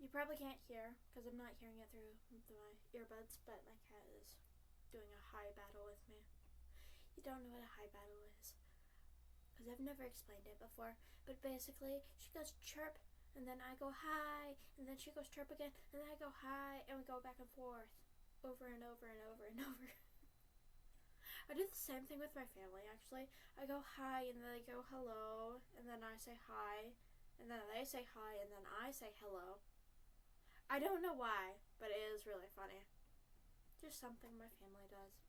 You probably can't hear because I'm not hearing it through my earbuds, but my cat is doing a high battle with me. You don't know what a high battle is because I've never explained it before, but basically she goes chirp and then I go hi and then she goes chirp again and then I go hi and we go back and forth over and over and over and over. I do the same thing with my family actually. I go hi and then they go hello and then I say hi and then they say hi and then I say hello. I don't know why, but it is really funny. Just something my family does.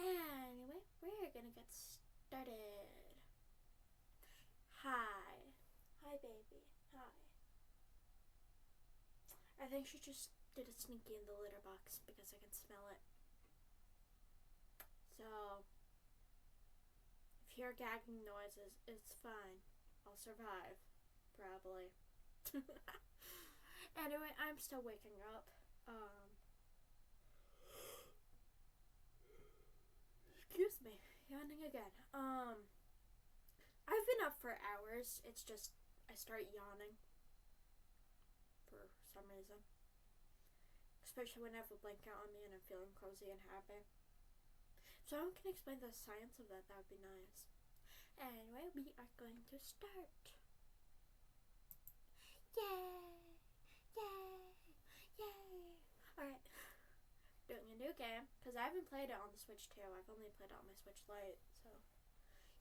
Anyway, we're gonna get started. Hi. Hi, baby. Hi. I think she just did a sneaky in the litter box because I can smell it. So, if you hear gagging noises, it's fine. I'll survive. Probably. Anyway, I'm still waking up. Excuse me, yawning again. I've been up for hours. It's just I start yawning for some reason. Especially when I have a blanket on me and I'm feeling cozy and happy. If someone can explain the science of that, that would be nice. Anyway, we are going to start. Yay! Yay! Yay! Alright. Doing a new game, because I haven't played it on the Switch 2. I've only played it on my Switch Lite, so.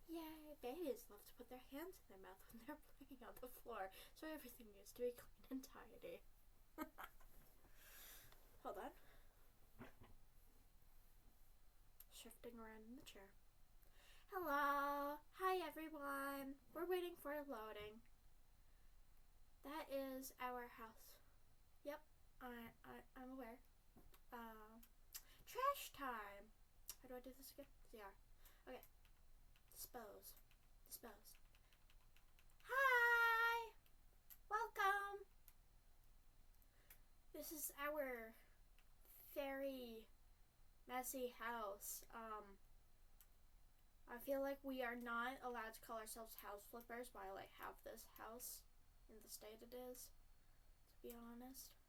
Yay! Babies love to put their hands in their mouth when they're playing on the floor, so everything needs to be clean and tidy. Hold on. Shifting around in the chair. Hello! Hi everyone! We're waiting for loading. That is our house. Yep, I'm aware. Trash time! How do I do this again? ZR. Okay. Dispose. Hi! Welcome! This is our very messy house. I feel like we are not allowed to call ourselves house flippers while I have this house in the state it is, to be honest.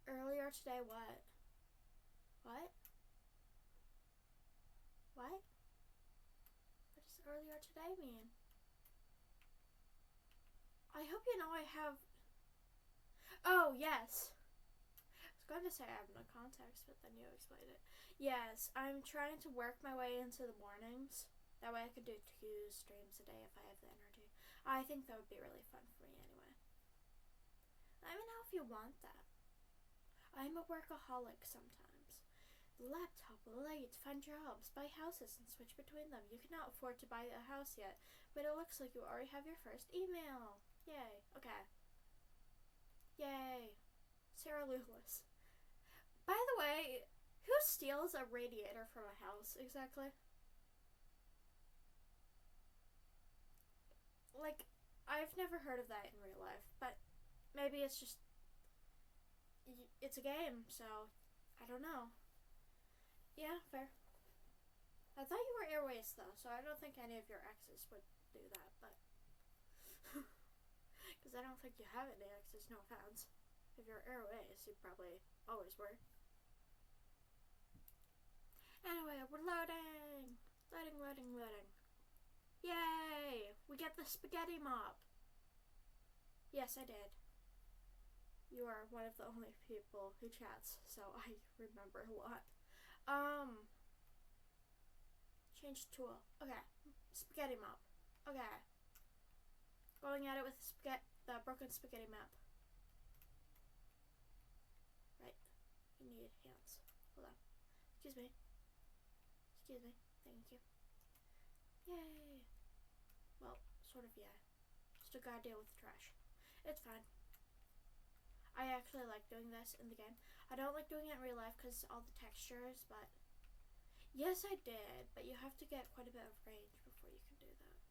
Earlier today, what? What? What? What does earlier today mean? I hope you know I have... Oh, yes. I was going to say I have no context, but then you explained it. Yes, I'm trying to work my way into the mornings. That way I could do 2 streams a day if I have the energy. I think that would be really fun for me anyway. Let me know if you want that. I'm a workaholic sometimes. The laptop, lights, find jobs, buy houses, and switch between them. You cannot afford to buy a house yet, but it looks like you already have your first email. Yay. Okay. Yay. Sarah Lewis. By the way, who steals a radiator from a house exactly? Like, I've never heard of that in real life, but maybe it's just, it's a game, so I don't know. Yeah, fair. I thought you were Airways though, so I don't think any of your exes would do that, but because I don't think you have any exes, no offense. If you're Airways, you probably always were. Anyway, we're loading! Loading. Yay! We get the spaghetti mop! Yes, I did. You are one of the only people who chats, so I remember a lot. Change tool. Okay. Spaghetti mop. Okay. Going at it with the broken spaghetti map. Right. You need hands. Hold on. Excuse me. Thank you. Yay. Well, sort of, yeah. Still gotta deal with the trash. It's fine. I actually like doing this in the game. I don't like doing it in real life because all the textures, but... Yes, I did, but you have to get quite a bit of range before you can do that.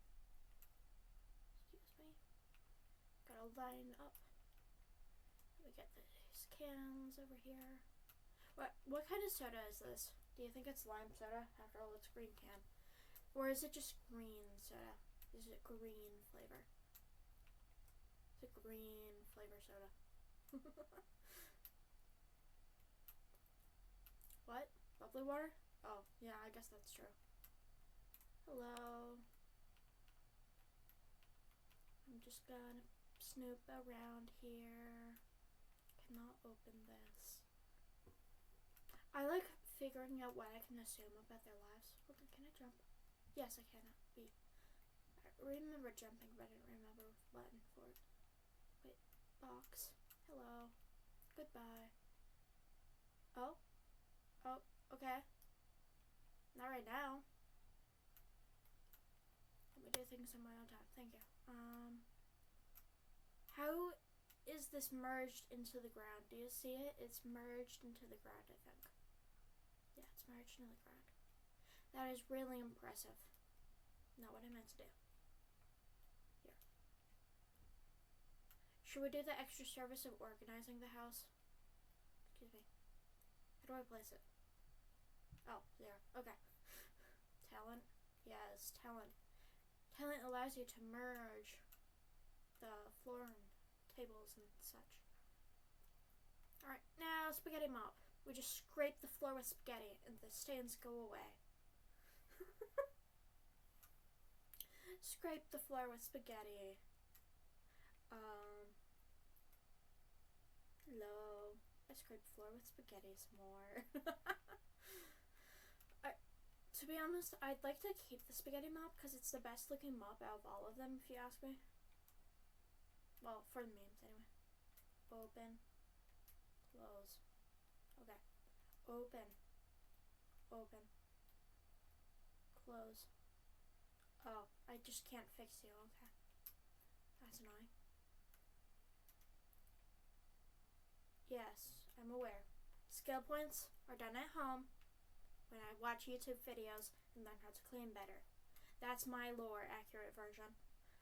Excuse me. Gotta line up. We get these cans over here. What kind of soda is this? Do you think it's lime soda? After all, it's green can. Or is it just green soda? Is it green flavor? The green flavor soda. What? Bubbly water? Oh, yeah, I guess that's true. Hello. I'm just gonna snoop around here. Cannot open this. I like figuring out what I can assume about their lives. Hold on, can I jump? Yes, I can. B. I remember jumping, but I didn't remember the button for it. Wait, box. Hello. Goodbye. Oh? Oh, okay. Not right now. Let me do things on my own time. Thank you. How is this merged into the ground? Do you see it? It's merged into the ground, I think. Yeah, it's merged into the ground. That is really impressive. Not what I meant to do. Here. Should we do the extra service of organizing the house? Excuse me. How do I place it? Oh, there. Okay. Talent. Yes, talent. Talent allows you to merge the floor and tables and such. Alright, now spaghetti mop. We just scrape the floor with spaghetti and the stains go away. Scrape the floor with spaghetti. Hello. I scraped the floor with spaghetti some more. To be honest, I'd like to keep the spaghetti mop because it's the best looking mop out of all of them, if you ask me. Well, for the memes, anyway. Open. Close. Okay. Open. Open. Close. Oh, I just can't fix you. Okay. That's annoying. Yes, I'm aware. Skill points are done at home when I watch YouTube videos and learn how to clean better. That's my lore accurate version.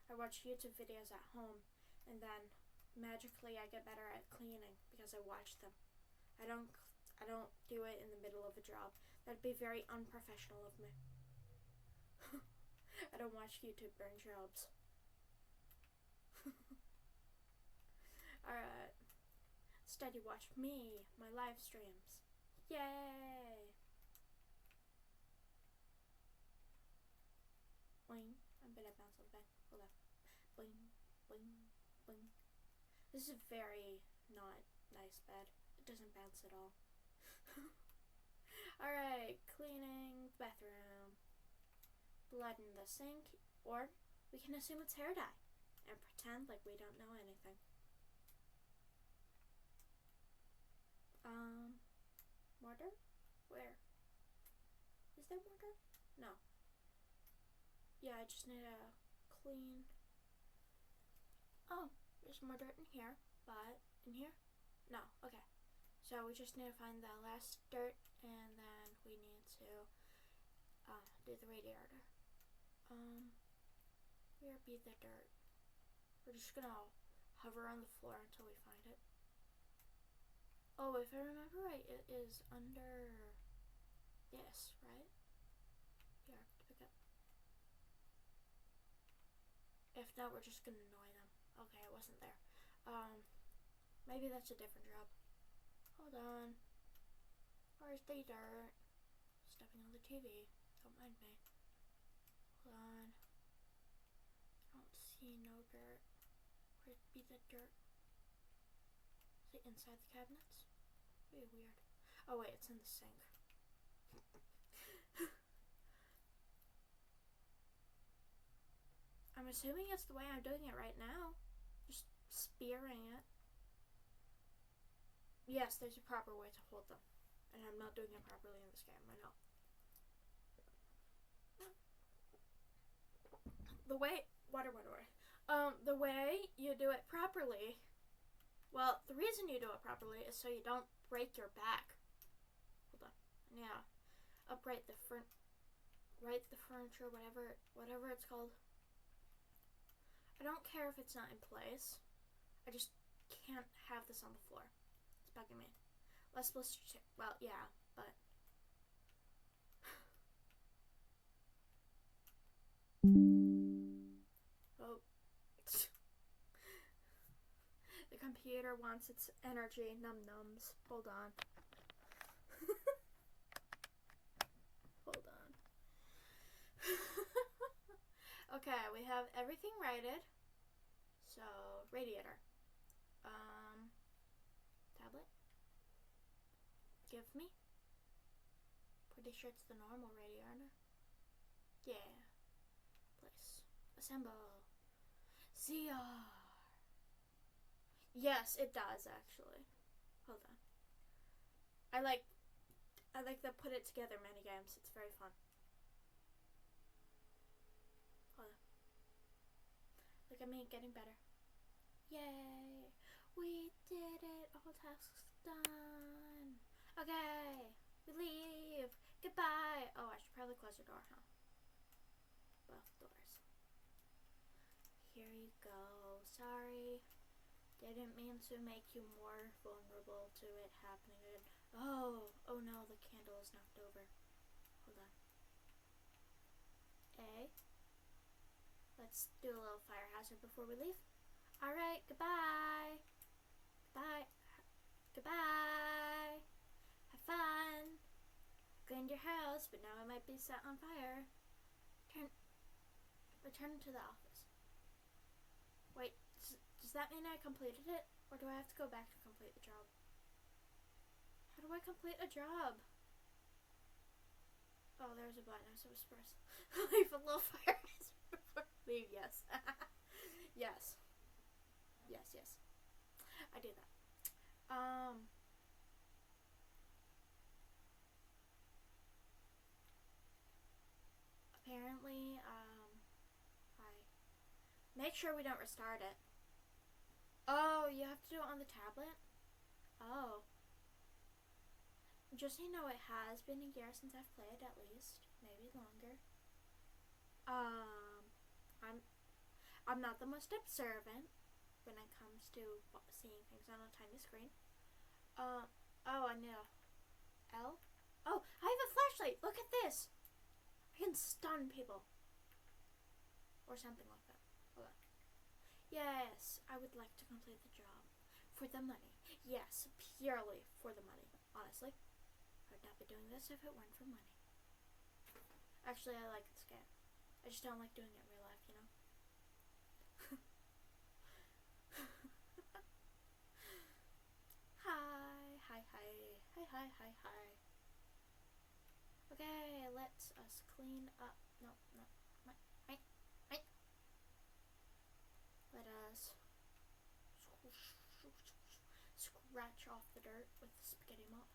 I watch YouTube videos at home and then magically I get better at cleaning because I watch them. I don't do it in the middle of a job. That'd be very unprofessional of me. I don't watch YouTube burn jobs. Alright. Instead you watch me, my live streams. Yay! Boing. I'm gonna bounce on the bed. Hold on. Boing, boing, boing. This is a very not nice bed. It doesn't bounce at all. Alright, cleaning the bathroom. Blood in the sink. Or we can assume it's hair dye and pretend like we don't know anything. Mortar? Where? Is there mortar? No. Yeah, I just need a clean. Oh, there's more dirt in here, but in here? No, okay. So we just need to find the last dirt and then we need to do the radiator. Where be the dirt? We're just gonna hover on the floor until we find it. Oh, if I remember right, it is under this, right? Here, pick up. If not, we're just gonna annoy them. Okay, it wasn't there. Maybe that's a different job. Hold on. Where's the dirt? Stepping on the TV. Don't mind me. Hold on. I don't see no dirt. Where'd be the dirt? Is it inside the cabinets? Be weird. Oh wait, it's in the sink. I'm assuming it's the way I'm doing it right now. Just spearing it. Yes, there's a proper way to hold them. And I'm not doing it properly in this game, I know. The way the way you do it properly, well, the reason you do it properly is so you don't break your back. Hold on. Yeah. Upright the furniture, whatever it's called. I don't care if it's not in place. I just can't have this on the floor. It's bugging me. Less blister check. Well, yeah, but oh. computer wants its energy. Num nums. Hold on. Hold on. Okay, we have everything righted. So, radiator. Tablet. Give me. Pretty sure it's the normal radiator. Yeah. Place. Assemble. ZR. Yes, it does actually. Hold on. I like the put it together mini games. It's very fun. Hold on. Look at me getting better. Yay! We did it. All tasks done. Okay. We leave. Goodbye. Oh, I should probably close the door, huh? Both doors. Here you go. Sorry. Didn't mean to make you more vulnerable to it happening again. Oh no, the candle is knocked over. Hold on. Let's do a little fire hazard before we leave. Alright, goodbye. Goodbye. Goodbye. Have fun. Cleaned your house, but now it might be set on fire. Return to the office. Wait, does that mean I completed it? Or do I have to go back to complete the job? How do I complete a job? Oh, there's a button. I was so surprised. Leave a little fire hazard before leave. Yes. Yes. Yes. I do that. Apparently, make sure we don't restart it. Oh, you have to do it on the tablet? Oh. Just so you know, it has been a year since I've played, at least. Maybe longer. I'm not the most observant when it comes to seeing things on a tiny screen. Oh, I know. L? Oh, I have a flashlight! Look at this! I can stun people. Or something like that. Hold on. Yes, I would like to complete the job. For the money. Yes, purely for the money. Honestly. I would not be doing this if it weren't for money. Actually, I like this game. I just don't like doing it in real life, you know? Hi. Okay, let's us clean up. No. Let us scratch off the dirt with the spaghetti mop.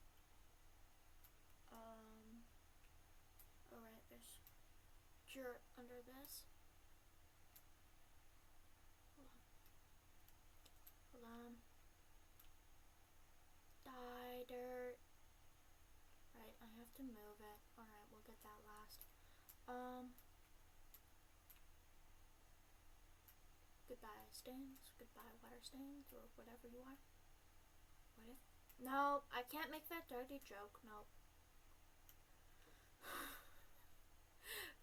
Alright, there's dirt under this. Hold on. Die, dirt. Right, I have to move it. Alright, we'll get that last. Goodbye stains, goodbye water stains, or whatever you are. What if? No, I can't make that dirty joke, no.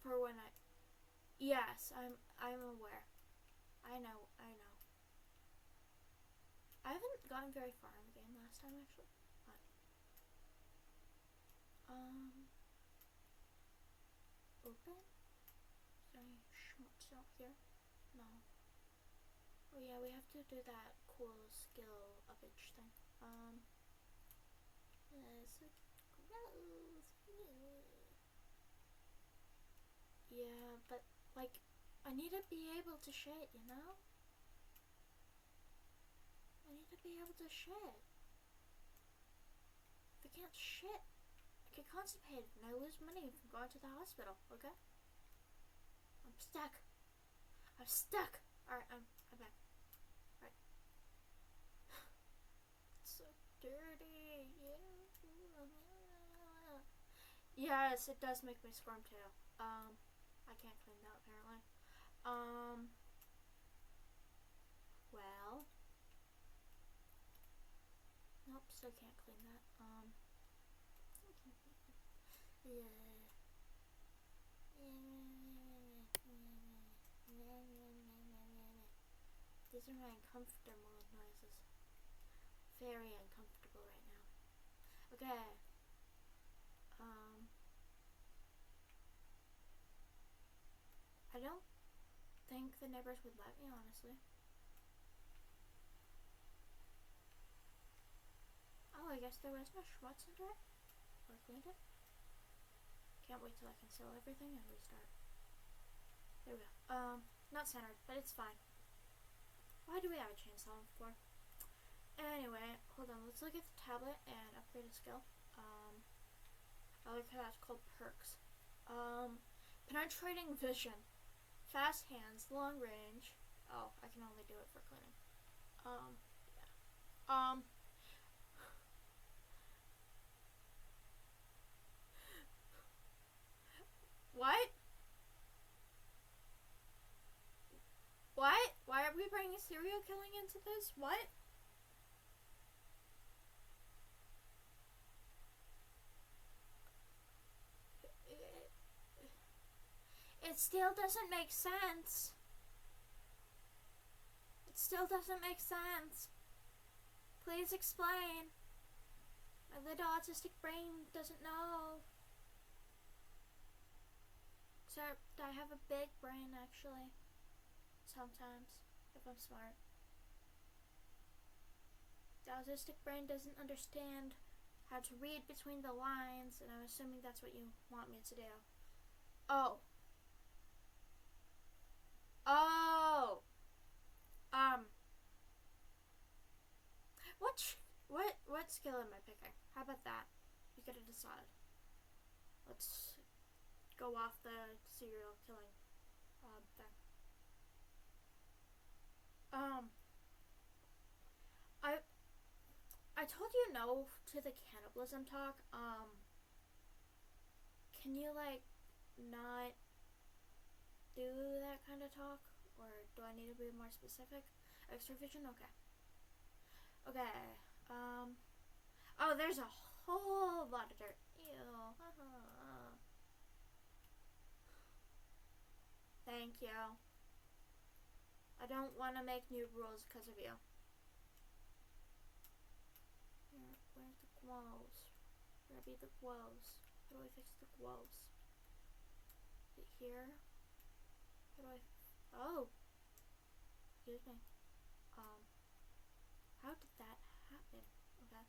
For when yes, I'm aware. I know. I haven't gotten very far in the game last time, actually. But, open? Is there any schmutz out here? No. Oh yeah, we have to do that cool skill upage thing. So gross. Yeah, but, like, I need to be able to shit, you know? I need to be able to shit. If I can't shit, I get constipated and I lose money from going to the hospital, okay? I'm stuck. Alright, I'm back. Alright. It's so dirty. Yeah. Yes, it does make me squirm too. I can't clean that apparently. Well. Nope, still can't clean that. These are my uncomfortable noises. very uncomfortable right now. Okay. I don't think the neighbors would let me, honestly. Oh, I guess there was no schmutz under it. Or cleaned it. Can't wait till I can sell everything and restart. There we go. Not centered, but it's fine. Why do we have a chainsaw on the floor? Anyway, hold on. Let's look at the tablet and upgrade a skill. I like how that's called perks. Penetrating vision. Fast hands, long range. Oh, I can only do it for cleaning. Yeah. What? What? Why are we bringing serial killing into this? What? It still doesn't make sense. It still doesn't make sense. Please explain. My little autistic brain doesn't know. Except I have a big brain, actually. Sometimes, if I'm smart. The autistic brain doesn't understand how to read between the lines, and I'm assuming that's what you want me to do. Oh. Oh. What skill am I picking? How about that? You gotta decide. Let's go off the serial killing thing. I told you no to the cannibalism talk. Can you like not do that kind of talk, or do I need to be more specific? Extra vision, okay. Okay. Oh, there's a whole lot of dirt. Ew. Thank you. I don't want to make new rules because of you. Where's the glows? Where be the glows? How do I fix the glows? Is it here? How do I... Oh! Excuse me. How did that happen? Okay.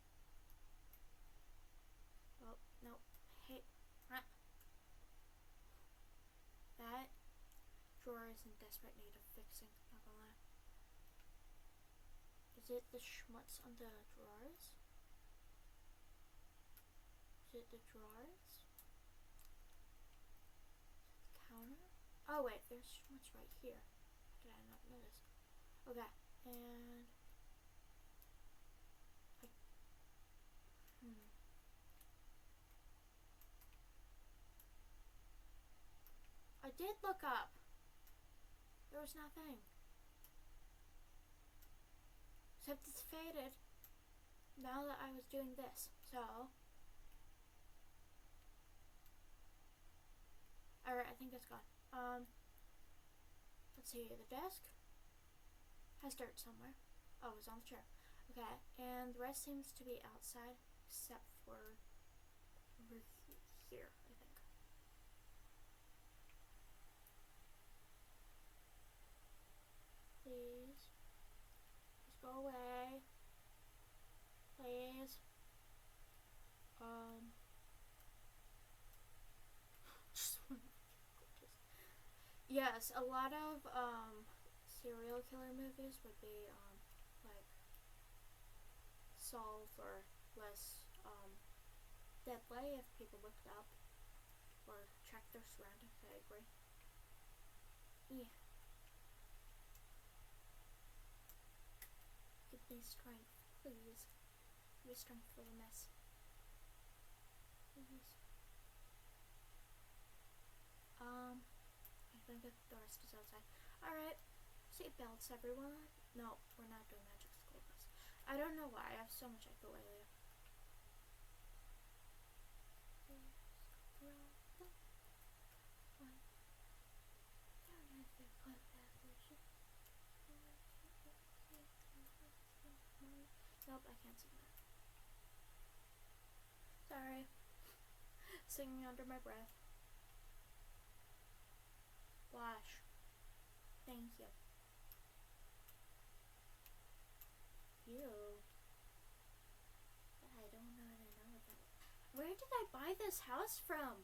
Oh, no. Hey. That drawer is in desperate need of fixing, not gonna lie. Is it the schmutz on the drawers? Is it the drawers? The counter? Oh wait, there's schmutz right here. How did I not notice? Okay, and... I did look up. There was nothing. Except it's faded. Now that I was doing this. So. Alright, I think it's gone. Let's see. The desk has dirt somewhere. Oh, it's on the chair. Okay, and the rest seems to be outside. Except for over here, I think. Please. Just go away. Please. Yes, a lot of serial killer movies would be like solved or less deadly if people looked up or checked their surroundings. I agree. Yeah. Give me strength, please. Give me strength for the mess. Please. I think the rest is outside. Alright. Seatbelts, everyone. No, we're not doing magic school bus. I don't know why. I have so much echolalia. Nope, I can't see. singing under my breath. Blush. Thank you. Ew. I don't really know what that was. Where did I buy this house from?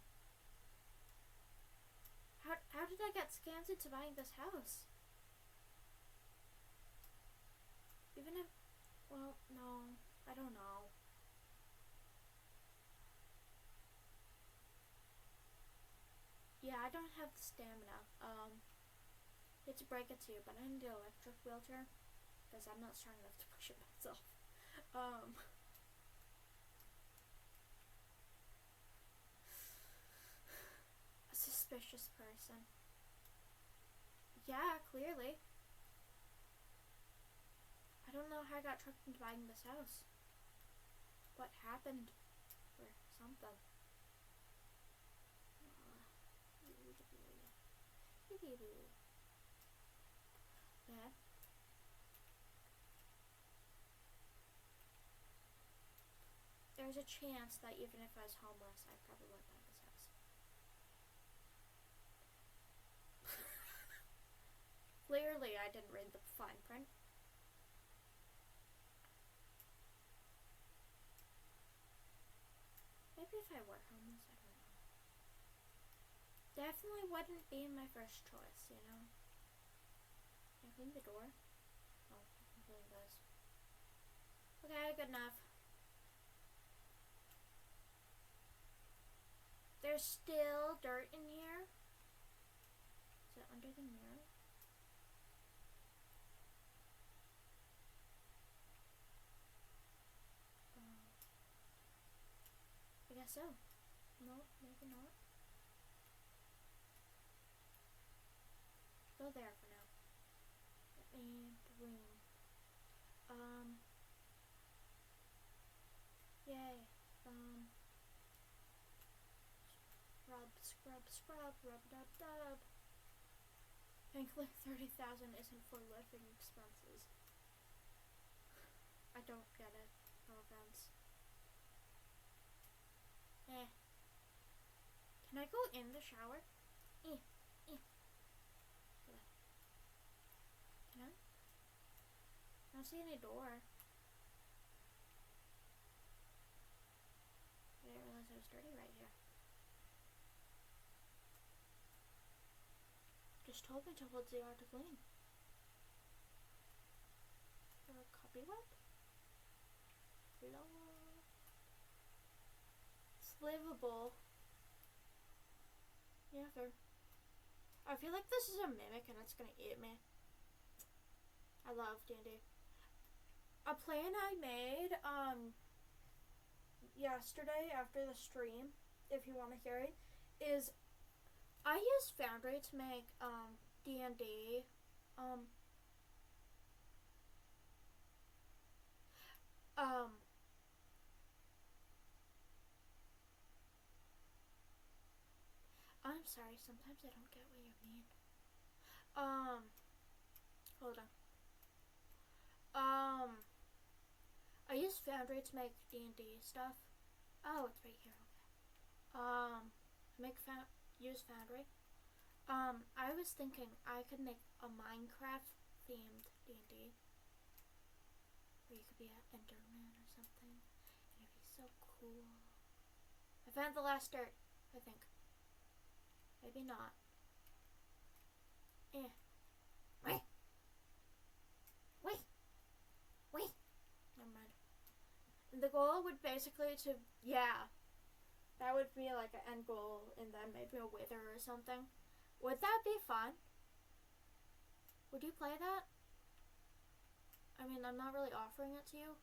How did I get scammed into buying this house? Even if, well, no, I don't know. Yeah, I don't have the stamina. Hate to break it to you, but I need an electric wheelchair because I'm not strong enough to push it myself. A suspicious person. Yeah, clearly. I don't know how I got tricked into buying this house. What happened? Or something. Yeah. There's a chance that even if I was homeless, I probably wouldn't buy this house. Clearly, I didn't read the fine print. Maybe if I were homeless, I don't know. Definitely wouldn't be my first choice, you know? Can I clean the door? Oh, I can clean this. Okay, good enough. There's still dirt in here. Is it under the mirror? I guess so. No, maybe not. Go there for now. And room. Yay. Scrub, rub-dub-dub. Thankfully, 30,000 isn't for living expenses. I don't get it. No offense. Can I go in the shower? Can I? I don't see any door. I didn't realize it was dirty right here. Just told me to hold 0 to clean. Is there a copyright? Lord. It's livable. Yeah, fair. I feel like this is a mimic and it's gonna eat me. I love D&D. A plan I made yesterday after the stream, if you want to hear it, is I use Foundry to make D&D I'm sorry, sometimes I don't get what you mean. Hold on. I use Foundry to make D&D stuff. Oh, it's right here. Okay. Use Foundry. I was thinking I could make a Minecraft themed D&D where you could be an Enderman or something, and it'd be so cool. I found the last dirt, I think. Maybe not. Wait. Never mind. And the goal would basically to, that would be like an end goal, and then maybe a wither or something. Would that be fun? Would you play that? I mean, I'm not really offering it to you.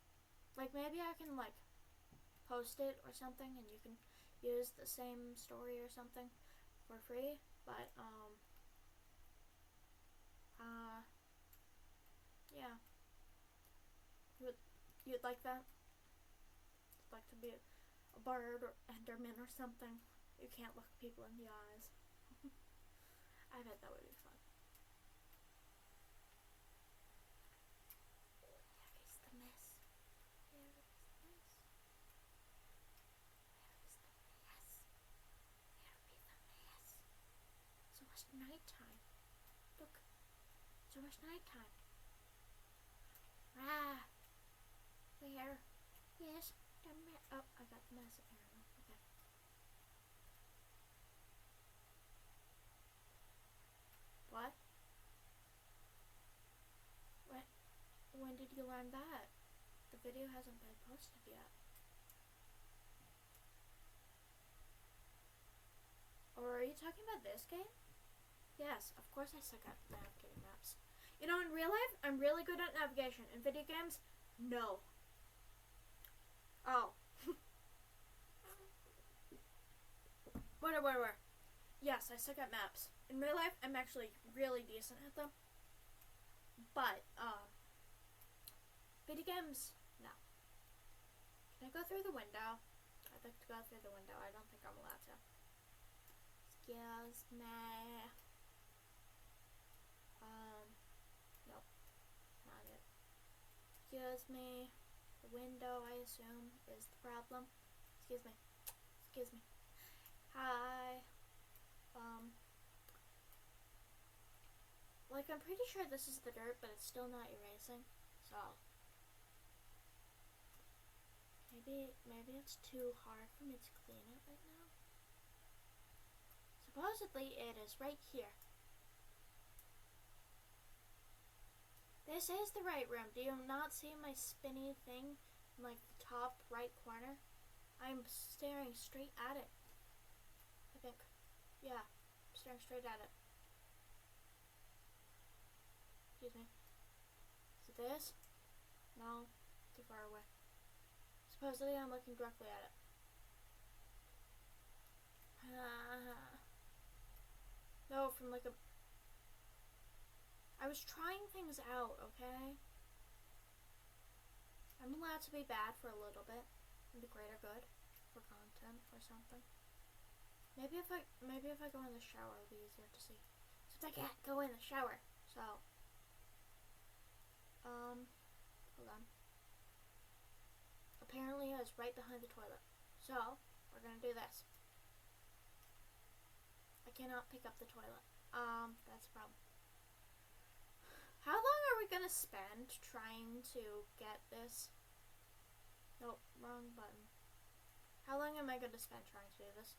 Like, maybe I can, like, post it or something, and you can use the same story or something for free. But, yeah. You'd like that? You'd like to be a bird or Enderman or something? You can't look people in the eyes. I bet that would be fun. There is the mess. There is the mess. Where is the mess? almost nighttime. Ah, where is the mess? Oh, I got the mess apparently. Okay. What? When did you learn that? The video hasn't been posted yet. Or are you talking about this game? Yes, of course I suck at navigating maps. You know, in real life, I'm really good at navigation. In video games, no. Oh. Where? Yes, I suck at maps. In real life, I'm actually really decent at them. But, video games, no. Can I go through the window? I'd like to go through the window. I don't think I'm allowed to. Excuse me. Nope. Not it. Excuse me. The window, I assume, is the problem. Excuse me. Hi. Like, I'm pretty sure this is the dirt, but it's still not erasing. So, maybe it's too hard for me to clean it right now. Supposedly, it is right here. This is the right room. Do you not see my spinny thing in, like, the top right corner? I'm staring straight at it. I think. Yeah, I'm staring straight at it. Excuse me. Is it this? No, too far away. Supposedly I'm looking directly at it. No, from like a... I was trying things out, okay? I'm allowed to be bad for a little bit. In the greater good. For content or something. Maybe if I go in the shower, it'll be easier to see. Since I can't go in the shower, so... hold on. Apparently I was right behind the toilet. So, we're gonna do this. I cannot pick up the toilet. That's a problem. How long are we gonna spend trying to get this? Nope, wrong button. How long am I gonna spend trying to do this?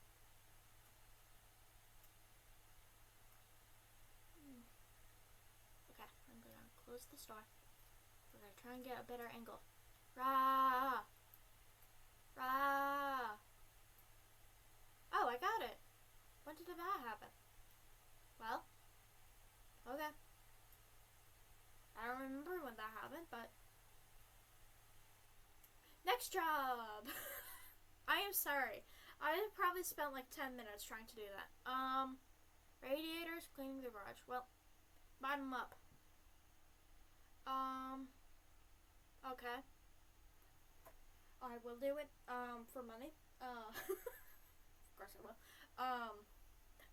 Okay, I'm gonna close this door. We're gonna try and get a better angle. Rah! Rah! Oh, I got it. When did that happen? Well, okay. I don't remember when that happened, but... Next job! I am sorry. I probably spent like 10 minutes trying to do that. Radiators, cleaning the garage. Well, bottom up. Okay. I will do it, for money. Of course I will.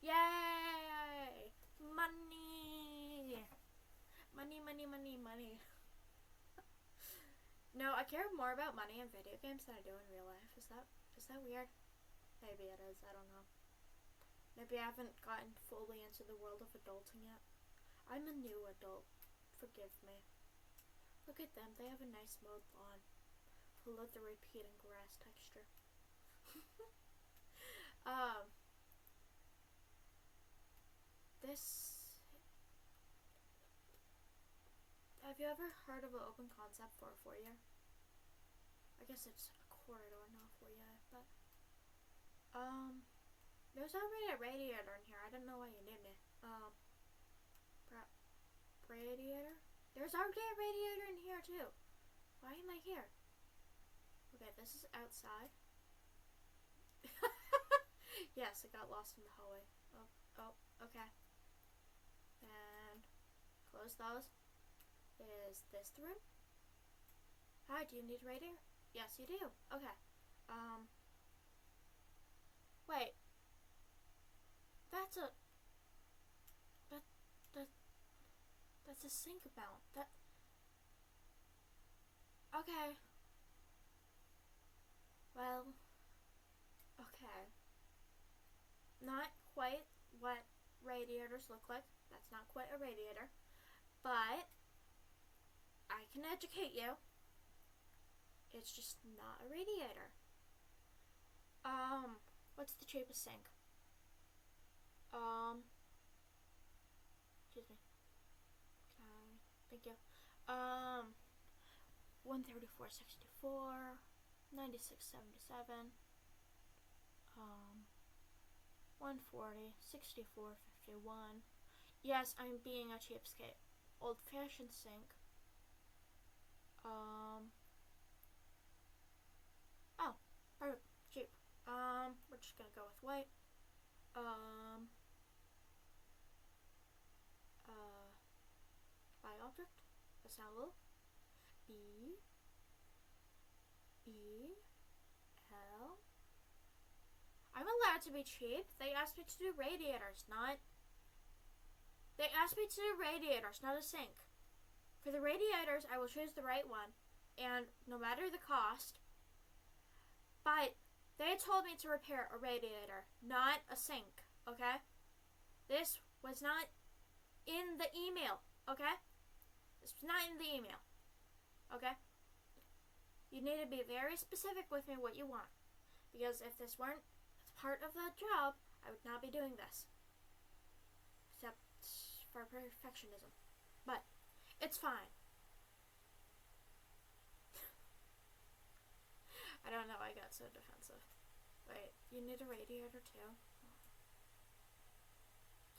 Yay! Money! Money. No, I care more about money in video games than I do in real life. Is that weird? Maybe it is, I don't know. Maybe I haven't gotten fully into the world of adulting yet. I'm a new adult. Forgive me. Look at them, they have a nice mowed lawn. Full of the repeating grass texture. This... Have you ever heard of an open concept for a foyer? I guess it's a corridor, not a foyer, but... There's already a radiator in here. I don't know why you need me. Radiator? There's already a radiator in here, too. Why am I here? Okay, this is outside. Yes, it got lost in the hallway. Oh, okay. And close those. Is this the room? Hi, do you need a radiator? Yes, you do. Okay. Wait. That's a sink mount. Okay. Well, okay. Not quite what radiators look like. That's not quite a radiator. But I can educate you. It's just not a radiator. What's the cheapest sink? Excuse me. Thank you. 134.64, 96.77, 140, 64.51. Yes, I'm being a cheapskate. Old-fashioned sink. Oh, perfect, cheap. We're just gonna go with white. By object, assemble. B-E-L. I'm allowed to be cheap. They asked me to do radiators, not a sink. For the radiators, I will choose the right one, and no matter the cost. But they told me to repair a radiator, not a sink, okay? This was not in the email, okay? This was not in the email, okay? You need to be very specific with me what you want, because if this weren't part of the job, I would not be doing this. Except for perfectionism. But it's fine. I don't know, I got so defensive. Wait, you need a radiator too?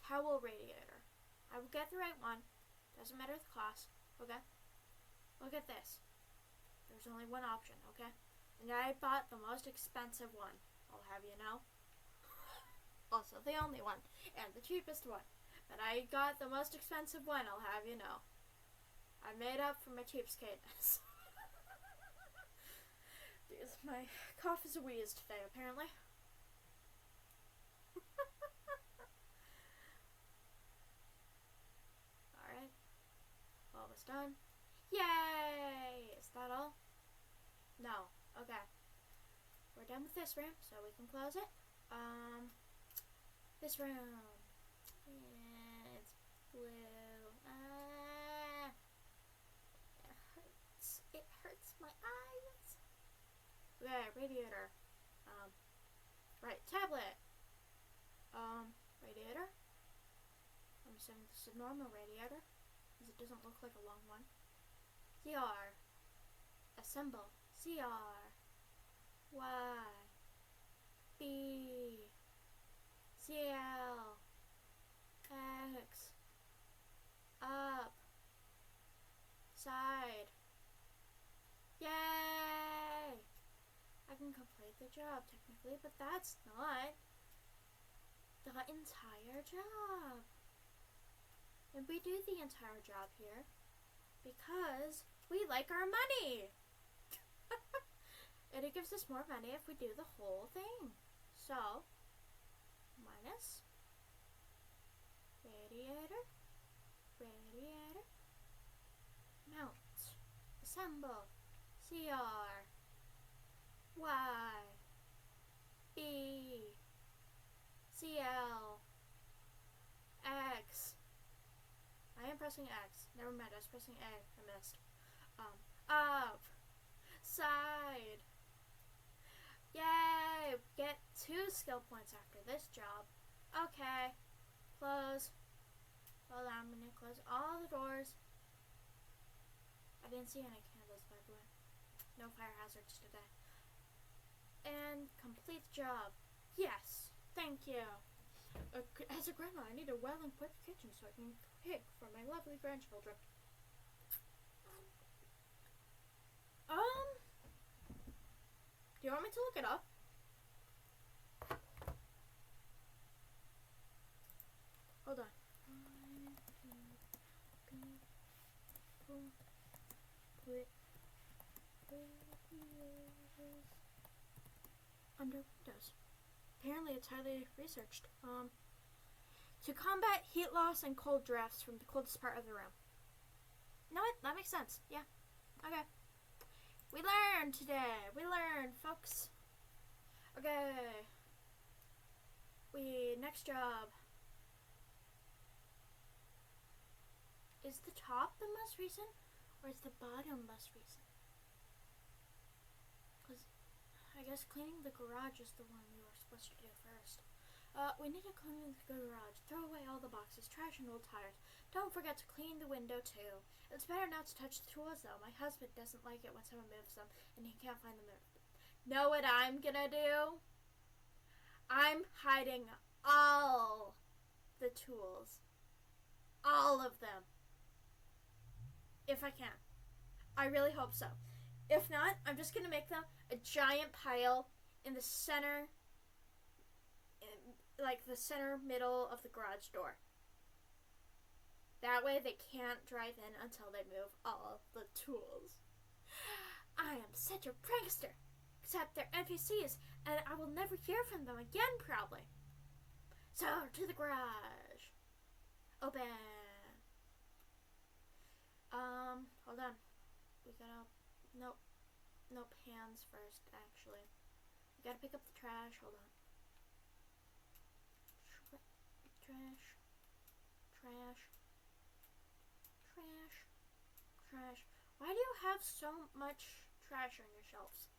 Towel radiator. I will get the right one. Doesn't matter the cost, okay? Look at this. There's only one option, okay? And I bought the most expensive one, I'll have you know. Also the only one, and the cheapest one. But I got the most expensive one, I'll have you know. I made up for my cheapskateness. Because my cough is a wheeze today, apparently. Alright. Almost done. Yay! Is that all? No. Okay. We're done with this room, so we can close it. This room. Yeah, it's blue. It hurts my eyes. Okay, radiator. Right, tablet. Radiator. I'm assuming this is a normal radiator, because it doesn't look like a long one. CR. Assemble. CR. Y. B. CL. X. Up. Side. Yay! I can complete the job technically, but that's not the entire job. And we do the entire job here because we like our money. And it gives us more money if we do the whole thing. So, minus radiator, radiator, mount, assemble, CR, Y, B, CL, X. I am pressing X. Never mind, I was pressing A. I missed. Up, side. Yay! Get 2 skill points after this job. Okay. Close. Hold on, I'm gonna close all the doors. I didn't see any candles, by the way. No fire hazards today. And complete the job. Yes! Thank you. As a grandma, I need a well-equipped kitchen so I can cook for my lovely grandchildren. Do you want me to look it up? Hold on. Under Windows. Apparently it's highly researched. To combat heat loss and cold drafts from the coldest part of the room. You know what? That makes sense. Yeah. Okay. We learned today. We learned, folks. Okay. Next job. Is the top the most recent, or is the bottom most recent? Because I guess cleaning the garage is the one we were supposed to do first. We need to clean the garage. Throw away all the boxes, trash, and old tires. Don't forget to clean the window, too. It's better not to touch the tools, though. My husband doesn't like it when someone moves them, and he can't find them. Know what I'm gonna do? I'm hiding all the tools. All of them. If I can. I really hope so. If not, I'm just gonna make them a giant pile in the center, like the center middle of the garage door. That way they can't drive in until they move all the tools. I am such a prankster. Except they're NPCs, and I will never hear from them again, probably. So, to the garage. Open. Hold on. We gotta... Nope. Nope, hands first, actually. We gotta pick up the trash. Hold on. Trash. Trash. Trash. Trash. Why do you have so much trash on your shelves?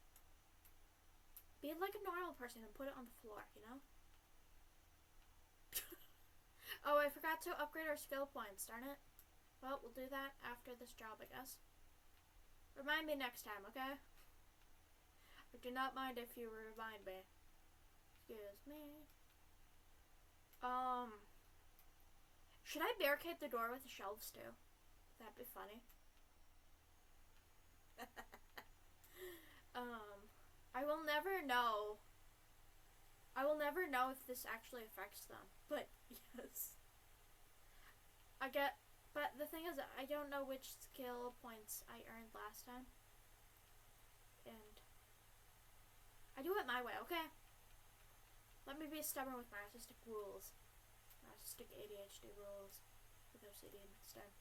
Be like a normal person and put it on the floor, you know? Oh, I forgot to upgrade our skill points, darn it. Well, we'll do that after this job, I guess. Remind me next time, okay? I do not mind if you remind me. Excuse me. Should I barricade the door with the shelves too? That'd be funny. I will never know. I will never know if this actually affects them. But, yes. But the thing is, I don't know which skill points I earned last time. And I do it my way, okay? Let me be stubborn with my artistic rules. Artistic ADHD rules. With OCD instead.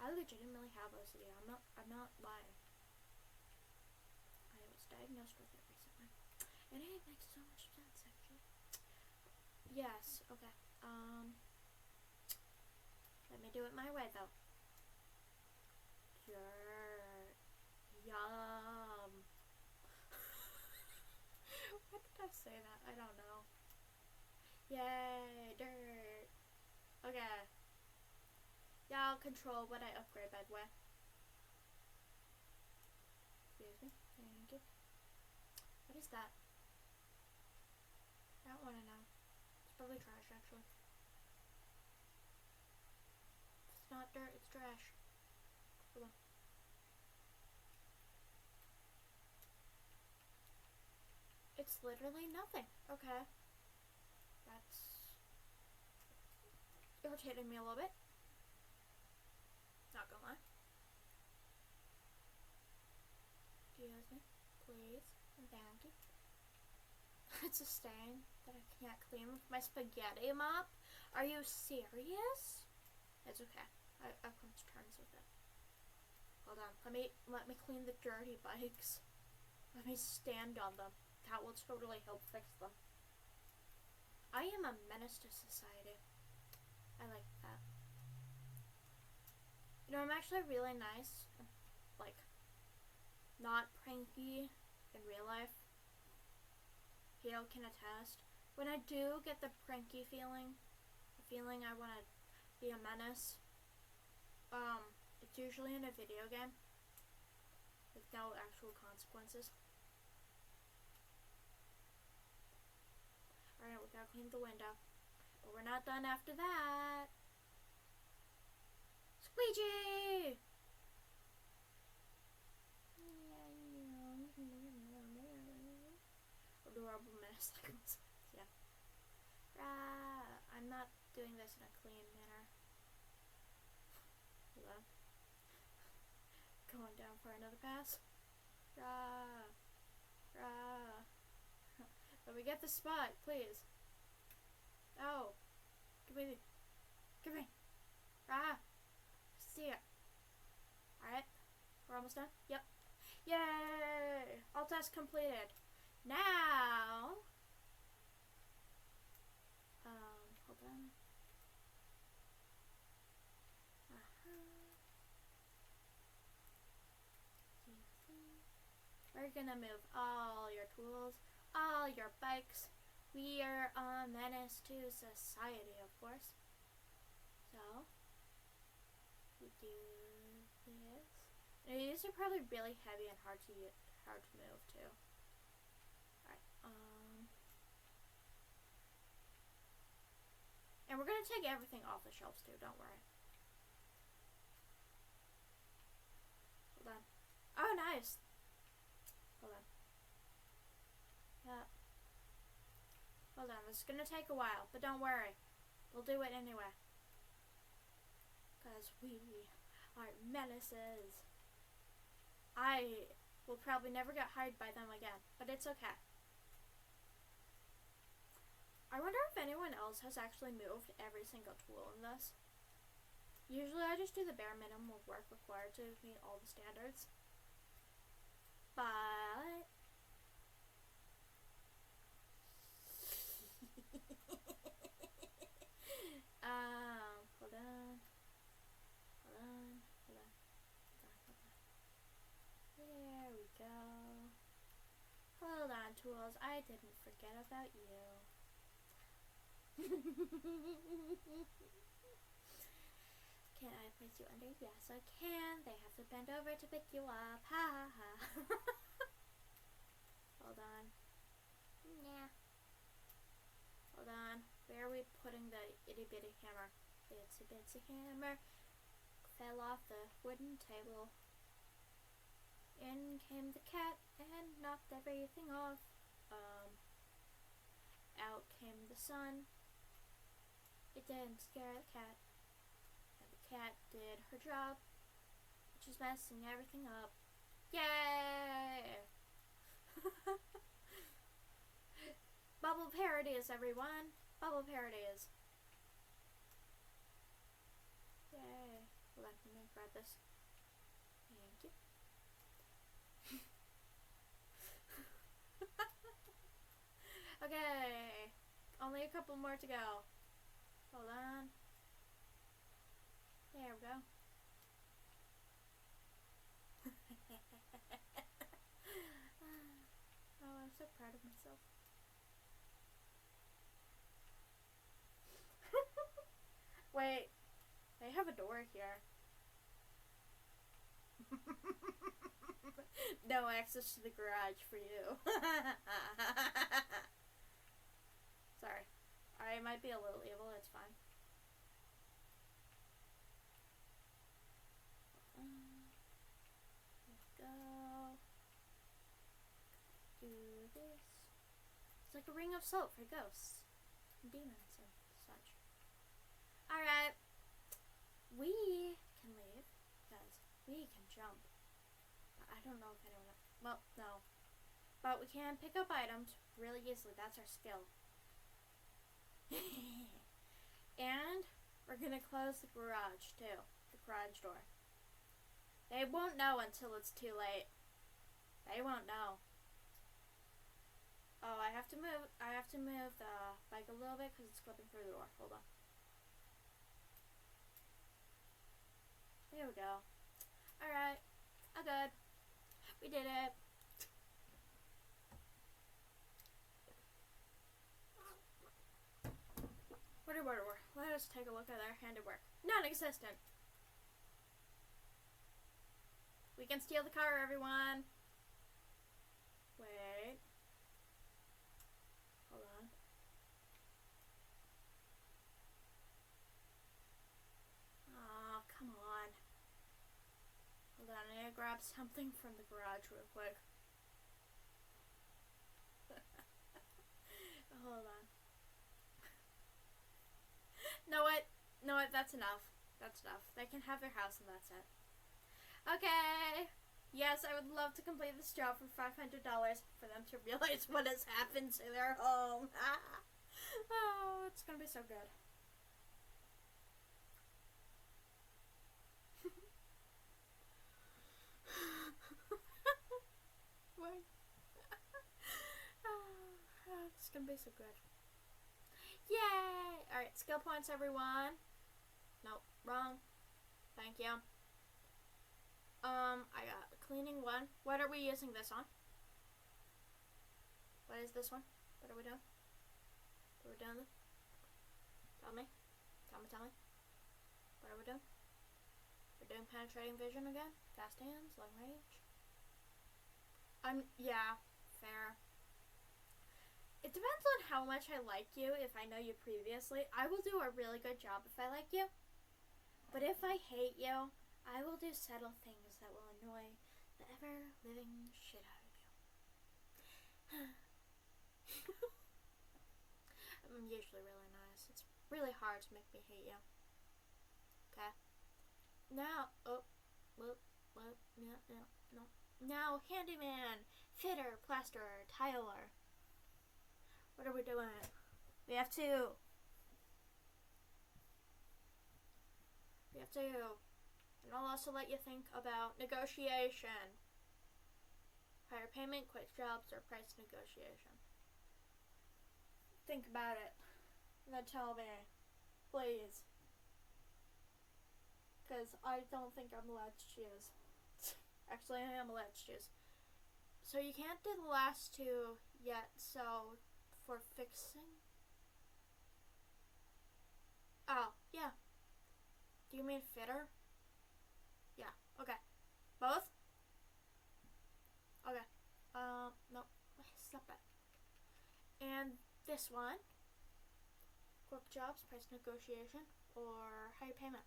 I legitimately have OCD. I'm not lying. I was diagnosed with it recently. And it makes so much sense, actually. Yes, okay. Let me do it my way, though. Dirt. Yum. Why did I say that? I don't know. Yay, dirt. Okay. Y'all control what I upgrade, by the way. Excuse me. Thank you. What is that? I don't want to know. It's probably trash, actually. If it's not dirt, it's trash. Hold on. It's literally nothing. Okay. That's irritating me a little bit. Not gonna lie. Excuse me, please. Thank you. It's a stain that I can't clean with my spaghetti mop. Are you serious? It's okay. I come to terms with it. Hold on. Let me clean the dirty bikes. Let me stand on them. That will totally help fix them. I am a menace to society. I like that. You know, I'm actually really nice. Like, not pranky in real life. Hale can attest. When I do get the pranky feeling, the feeling I want to be a menace, it's usually in a video game with no actual consequences. Alright, we gotta clean the window. But we're not done after that. Squeegee! Adorable menace. Yeah. I'm not doing this in a clean manner. Hold on. Going down for another pass. Let me get the spot, please. Oh. Give me. See it. Alright. We're almost done? Yep. Yay! All tasks completed. Now. Hold on. we're gonna move all your tools, all your bikes. We are a menace to society, of course. So, we do this. And these are probably really heavy and hard to move too. Alright, and we're gonna take everything off the shelves too, don't worry. Hold on. Oh, nice. Hold on. Yeah. Hold on, this is gonna take a while, but don't worry. We'll do it anyway. Because we are menaces. I will probably never get hired by them again, but it's okay. I wonder if anyone else has actually moved every single tool in this. Usually I just do the bare minimum of work required to meet all the standards. But hold on. There we go. Hold on, tools. I didn't forget about you. Can I place you under? Yes, I can. They have to bend over to pick you up. Ha ha ha. Hold on. Nah. Hold on. Where are we putting the itty bitty hammer? Itsy bitsy hammer fell off the wooden table. In came the cat and knocked everything off. Out came the sun. It didn't scare the cat. And the cat did her job, which is messing everything up. Yay! Bubble parodies, everyone. Bubble parodies. Yay. Let me grab this. Thank you. Okay. Only a couple more to go. Hold on. There we go. Oh, I'm so proud of myself. Wait. They have a door here. No access to the garage for you. Sorry. I might be a little evil, it's fine. Let's go. Do this. It's like a ring of soap for ghosts and demons and such. Alright. We can leave because we can jump. I don't know if anyone else. Well, no. But we can pick up items really easily. That's our skill. And we're gonna close the garage too. The garage door. They won't know until it's too late. They won't know. Oh, I have to move the bike a little bit because it's clipping through the door. Hold on. There we go. Alright. Oh good. We did it. Whatever. Let us take a look at our handiwork. Non-existent. We can steal the car, everyone. Wait. Hold on. Oh, come on. Hold on, I need to grab something from the garage real quick. Hold on. Know what? That's enough. That's enough. They can have their house and that's it. Okay. Yes, I would love to complete this job for $500 for them to realize what has happened to their home. Oh, it's gonna be so good. Why? Oh, it's gonna be so good. Yay! Alright, skill points, everyone. Nope, wrong. Thank you. I got cleaning one. What are we using this on? What is this one? What are we doing? What are we doing? Tell me. Tell me, tell me. What are we doing? We're doing penetrating vision again? Fast hands? Long range? Yeah, fair. It depends on how much I like you. If I know you previously, I will do a really good job if I like you. But if I hate you, I will do subtle things that will annoy the ever-living shit out of you. I'm usually really nice. It's really hard to make me hate you. Okay. Now, no. Now, handyman, fitter, plasterer, tiler. What are we doing? We have to. And I'll also let you think about negotiation. Higher payment, quick jobs, or price negotiation. Think about it. And then tell me. Please. Because I don't think I'm allowed to choose. Actually, I am allowed to choose. So you can't do the last two yet, so for fixing? Oh, yeah. Do you mean fitter? Yeah, okay. Both? Okay. No. Stop it. And this one. Quick jobs, price negotiation, or higher payment?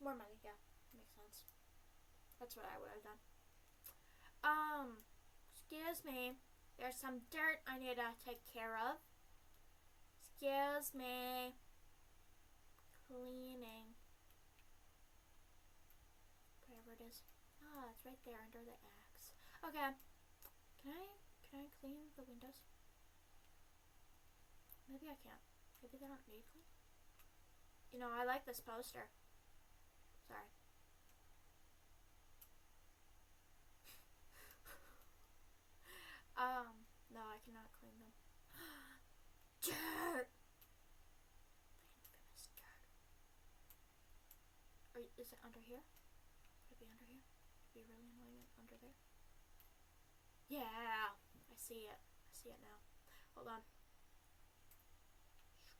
More money, yeah. Makes sense. That's what I would have done. Excuse me. There's some dirt I need to take care of. Excuse me. Cleaning. Whatever it is. Ah, it's right there under the axe. Okay. Can I clean the windows? Maybe I can't. Maybe they don't need clean. You know, I like this poster. Sorry. No, I cannot clean them. Dirt! Infamous dirt. Is it under here? Could it be under here? It'd be really annoying under there. Yeah! I see it. I see it now. Hold on.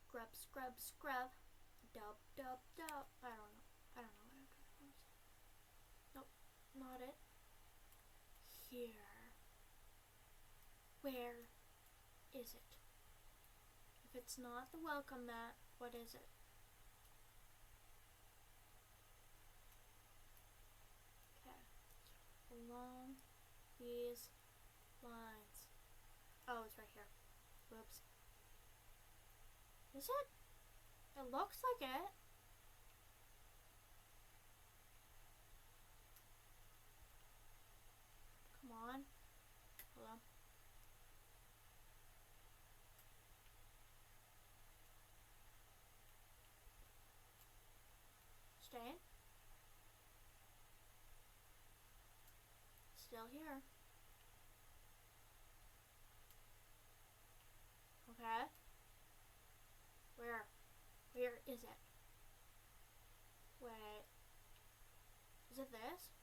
Scrub, scrub, scrub. Dub, dub, dub. I don't know. I don't know what I'm trying to say. Nope. Not it. Here. Where is it? If it's not the welcome mat, what is it? Okay. Along these lines. Oh, it's right here. Whoops. Is it? It looks like it. Come on. Hold on. Staying. Still here. Okay. Where? Where is it? Wait. Is it this?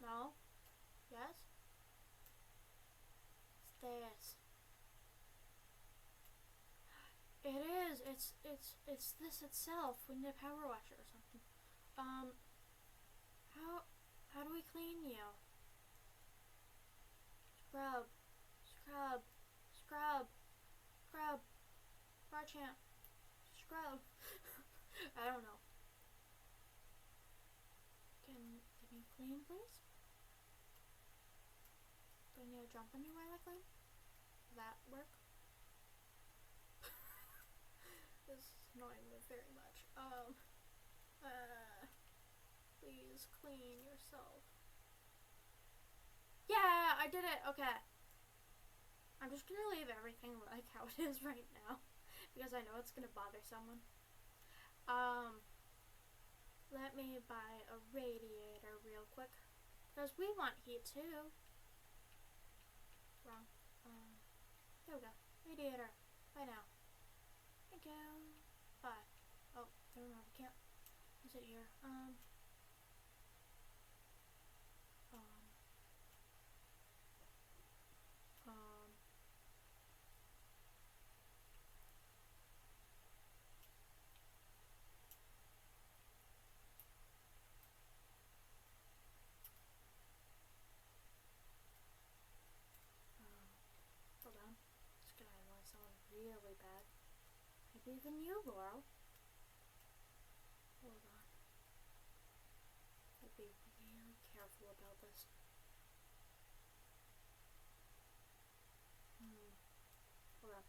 No? Yes? It's this. It is. It's this itself. We need a power washer or something. How do we clean you? Scrub. Scrub. Scrub. Scrub. Barchamp. Scrub. I don't know. Can you clean, please? Do I need to jump on you while I clean? Will that work? This is annoying me very much. Please clean yourself. Yeah, I did it. Okay. I'm just gonna leave everything like how it is right now because I know it's gonna bother someone. Let me buy a radiator real quick because we want heat too. Wrong. There we go. Radiator. Bye now. Thank you. Bye. Oh, never mind. We can't. is it here? Hold on. It's gonna annoy someone really bad. Maybe even you, Laurel. Hold on. I'll be really careful about this. Hold on.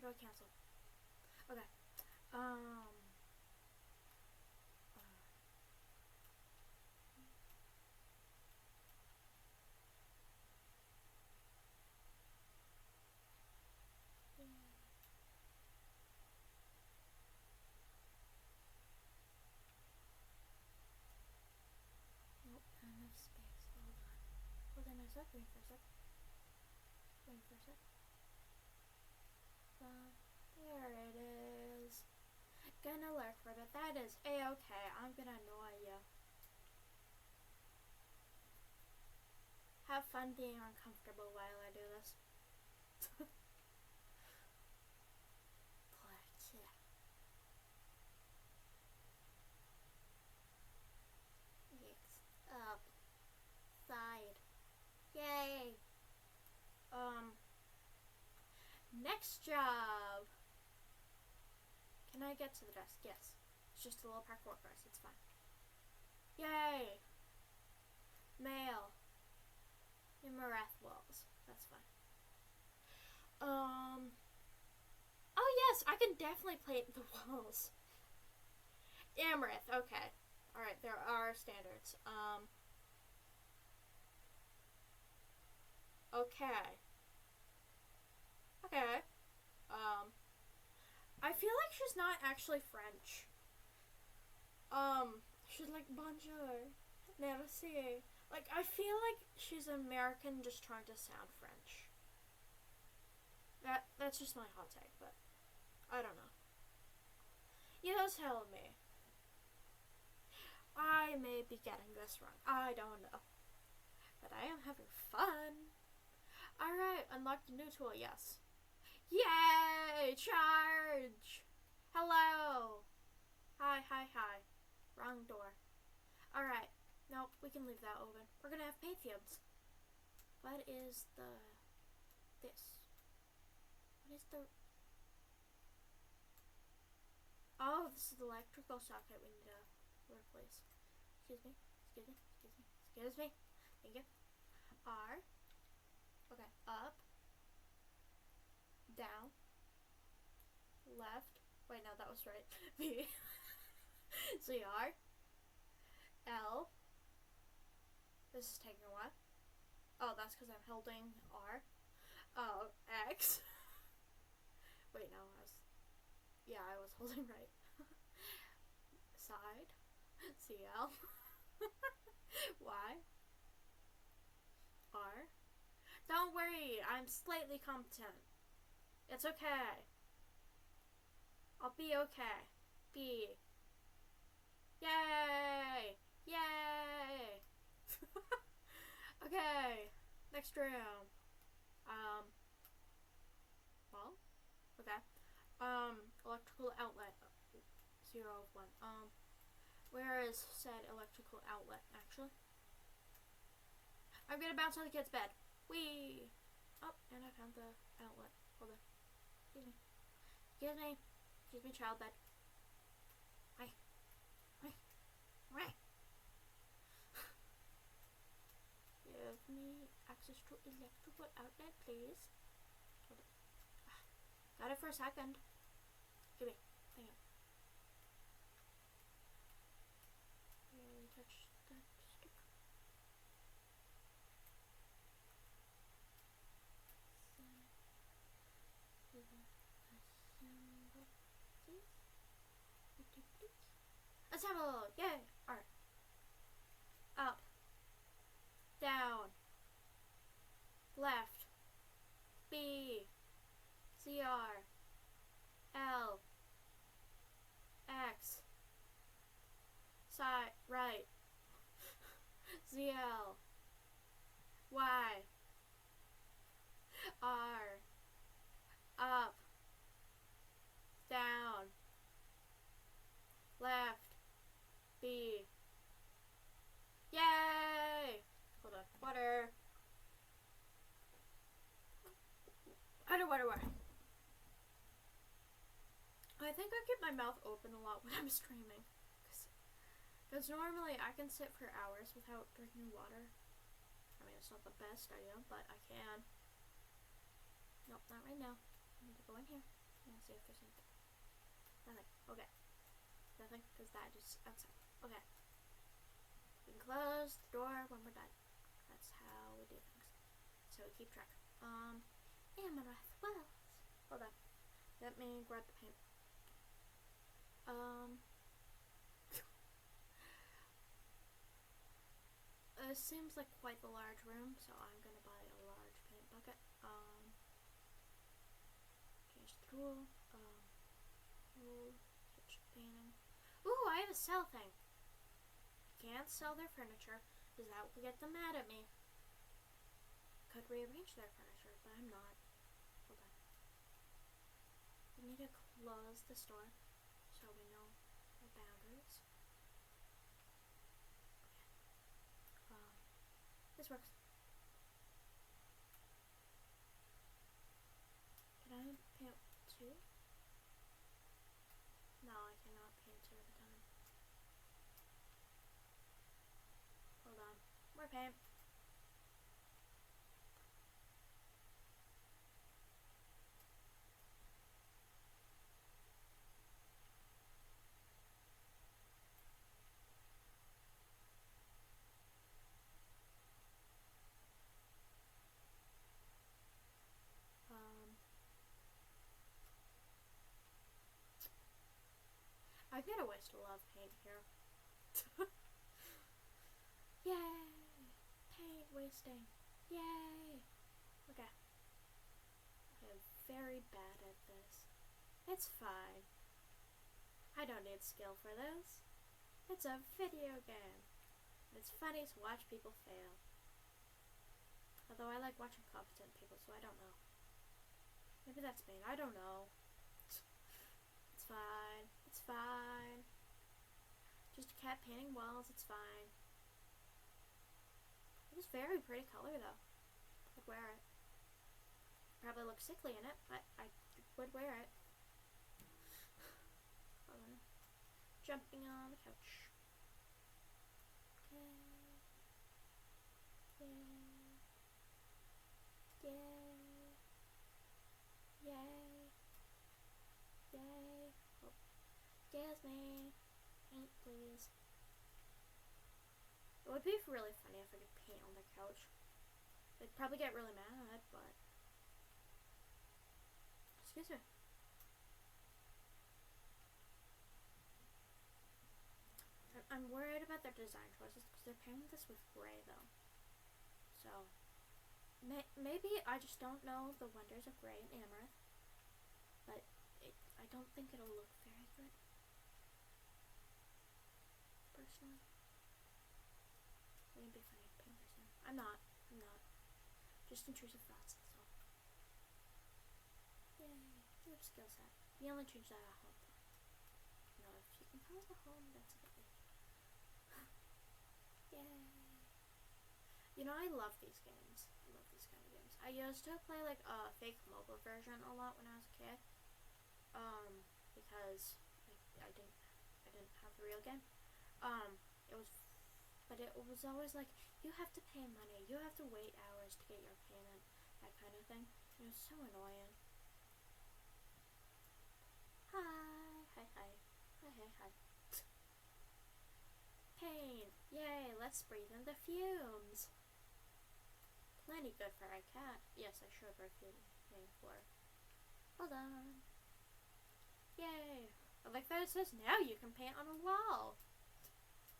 How do I cancel? Okay. Nope, not enough space. Hold on. Hold on a sec. Wait for a sec. Wait for a sec. There it is. Gonna lurk for it. That is a-okay. I'm gonna annoy you. Have fun being uncomfortable while I do this. Up. Side. Yay. Next job. Can I get to the desk? Yes. It's just a little parkour course. It's fine. Yay. Mail. Emerith walls. That's fine. Oh yes, I can definitely plate the walls. Emerith. Okay. All right. There are standards. Okay. Okay. I feel like she's not actually French. She's like bonjour, merci. Like I feel like she's American, just trying to sound French. That's just my hot take, but I don't know. You tell me. I may be getting this wrong. I don't know, but I am having fun. All right, unlock the new tool. Yes. Yay! Charge! Hello! Hi. Wrong door. Alright. Nope, we can leave that open. We're gonna have paint fumes. What is this? What is the... Oh, this is the electrical socket we need to replace. Excuse me. Thank you. R. Okay, up. Down, left, wait, no, that was right. B, ZR, L, this is taking a while. Oh, that's because I'm holding R. Oh, X, wait, no, I was holding right. Side, CL, Y, R. Don't worry, I'm slightly competent. It's okay. I'll be okay. B. Yay! Yay! Okay. Next room. Well, okay. Electrical outlet. 0 of 1. Where is said electrical outlet, actually? I'm gonna bounce on the kid's bed. Whee! Oh, and I found the outlet. Hold on. Excuse me, child bed. Hi. Give me access to electrical outlet, please. Hold on. Got it for a second. Give me. Hang on. Really touch that stick. Assemble! Yay! Alright. Up. Down. Left. B. CR. L. ZL Y R up down left B. Yay! Hold on. Water. Water. I think I keep my mouth open a lot when I'm streaming. Because normally I can sit for hours without drinking water. I mean, it's not the best idea, but I can. Nope, not right now. I need to go in here and see if there's anything. Nothing. Okay. Nothing, because that just outside. Okay. We can close the door when we're done. That's how we do things. So we keep track. Amareth Wells. Hold on. Let me grab the paint. It seems like quite the large room, so I'm gonna buy a large paint bucket. Change the tool. Switch to painting. Ooh, I have a sell thing. Can't sell their furniture, because that will get them mad at me. Could rearrange their furniture, but I'm not. Hold on. We need to close the store so we know our boundaries. Okay. This works. Can I paint two? No, I cannot paint two at a time. Hold on. More paint. I get a waste a lot of paint here. Yay! Paint wasting. Yay! Okay. I'm very bad at this. It's fine. I don't need skill for this. It's a video game. It's funny to watch people fail. Although I like watching competent people, so I don't know. Maybe that's mean. I don't know. It's fine. It's fine. Just a cat painting walls. It's fine. It is very pretty color, though. I'd wear it. Probably look sickly in it, but I would wear it. Jumping on the couch. Okay. Yay. Yay. Yay. Yay. Oh. Scares me. Paint, please. It would be really funny if I could paint on the couch. They'd probably get really mad, but... Excuse me. I'm worried about their design choices because they're pairing this with gray, though. So, maybe I just don't know the wonders of gray and Amareth. But I don't think it'll look very good. Personally. I'm gonna be funny painter soon. I'm not. Just intrusive thoughts, that's all. Yay. New skill set. You only change that at home, though. No, if you can call it a home, that's a bit weird. Yay. You know, I love these games. I love these kind of games. I used to play like a fake mobile version a lot when I was a kid. Because I didn't have the real game. It was always like, you have to pay money, you have to wait hours to get your payment, that kind of thing. It was so annoying. Hi. Pain. Yay, let's breathe in the fumes. Plenty good for a cat. Yes, I should repeat name for. Hold on. Yay. I like that it says now you can paint on a wall.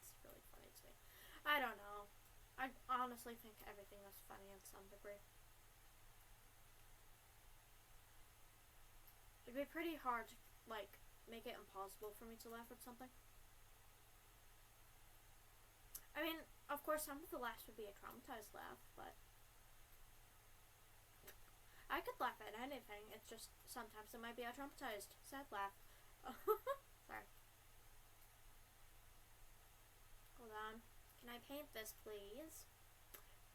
It's really funny to me. I don't know. I honestly think everything is funny in some degree. It'd be pretty hard to, like, make it impossible for me to laugh at something. I mean, Of course, some of the laughs would be a traumatized laugh, but I could laugh at anything. It's just sometimes it might be a traumatized, sad laugh. Sorry. Hold on. Can I paint this, please?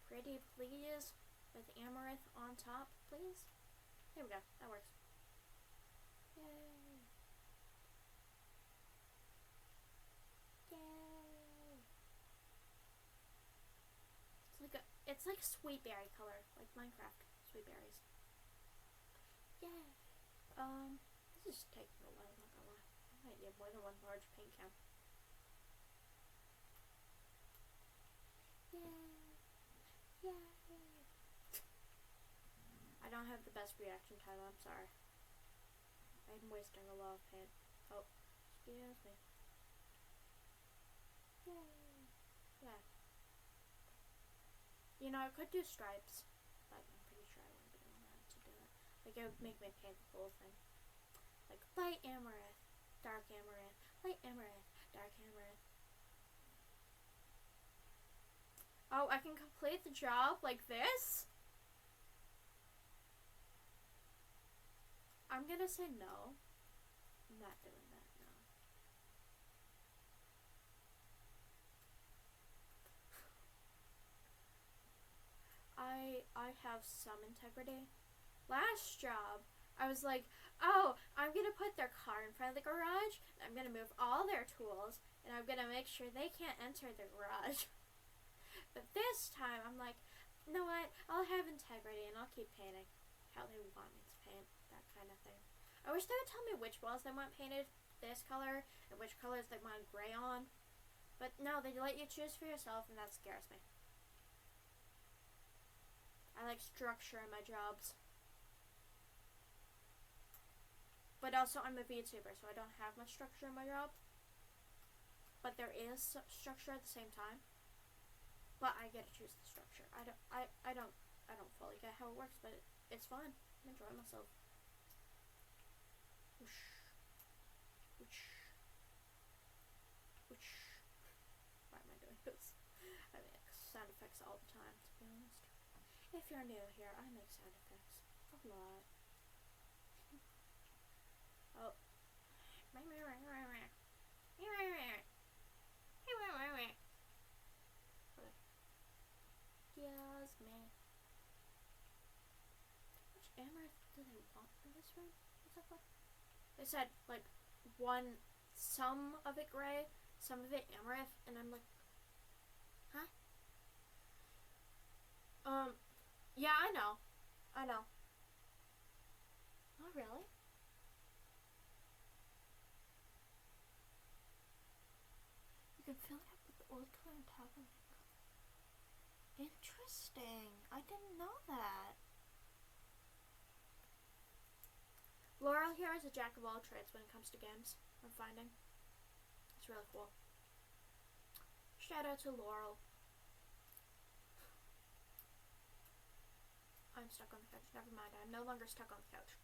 Pretty, please. With amaranth on top, please. There we go. That works. Yay. Yay. It's like sweet berry color, like Minecraft sweet berries. Yay. This is taking a while, not gonna lie. I might need more than one large paint can. Yay. Yay. I don't have the best reaction time, I'm sorry. I'm wasting a lot of paint. Oh, excuse me. Yay. Yeah. You know, I could do stripes, but I'm pretty sure I wouldn't be allowed to do it. Like, it would make me paint the whole thing. Like, light amaranth, dark amaranth, light amaranth, dark amaranth. Oh, I can complete the job like this? I'm gonna say no. I'm not doing that, no. I have some integrity. Last job, I was like, oh, I'm gonna put their car in front of the garage, I'm gonna move all their tools, and I'm gonna make sure they can't enter the garage. But this time, I'm like, you know what, I'll have integrity and I'll keep painting how they want me to paint, that kind of thing. I wish they would tell me which walls they want painted this color and which colors they want gray on. But no, they let you choose for yourself, and that scares me. I like structure in my jobs. But also, I'm a VTuber, so I don't have much structure in my job. But there is structure at the same time. But I get to choose the structure. I don't fully get how it works, but it's fun. I'm enjoying myself. Whoosh. Whoosh. Whoosh. Why am I doing this? I make sound effects all the time, to be honest. If you're new here, I make sound effects a lot. Oh. Excuse me. Which amaranth do they want in this room? Exactly. They said, like, some of it gray, some of it amaranth, and I'm like, huh? Yeah, I know. Oh, really? You can fill it up with the old color on top of it. Interesting. I didn't know that. Laurel here is a jack of all trades when it comes to games, I'm finding. It's really cool. Shout out to Laurel. I'm stuck on the couch. Never mind. I'm no longer stuck on the couch.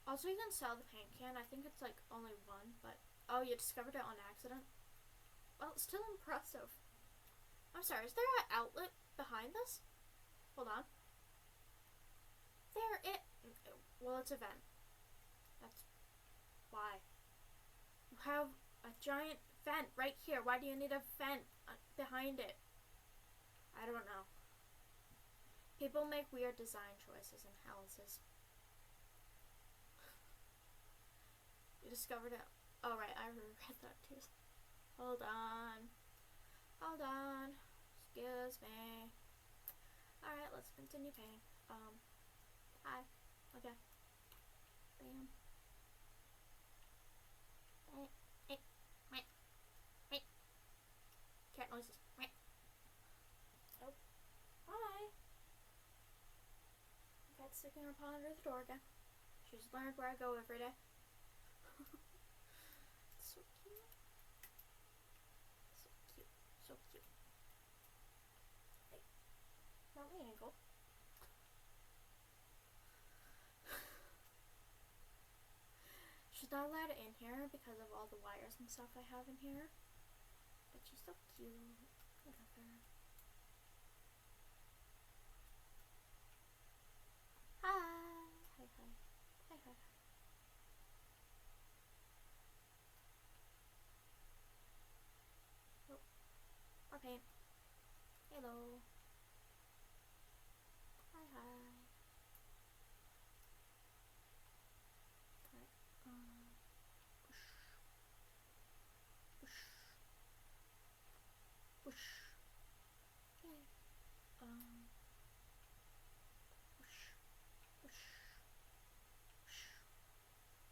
Also, you can sell the paint can. I think it's like only one, but oh, you discovered it on accident? Well, it's still impressive. I'm sorry, is there an outlet behind this? Hold on. Well, it's a vent. That's why. You have a giant vent right here. Why do you need a vent behind it? I don't know. People make weird design choices in houses. You discovered it. Oh, right, I read that too. Hold on. Excuse me. Alright, let's continue painting. Hi. Okay. Bam. Cat noises. Oh. Hi. Cat's sticking her paw under the door again. She's learned where I go every day. So cute. So cute. Hey. Not my ankle. She's not allowed in here because of all the wires and stuff I have in here. But she's so cute. Whatever. Hi. Hi, hi. Hi, hi, hi. Oh, more paint. Hello. Hi, hi. Alright. Push. Push. Push. Okay. Push. Push. Push.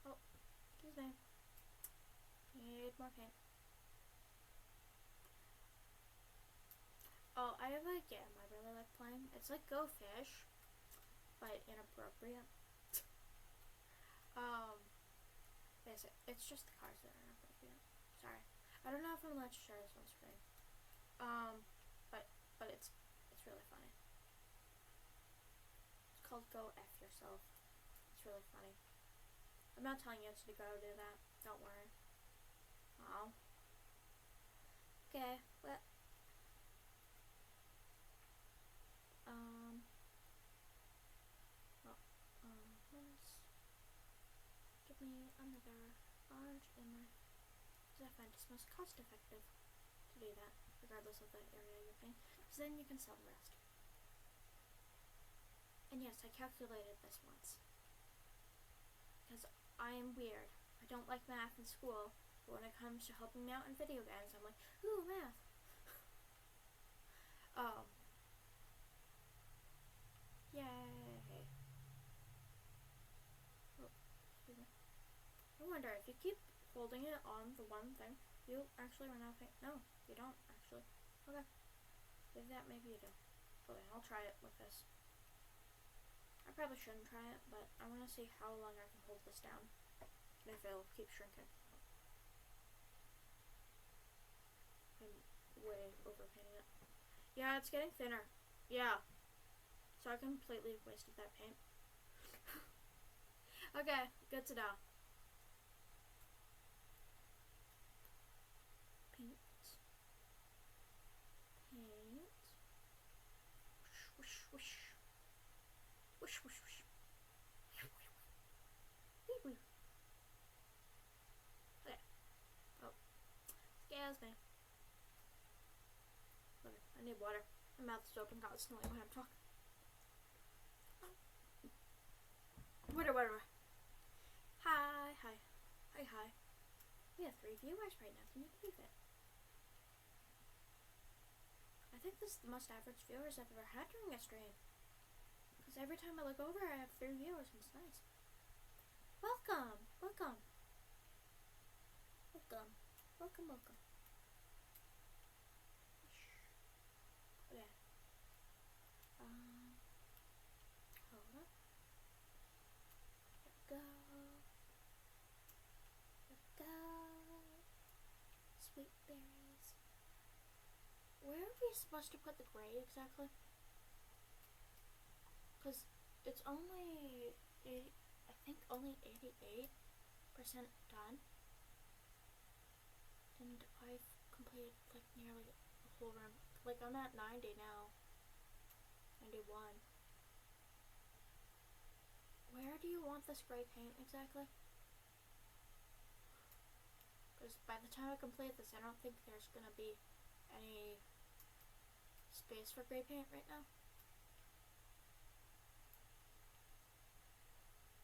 Oh, excuse me. Need more paint. Oh, I have a game I really like playing. It's like Go Fish, but inappropriate. It's just the cars that are inappropriate. Sorry. I don't know if I'm allowed to share this on screen. But it's really funny. It's called Go F Yourself. It's really funny. I'm not telling you to go do that. Don't worry. Oh. Okay. Well. Menace. Give me another orange inlay. Because I find it's most cost effective to do that, regardless of the area you're painting. Because then you can sell the rest. And yes, I calculated this once. Because I am weird. I don't like math in school, but when it comes to helping me out in video games, I'm like, ooh, math. Yay. Oh, excuse me. I wonder if you keep holding it on the one thing, you actually run out of paint. No, you don't actually. Okay. Maybe that, maybe you do. Okay, I'll try it with this. I probably shouldn't try it, but I want to see how long I can hold this down. And if it'll keep shrinking. I'm way overpainting it. Yeah, it's getting thinner. Yeah. So I completely wasted that paint. Okay, good to know. Paint. Paint. Whoosh, whoosh, whoosh. Whoosh, whoosh, whoosh. Wee, wee. Okay. Oh. Scares me. Okay, I need water. My mouth is open constantly when I'm talking. Whatever. Hi, hi. Hi, hi. We have 3 viewers right now. Can you believe it? I think this is the most average viewers I've ever had during a stream. Because every time I look over, I have 3 viewers, and it's nice. Welcome! Welcome! Welcome. Welcome, welcome. Okay. Hold on. There we go. There we go. Sweet berries. Where are we supposed to put the gray exactly? Because it's only, I think only 88% done. And I've completed like nearly the whole room. Like I'm at 90 now. 91. Where do you want this gray paint exactly? Because by the time I complete this, I don't think there's gonna be any space for gray paint right now.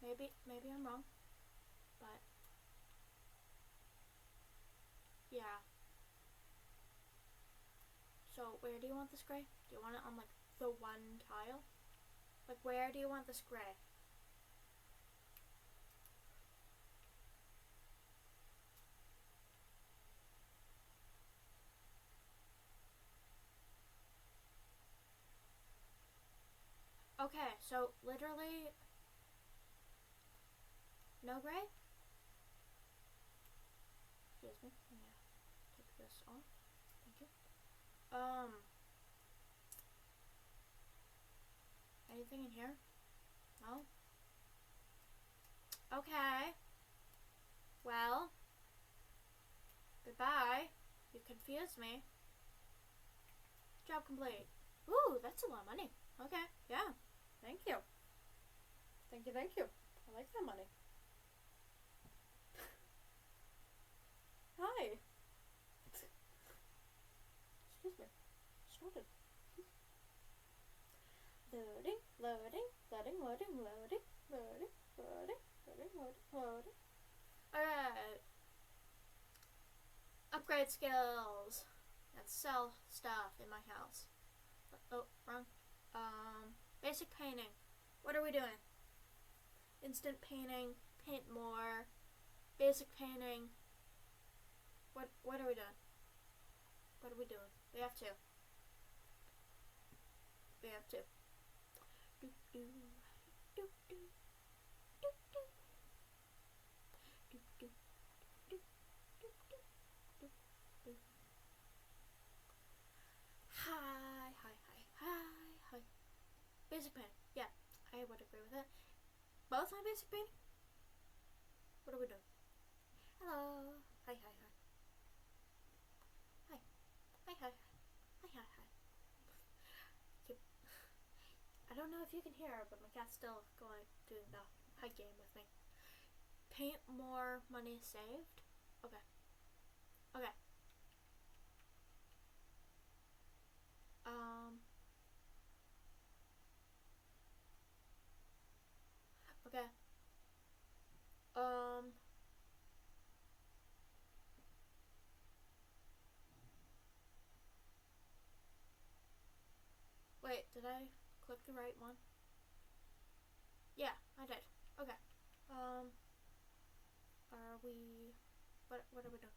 Maybe I'm wrong, but yeah. So where do you want this gray? Do you want it on like the one tile? Like where do you want this gray? Okay, so literally no gray? Excuse me. Yeah. Take this off. Thank you. Anything in here? No? Okay. Well. Goodbye. You confused me. Job complete. Ooh, that's a lot of money. Okay, yeah. Thank you. Thank you, thank you. I like that money. Hi. Excuse me. Started. Loading, loading, loading, loading, loading, loading, loading, loading, loading, loading. Alright. Upgrade skills. Let's sell stuff in my house. Oh, wrong. Basic painting. What are we doing? Instant painting. Paint more. Basic painting. What are we doing? What are we doing? We have to. We have to. Do do do do do do do do do do do do. Hi. Basic painting. Yeah, I would agree with it. Both my basic painting. What are we doing? Hello. Hi. Hi. I don't know if you can hear her, but my cat's still doing the high game with me. Paint more, money saved. Okay. Okay. Okay. Wait, did I click the right one? Yeah, I did. Okay. Are we... What are we doing?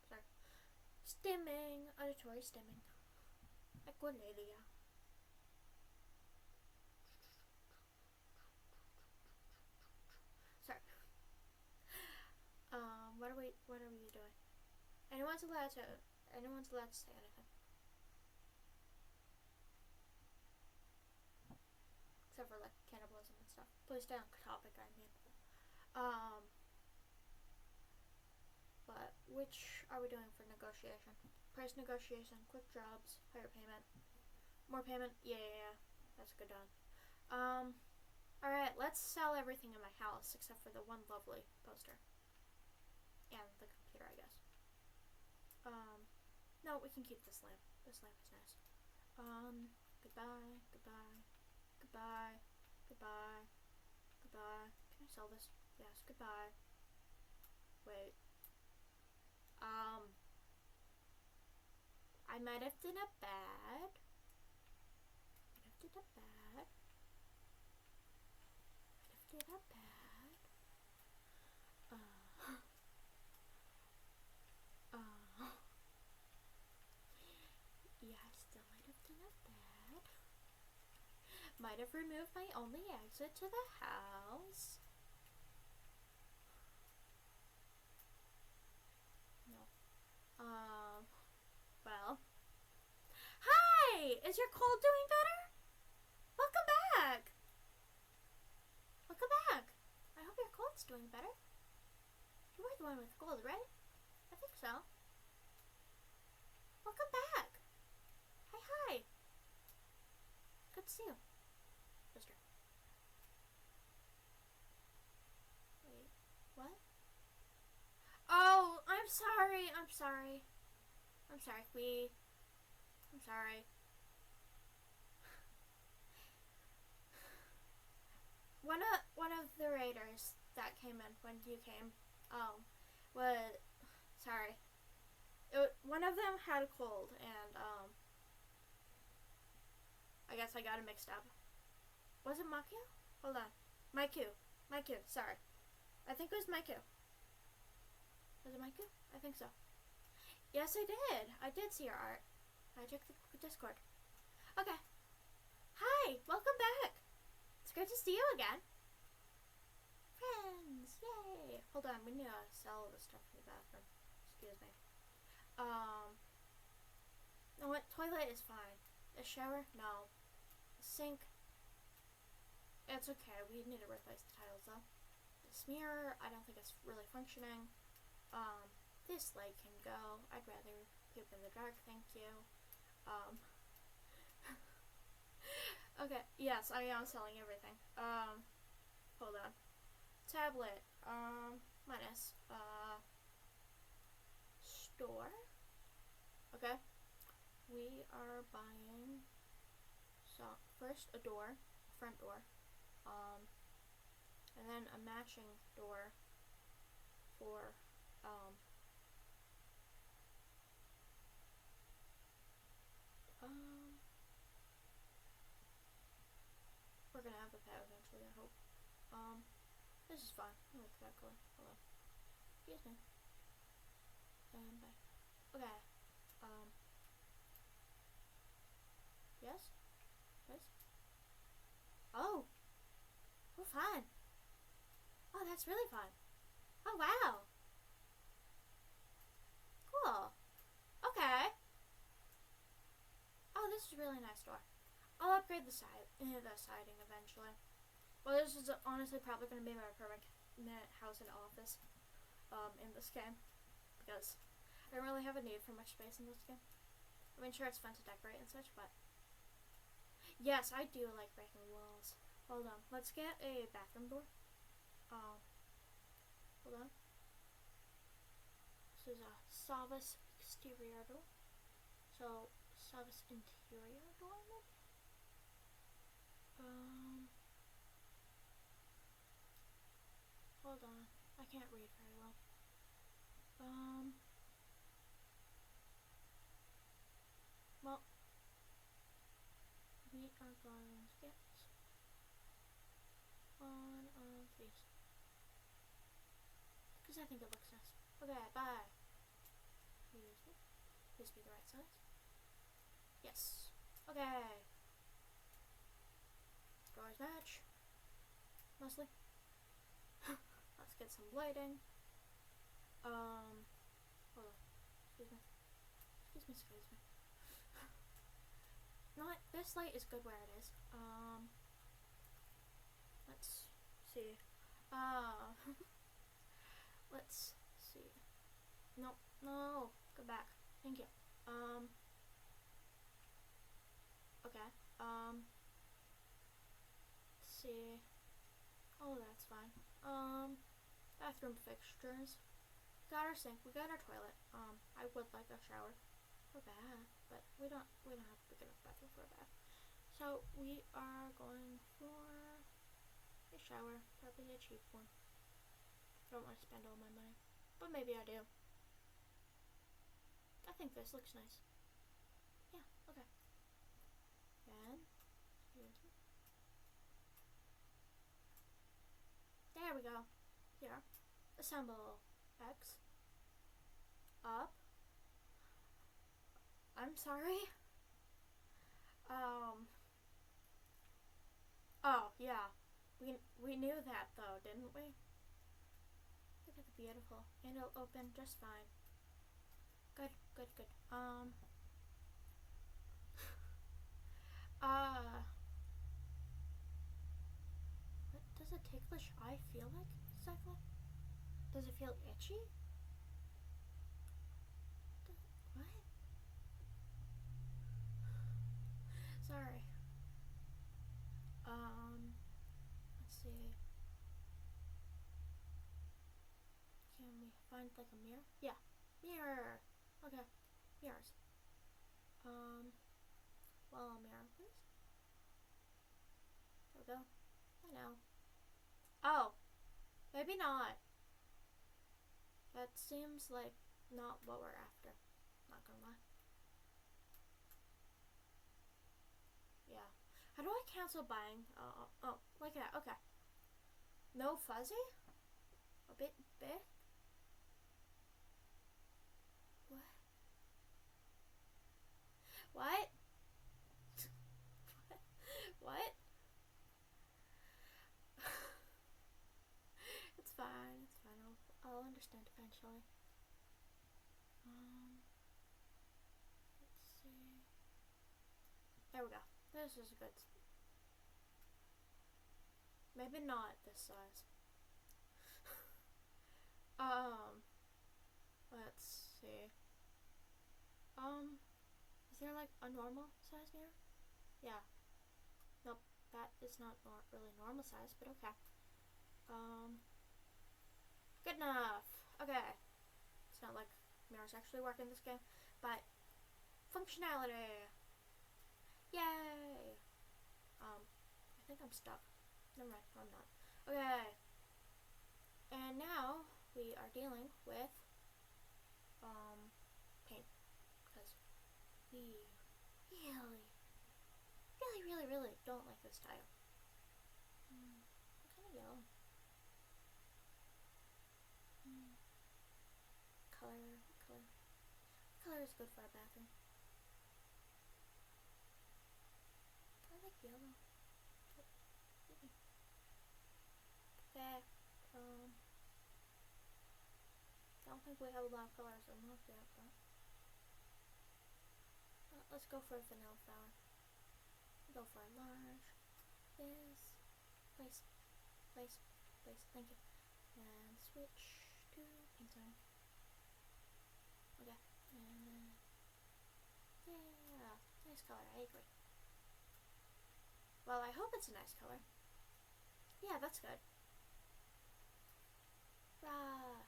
Sorry. Stimming. Auditory stimming. Echolalia. Sorry. What are we doing? Anyone's allowed to say anything. Except for like cannibalism and stuff. Please stay on topic, I mean. But which are we doing for negotiation? Price negotiation, quick jobs, higher payment, more payment. Yeah. That's a good one. Alright, let's sell everything in my house except for the one lovely poster. And the computer, I guess. No, we can keep this lamp. This lamp is nice. Goodbye. Can I sell this? Yes, goodbye. Wait. I might have done a bad. Yes, still might have done a bad. Might have removed my only exit to the house. No. Well. Hi! Is your cold doing better? Welcome back! I hope your cold's doing better. You were the one with cold, right? I think so. Welcome back! Hi. Good to see you. Sister. Wait, what? Oh, I'm sorry. One of the raiders that came in when you came, one of them had a cold, and, I guess I got it mixed up. Was it Makio? Hold on. Maiku, sorry. I think it was Maiku. Was it Maiku? I think so. Yes, I did. I did see your art. I checked the Discord. Okay. Hi, welcome back. It's great to see you again. Friends, yay. Hold on, we need to sell the stuff in the bathroom. Excuse me. No, what? Toilet is fine. The shower? No. The sink? It's okay. We need to replace the tiles, though. This mirror, I don't think it's really functioning. This light can go. I'd rather poop in the dark, thank you. Okay, yes, I am selling everything. Hold on. Tablet, minus, store. Okay. We are buying, so, first a door, front door, and then a matching door for, we're gonna have a pet eventually, I hope. This is fun. I like that color. Hello. Excuse me. And bye. Okay. Yes? Yes? Oh! Oh, fun! Oh, that's really fun. Oh, wow! Cool. Okay. Oh, this is a really nice door. I'll upgrade the siding eventually. Well, this is honestly probably going to be my permanent house and office in this game, because I don't really have a need for much space in this game. I mean, sure, it's fun to decorate and such, but yes, I do like breaking walls. Hold on, let's get a bathroom door. Hold on. This is a Savas exterior door. So, Savas interior door, maybe? Hold on. I can't read very well. Well, we are going to get one of these, because I think it looks nice. Okay, bye. Excuse me. Please be the right size. Yes. Okay. Doors match. Mostly. Let's get some lighting. Hold on. Excuse me. Excuse me. Not, this light is good where it is. Let's see. Let's see. No, go back. Thank you. Okay. Let's see. Oh, that's fine. Bathroom fixtures. Got our sink. We got our toilet. I would like a shower or bath, but we don't have a big enough bathroom for a bath. So we are going for a shower, probably a cheap one. I don't want to spend all my money, but maybe I do. I think this looks nice. Yeah, okay. And there we go. Here. Assemble X. Up. I'm sorry. Oh, yeah. We knew that though, didn't we? Look at the beautiful. And it'll open just fine. Good. What does a ticklish eye feel like exactly? Does it feel itchy? What? Sorry. Let's see. Can we find like a mirror? Yeah. Mirror. Okay. Mirrors. Well, mirror, please. There we go. I know. Oh. Maybe not. That seems like not what we're after. Not gonna lie. Yeah. How do I cancel buying? Oh, like that. Okay. No fuzzy? A bit big? What? What? It's fine. I'll understand eventually. Let's see. There we go. This is good. Maybe not this size. Let's see. Is there like a normal size mirror? Yeah. Nope, that is not really normal size, but okay. Good enough. Okay. It's not like mirrors actually work in this game, but functionality. Yay. I think I'm stuck. Never mind, I'm not. Okay. And now we are dealing with paint, because we really don't like this tile. What kind of yellow? Color. Color is good for a bathroom. I like yellow. Okay. I don't think we have a lot of colors unlocked yet, but let's go for a vanilla flower. Go for a large. This. Place. Thank you. And switch to pink zone. Okay. And yeah, nice color. I agree. Well, I hope it's a nice color. Yeah, that's good. Rah.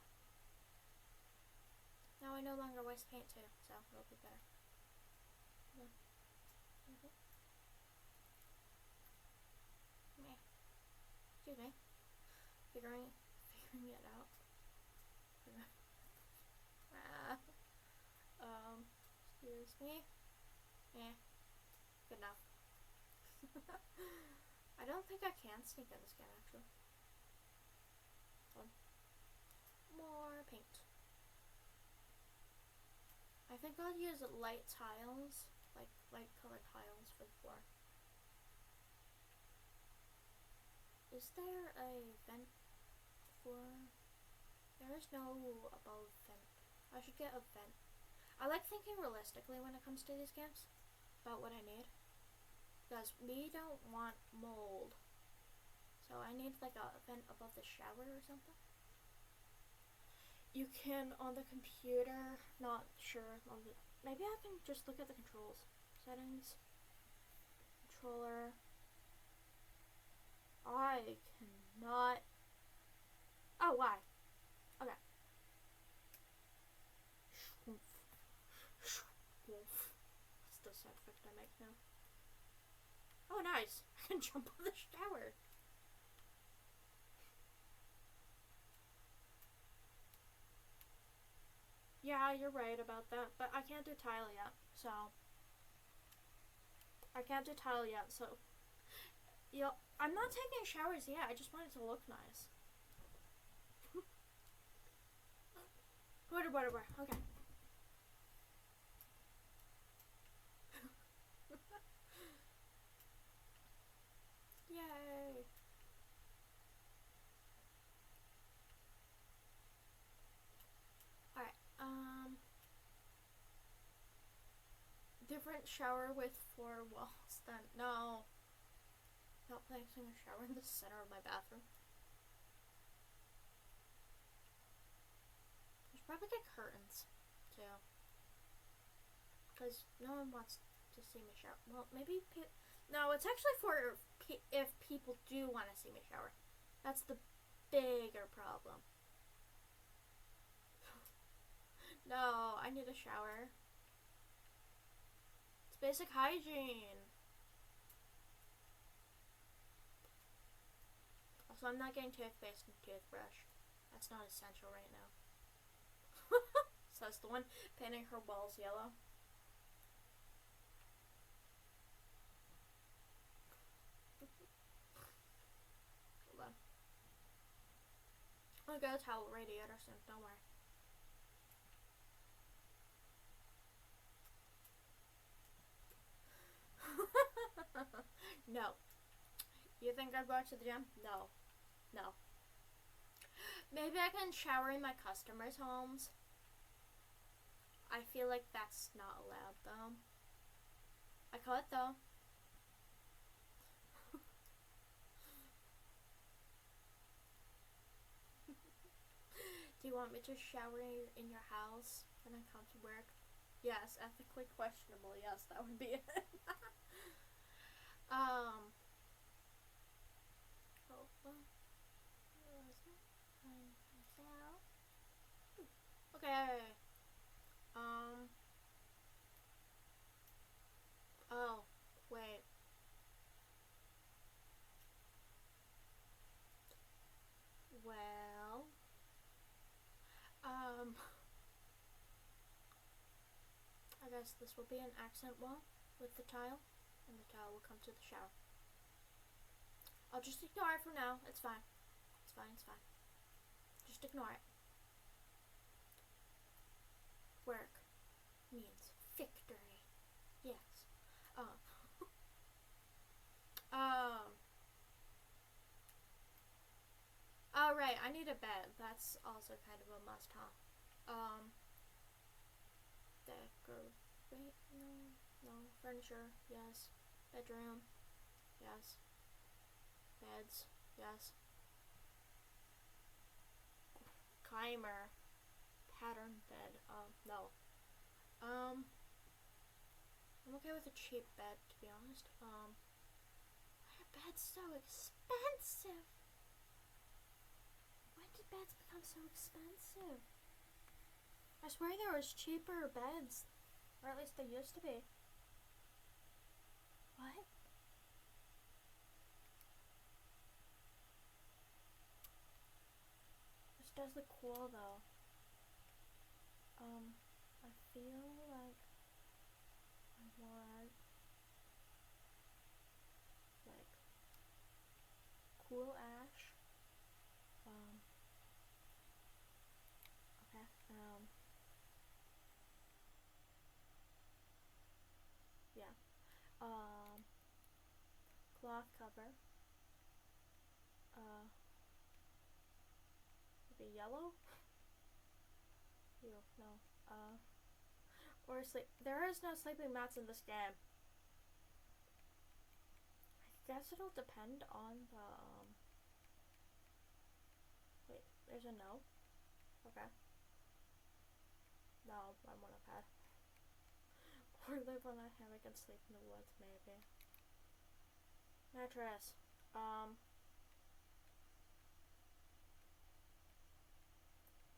Now I no longer waste paint too, so it'll be better. Excuse me. Figuring it out. Excuse me. Good enough. I don't think I can sneak in this game actually. More paint. I think I'll use light tiles, like light colored tiles for the floor. Is there a vent for? There is no above vent. I should get a vent. I like thinking realistically when it comes to these games about what I need, because we don't want mold, so I need like a vent above the shower or something. You can on the computer, not sure on the, maybe I can just look at the controls. Settings, controller. I cannot. Oh, why? Okay. That's the sound effect I make now. Oh, nice. I can jump on the shower. Yeah, you're right about that, but I can't do tile yet, so. I'm not taking showers yet, I just want it to look nice. Whatever, okay. Yay. Alright, different shower with 4 walls then. No. Not placing a shower in the center of my bathroom. I should probably get curtains, too. Because no one wants to see me shower. Well, maybe no, it's actually for if people do want to see me shower. That's the bigger problem. No, I need a shower. It's basic hygiene. Also, I'm not getting toothpaste and toothbrush. That's not essential right now. Says the one painting her walls yellow. Hold on. I'll go towel radiator soon, don't worry. No. You think I'd go to the gym? No. Maybe I can shower in my customers' homes. I feel like that's not allowed though. I could though. Do you want me to shower in your house when I come to work? Yes, ethically questionable. Yes, that would be it. Oh, well, where was it? Okay. Oh, wait. Well, I guess this will be an accent wall with the tile, and the tile will come to the shower. I'll just ignore it for now. It's fine. It's fine. It's fine. Just ignore it. Work means victory. Yes. Oh right, I need a bed. That's also kind of a must, huh? Decorate? No. Furniture? Yes. Bedroom? Yes. Beds? Yes. Climber? Pattern bed? No. I'm okay with a cheap bed, to be honest. Why are beds so expensive? When did beds become so expensive? I swear there was cheaper beds. Or at least they used to be. What? This does look cool though. I feel like I want like cool ash. Okay. Yeah. Cloth cover. Maybe yellow? Ew, no. Or sleep. There is no sleeping mats in this game. I guess it'll depend on the, wait, there's a no? Okay. No, I want a pad. Or live on a hammock and sleep in the woods, maybe. Mattress.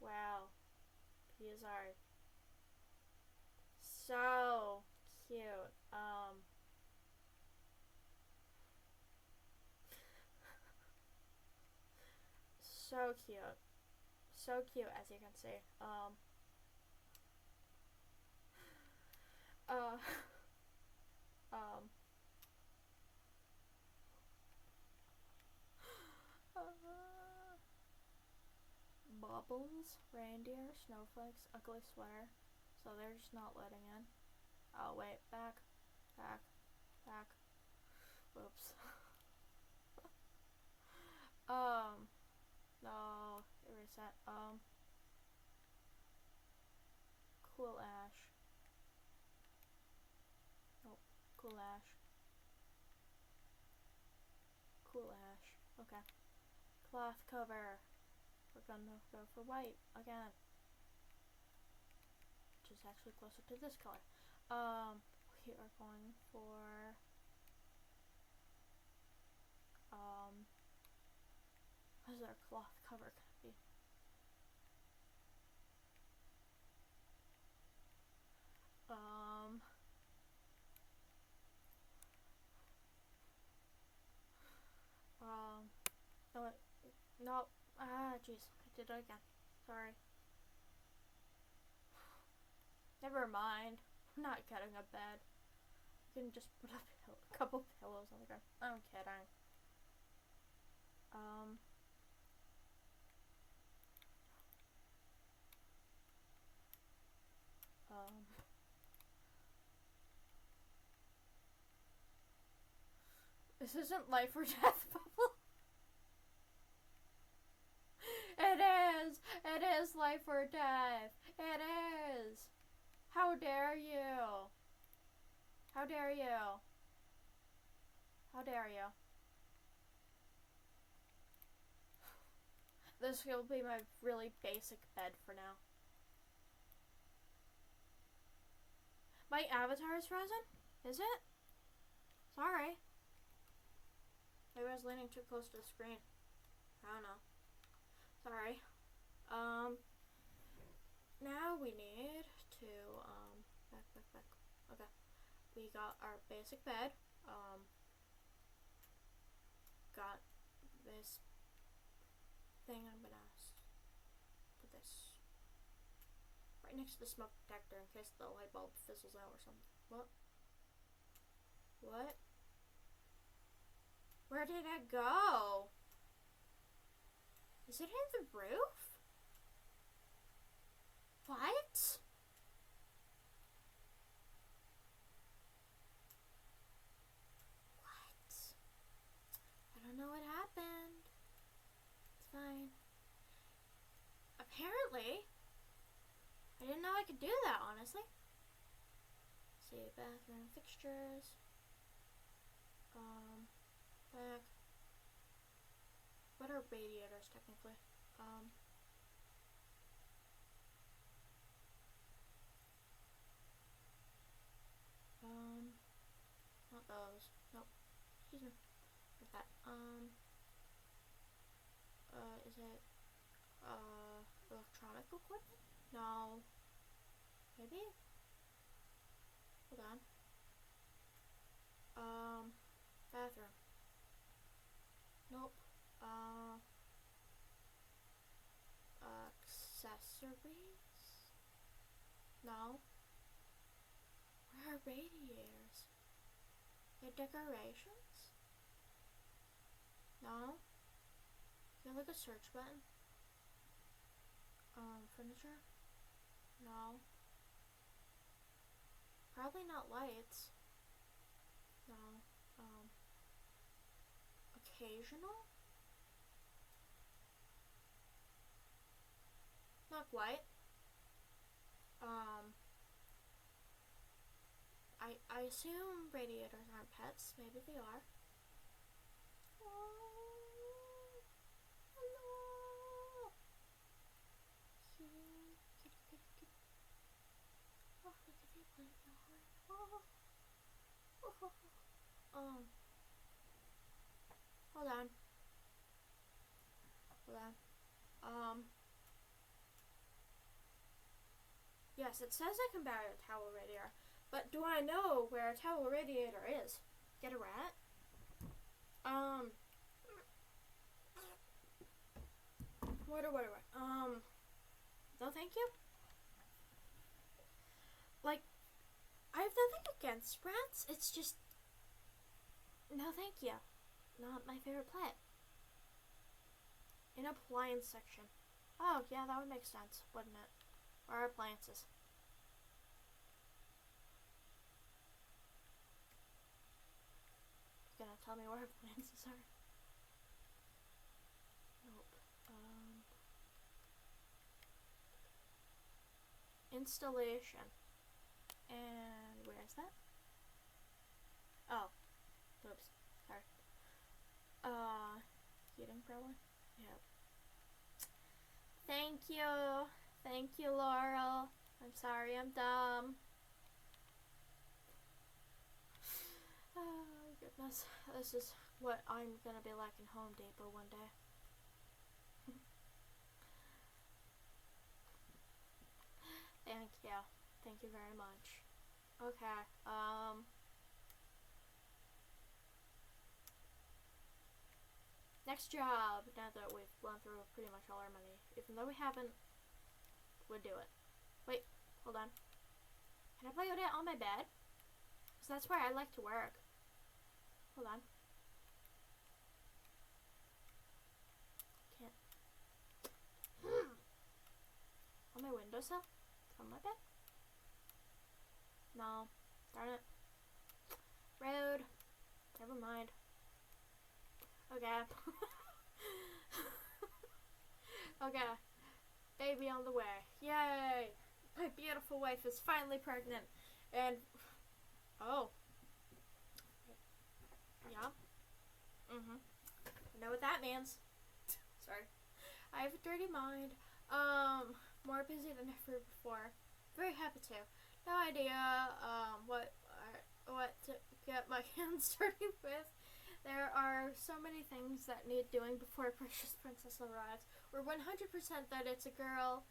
Wow. These are so cute. So cute. So cute, as you can see. Uh, um, Bubbles, reindeer, snowflakes, ugly sweater. So they're just not letting in. Oh, wait, back. Oops. No, erase that. Cool ash. Nope, cool ash. Cool ash. Okay. Cloth cover. We're gonna go for white again. Which is actually closer to this color. We are going for what is our cloth cover gonna be? No, jeez, I did it again. Sorry. Never mind. I'm not getting a bed. You can just put a couple pillows on the ground. I'm kidding. This isn't life or death, Bubble. It is life or death. It is. How dare you? How dare you? How dare you? This will be my really basic bed for now. My avatar is frozen? Is it? Sorry. Maybe I was leaning too close to the screen. I don't know. Sorry. Now we need to, back. Okay. We got our basic bed. Got this thing. I'm gonna put this right next to the smoke detector in case the light bulb fizzles out or something. What? What? Where did it go? Is it in the roof? What? What? I don't know what happened. It's fine. Apparently, I didn't know I could do that, honestly. Let's see, bathroom fixtures. Back. What are radiators, technically? Not those. Nope. Excuse me. Like that. Is it, electronic equipment? No. Maybe? Hold on. Bathroom. Nope. Accessories? No. Where are radiators? They're decorations? No. Is there like a search button? Furniture? No. Probably not lights. No. Occasional? Not quite. I assume radiators aren't pets. Maybe they are. Oh, hello. Kitty. Oh, look at you playing so hard. Hold on. Yes, it says I can buy a towel radiator, but do I know where a towel radiator is? Get a rat? What? No thank you? Like, I have nothing against rats, it's just, no thank you. Not my favorite pet. In appliance section. Oh, yeah, that would make sense, wouldn't it? Or appliances. You're gonna tell me where appliances are? Nope. Installation. And where is that? Oh. Oops. Sorry. Heating probably? Yep. Thank you, Laurel. I'm sorry, I'm dumb. Oh, goodness. This is what I'm gonna be like in Home Depot one day. Thank you very much. Okay, next job, now that we've gone through pretty much all our money. Even though we haven't, we'll do it. Wait, hold on. Can I put it on my bed? Because that's where I like to work. Hold on. Can't. On my windowsill? On my bed? No. Darn it. Rude. Never mind. Okay. Okay. Baby on the way. Yay! My beautiful wife is finally pregnant. And... oh. Yeah. I know what that means. Sorry. I have a dirty mind. More busy than ever before. Very happy to. No idea what to get my hands dirty with. There are so many things that need doing before Precious Princess arrives. We're 100% that it's a girl.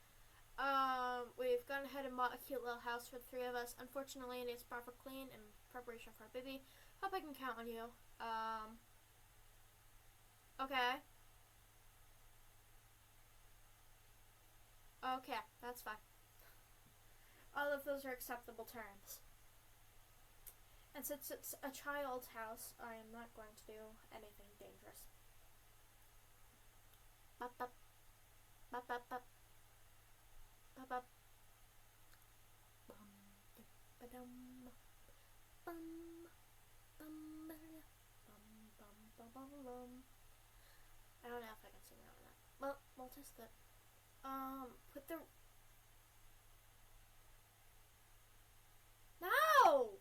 We've gone ahead and bought a cute little house for the three of us. Unfortunately, it needs proper clean in preparation for a baby. Hope I can count on you. Okay. Okay, that's fine. All of those are acceptable terms. And since it's a child's house, I am not going to do anything dangerous. Bop, bop. Bop, bop, bop. Bop, bop. Bum, ba-dum. Bum, bum, ba-da. Bum, bum, bum, bum, bum. I don't know if I can sing that or not. Well, we'll test it. Put the... No!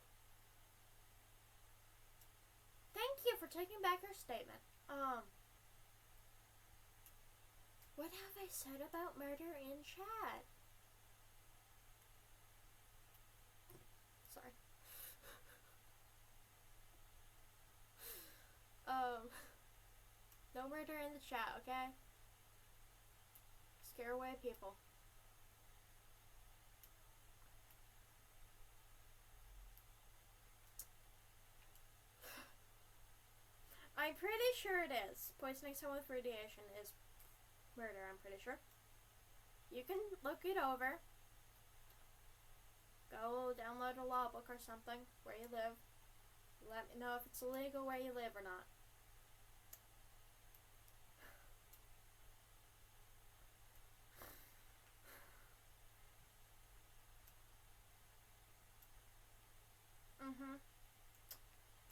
Thank you for taking back your statement. What have I said about murder in chat? Sorry. No murder in the chat, okay? Scare away people. I'm pretty sure it is. Poisoning someone with radiation is murder, I'm pretty sure. You can look it over. Go download a law book or something where you live. Let me know if it's illegal where you live or not.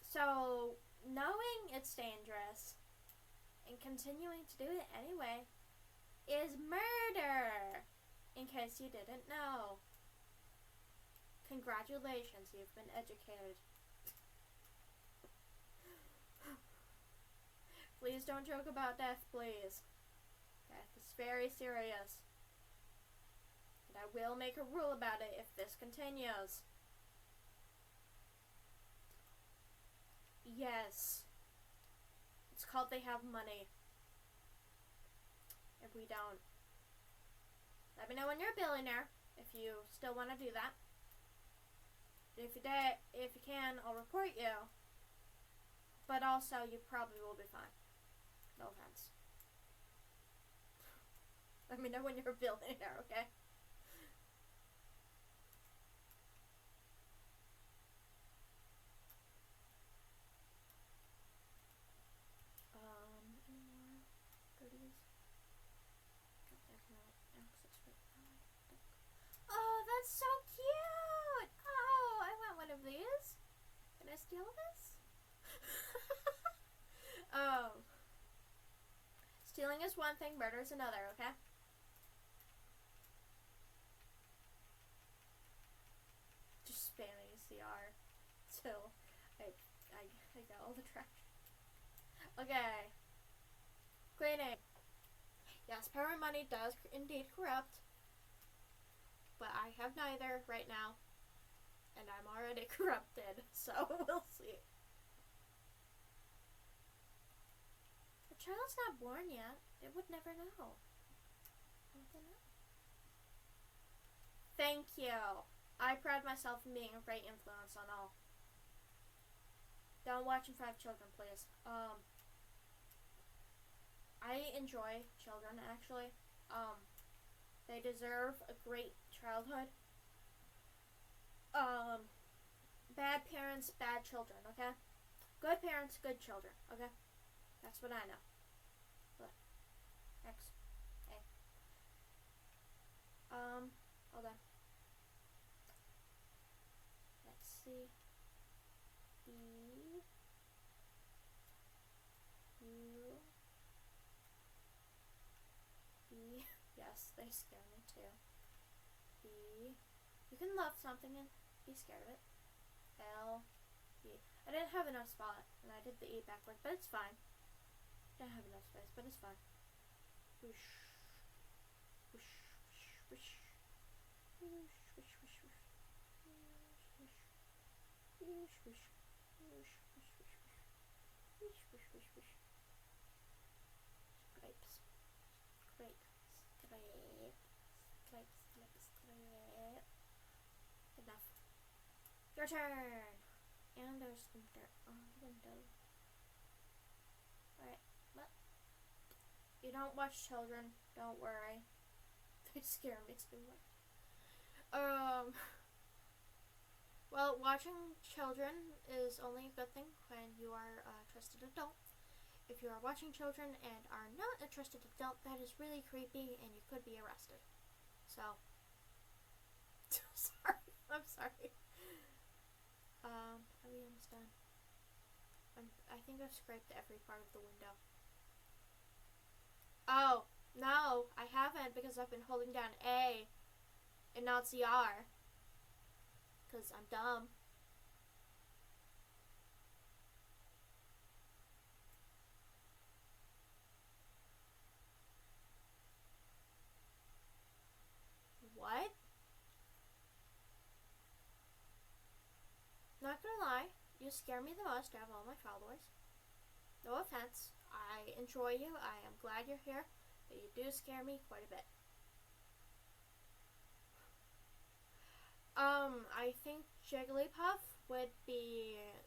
So, knowing it's dangerous and continuing to do it anyway is murder, in case you didn't know. Congratulations, you've been educated. Please don't joke about death, please. Death is very serious. And I will make a rule about it if this continues. Yes. It's called They Have Money. If we don't. Let me know when you're a billionaire, if you still want to do that. If you can, I'll report you. But also, you probably will be fine. No offense. Let me know when you're a billionaire, okay? Any more goodies? Oh, that's so cute! Oh, I want one of these. Can I steal this? Stealing is one thing, murder is another, okay? Just spamming CR till I got all the trash. Okay. Cleaning. Yes, power and money does indeed corrupt. But I have neither right now. And I'm already corrupted, so we'll see. The child's not born yet. It would never know. Thank you. I pride myself in being a great influence on all. Don't watch in front of children, please. I enjoy children, actually. They deserve a great childhood. Bad parents, bad children, okay? Good parents, good children, okay? That's what I know. But, X, A. Hold on. Let's see. B, U, B. Yes, they scare me too. B. You can love something and be scared of it. L, B. I didn't have enough spot, and I did the E backward, but it's fine. Didn't have enough space, but it's fine. Whoosh. wish. Wish, wish, wish, wish. Wish, wish, wish. Wish, wish, wish, wish. Wish, wish, wish, wish. Grapes. Grapes. Grapes. Grapes, grapes, grapes. Enough. Your turn! And there's some dirt on the window. Alright, well. You don't watch children, don't worry. They scare me too much. Well, watching children is only a good thing when you are a trusted adult. If you are watching children and are not a trusted adult, that is really creepy and you could be arrested. So, sorry, I'm sorry. Are we almost done? I think I've scraped every part of the window. Oh, no, I haven't because I've been holding down A and not CR. Because I'm dumb. What? Not gonna lie, you scare me the most out of all my followers. No offense, I enjoy you, I am glad you're here, but you do scare me quite a bit. I think Jigglypuff would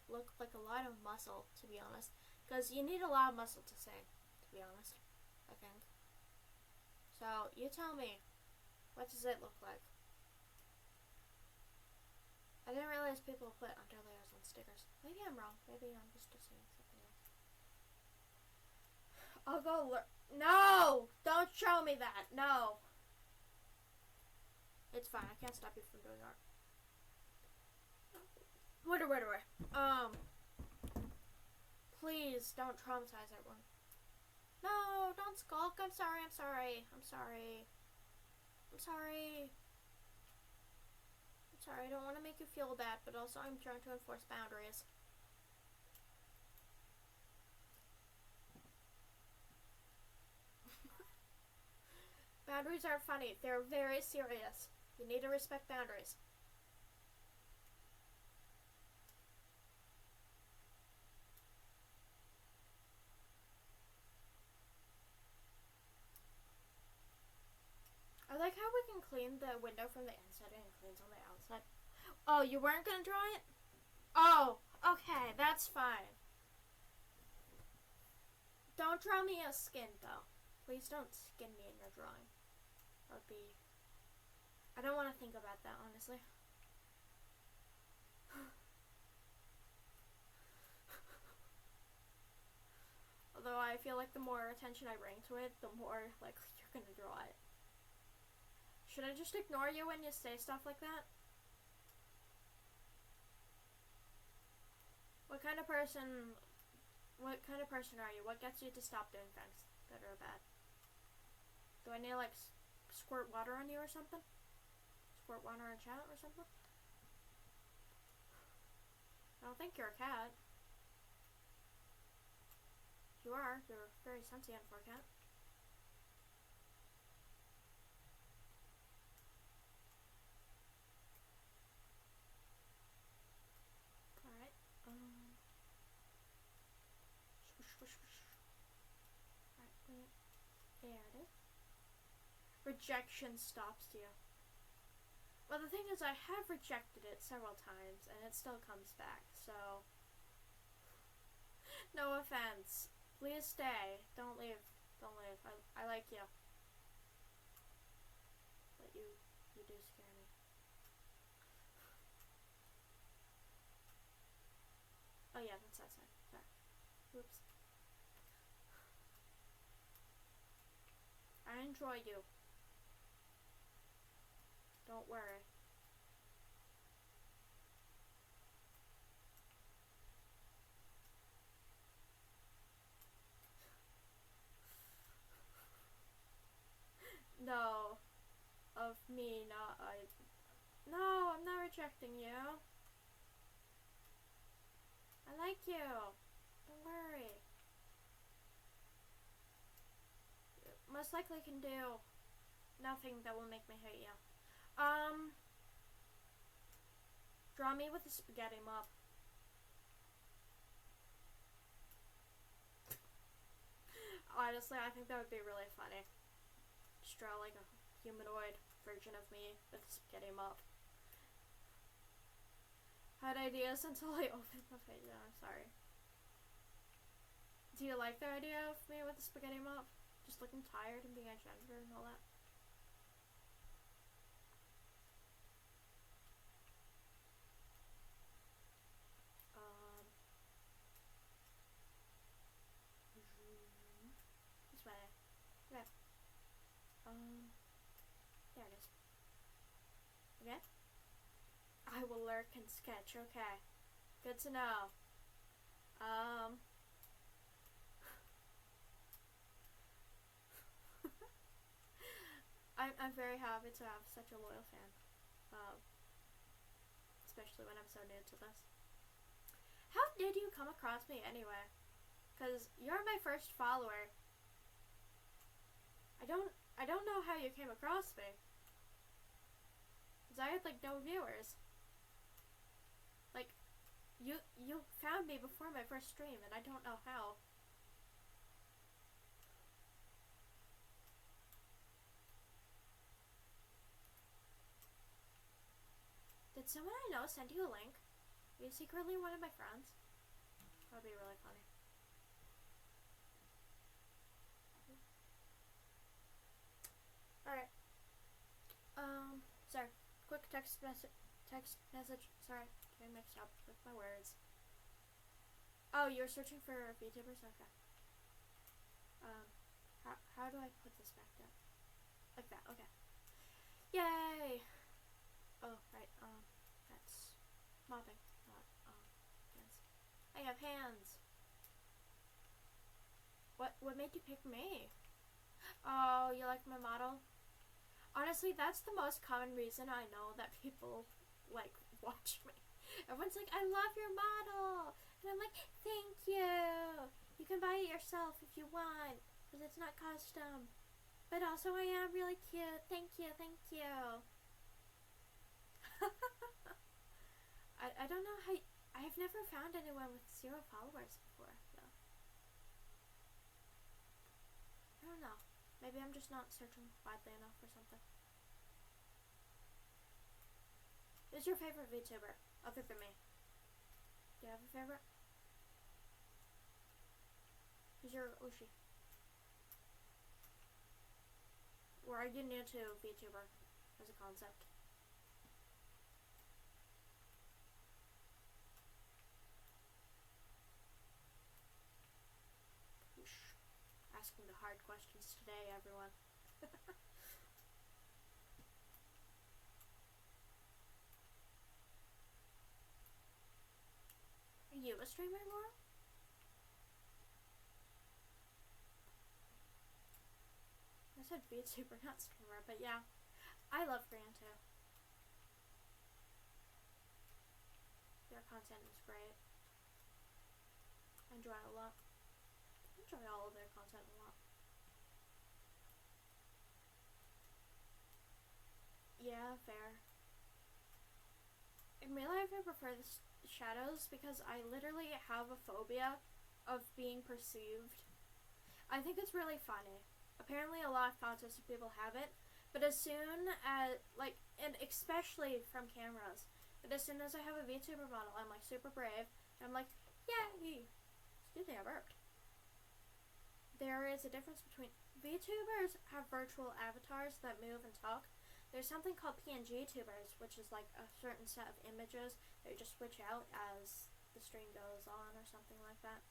look like a lot of muscle, to be honest. Because you need a lot of muscle to sing, to be honest, I think. So, you tell me, what does it look like? I didn't realize people put underlayers on stickers. Maybe I'm wrong. Maybe I'm just saying something else. I'll go No! Don't show me that! No! It's fine. I can't stop you from doing art. Wait. Please don't traumatize everyone. No, don't skulk. I'm sorry. I don't want to make you feel bad, but also I'm trying to enforce boundaries. Boundaries aren't funny. They're very serious. You need to respect boundaries. I like how we can clean the window from the inside and it cleans on the outside. Oh, you weren't gonna draw it? Oh, okay, that's fine. Don't draw me a skin, though. Please don't skin me in your drawing. That would be... I don't want to think about that, honestly. Although I feel like the more attention I bring to it, the more likely you're gonna draw it. Should I just ignore you when you say stuff like that? What kind of person are you? What gets you to stop doing things that are bad? Do I need to, like, squirt water on you or something? Squirt water in chat or something? I don't think you're a cat. You are. You're very sentient for a cat. Alright. Swish. Alright, there it is. Rejection stops you. Well, the thing is, I have rejected it several times, and it still comes back, so... No offense. Please stay. Don't leave. I like you. But you do scare me. Oh yeah, that's that side. Sorry. Oops. I enjoy you. Don't worry. No. Of me, not I. No, I'm not rejecting you. I like you. Don't worry. Most likely can do Nothing that will make me hate you. Draw me with a spaghetti mop. Honestly, I think that would be really funny. Just draw like a humanoid version of me with a spaghetti mop. Had ideas until I opened the page. No, I'm sorry. Do you like the idea of me with a spaghetti mop? Just looking tired and being a janitor and all that? This way. Okay. There it is. Okay? I will lurk and sketch, okay. Good to know. I'm very happy to have such a loyal fan. Especially when I'm so new to this. How did you come across me anyway? Because you're my first follower. I don't know how you came across me. Because I had like no viewers. Like, you found me before my first stream and I don't know how. Did someone I know send you a link? Are you secretly one of my friends? That would be really funny. Alright. Sorry. Quick text message. Sorry, getting mixed up with my words. Oh, you're searching for VTubers? Okay. How do I put this back down? Like that, okay. Yay! Oh, right, that's mopping, not, hands. I have hands. What made you pick me? Oh, you like my model? Honestly, that's the most common reason I know that people, like, watch me. Everyone's like, I love your model! And I'm like, thank you! You can buy it yourself if you want, because it's not custom. But also, I am really cute. Thank you, thank you. I don't know how... I've never found anyone with 0 followers before, though. I don't know. Maybe I'm just not searching widely enough or something. Who's your favorite VTuber, other than me? Do you have a favorite? Who's your Ushi? Or are you new to VTuber as a concept? Whoosh. Asking the hard questions today, everyone. Are you a streamer, Laura? I said VTuber, not streamer, but yeah. I love Gran too. Their content is great. I enjoy it a lot. I enjoy all of their content a lot. Yeah, fair. In real life, I prefer the shadows because I literally have a phobia of being perceived. I think it's really funny. Apparently, a lot of autistic people have it, but as soon as, like, and especially from cameras, but as soon as I have a VTuber model, I'm like super brave, and I'm like, yay! Excuse me, I burped. There is a difference between VTubers have virtual avatars that move and talk. There's something called PNG tubers, which is like a certain set of images that you just switch out as the stream goes on or something like that.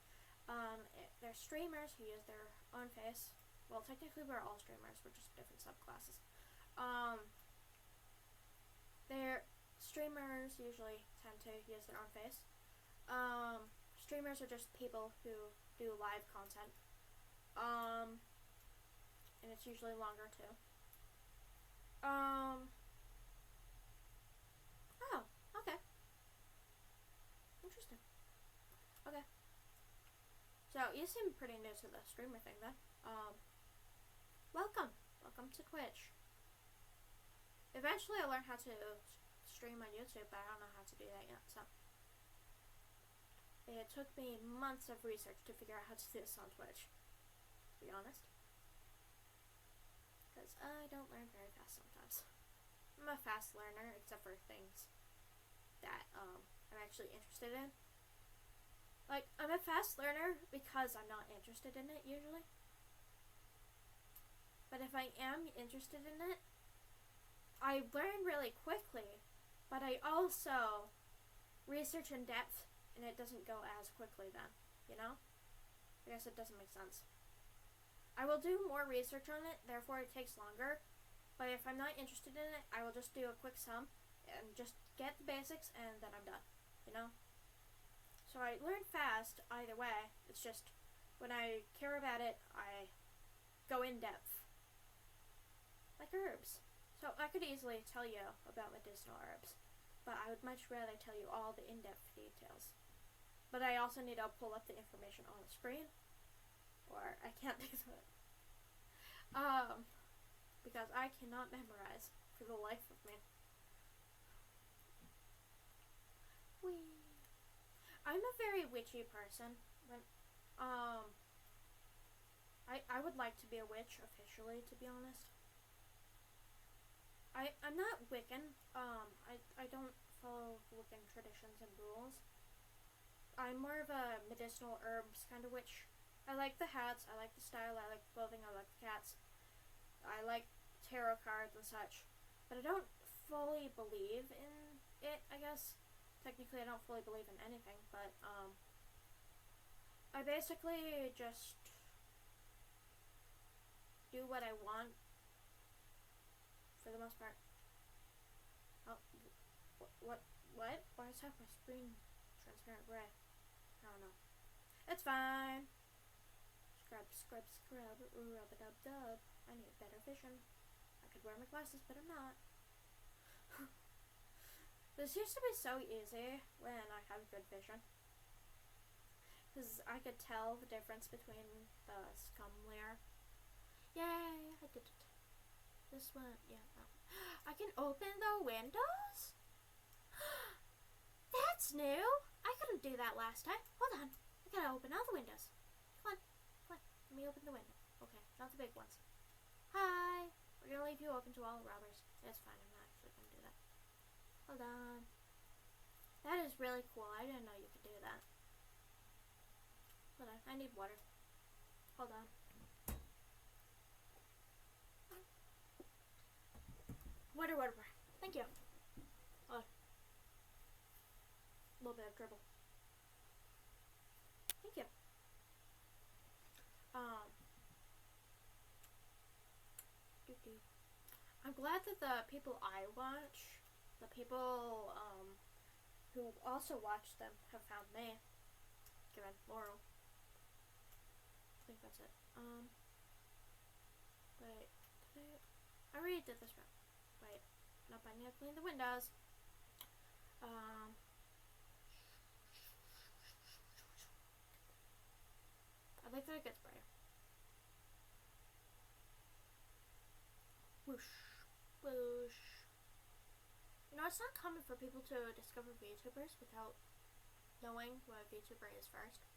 There's streamers who use their own face. Well, technically we're all streamers, we're just different subclasses. Their streamers usually tend to use their own face. Streamers are just people who do live content. And it's usually longer too. Oh, okay. Interesting. Okay. So, you seem pretty new to the streamer thing then. Welcome. Welcome to Twitch. Eventually I'll learn how to stream on YouTube, but I don't know how to do that yet, so. It took me months of research to figure out how to do this on Twitch, to be honest. Because I don't learn very fast sometimes. I'm a fast learner, except for things that I'm actually interested in. Like, I'm a fast learner because I'm not interested in it, usually. But if I am interested in it, I learn really quickly, but I also research in depth, and it doesn't go as quickly then, you know? I guess it doesn't make sense. I will do more research on it, therefore it takes longer, but if I'm not interested in it, I will just do a quick sum, and just get the basics, and then I'm done, you know? So I learn fast either way, it's just, when I care about it, I go in depth. Like herbs. So I could easily tell you about medicinal herbs, but I would much rather tell you all the in-depth details. But I also need to pull up the information on the screen, or I can't do that. Because I cannot memorize for the life of me. Whee. I'm a very witchy person. I would like to be a witch officially, to be honest. I'm not Wiccan. I don't follow Wiccan traditions and rules. I'm more of a medicinal herbs kind of witch. I like the hats, I like the style, I like the clothing, I like the cats. I like tarot cards and such. But I don't fully believe in it, I guess. Technically, I don't fully believe in anything, but, I basically just do what I want for the most part. Oh, what? Why is half my screen transparent gray? I don't know. It's fine. Scrub, rub-a-dub-dub. I need better vision. I could wear my glasses, but I'm not. This used to be so easy when I had good vision. Because I could tell the difference between the scum layer. Yay, I did it. This one, yeah, that one. I can open the windows? That's new! I couldn't do that last time. Hold on. I gotta open all the windows. Come on. Let me open the window. Okay, not the big ones. Hi! We're gonna leave you open to all robbers. It's fine, I'm not actually gonna do that. Hold on. That is really cool. I didn't know you could do that. Hold on, I need water. Hold on. Water. Thank you. Oh. A little bit of dribble. Thank you. I'm glad that the people I watch, the people, who also watch them have found me. Given Laurel. I think that's it. Wait, I already did this round. Wait, nope, I need to clean the windows. I'd like that it gets brighter. Whoosh, whoosh. You know, it's not common for people to discover VTubers without knowing what a VTuber is first.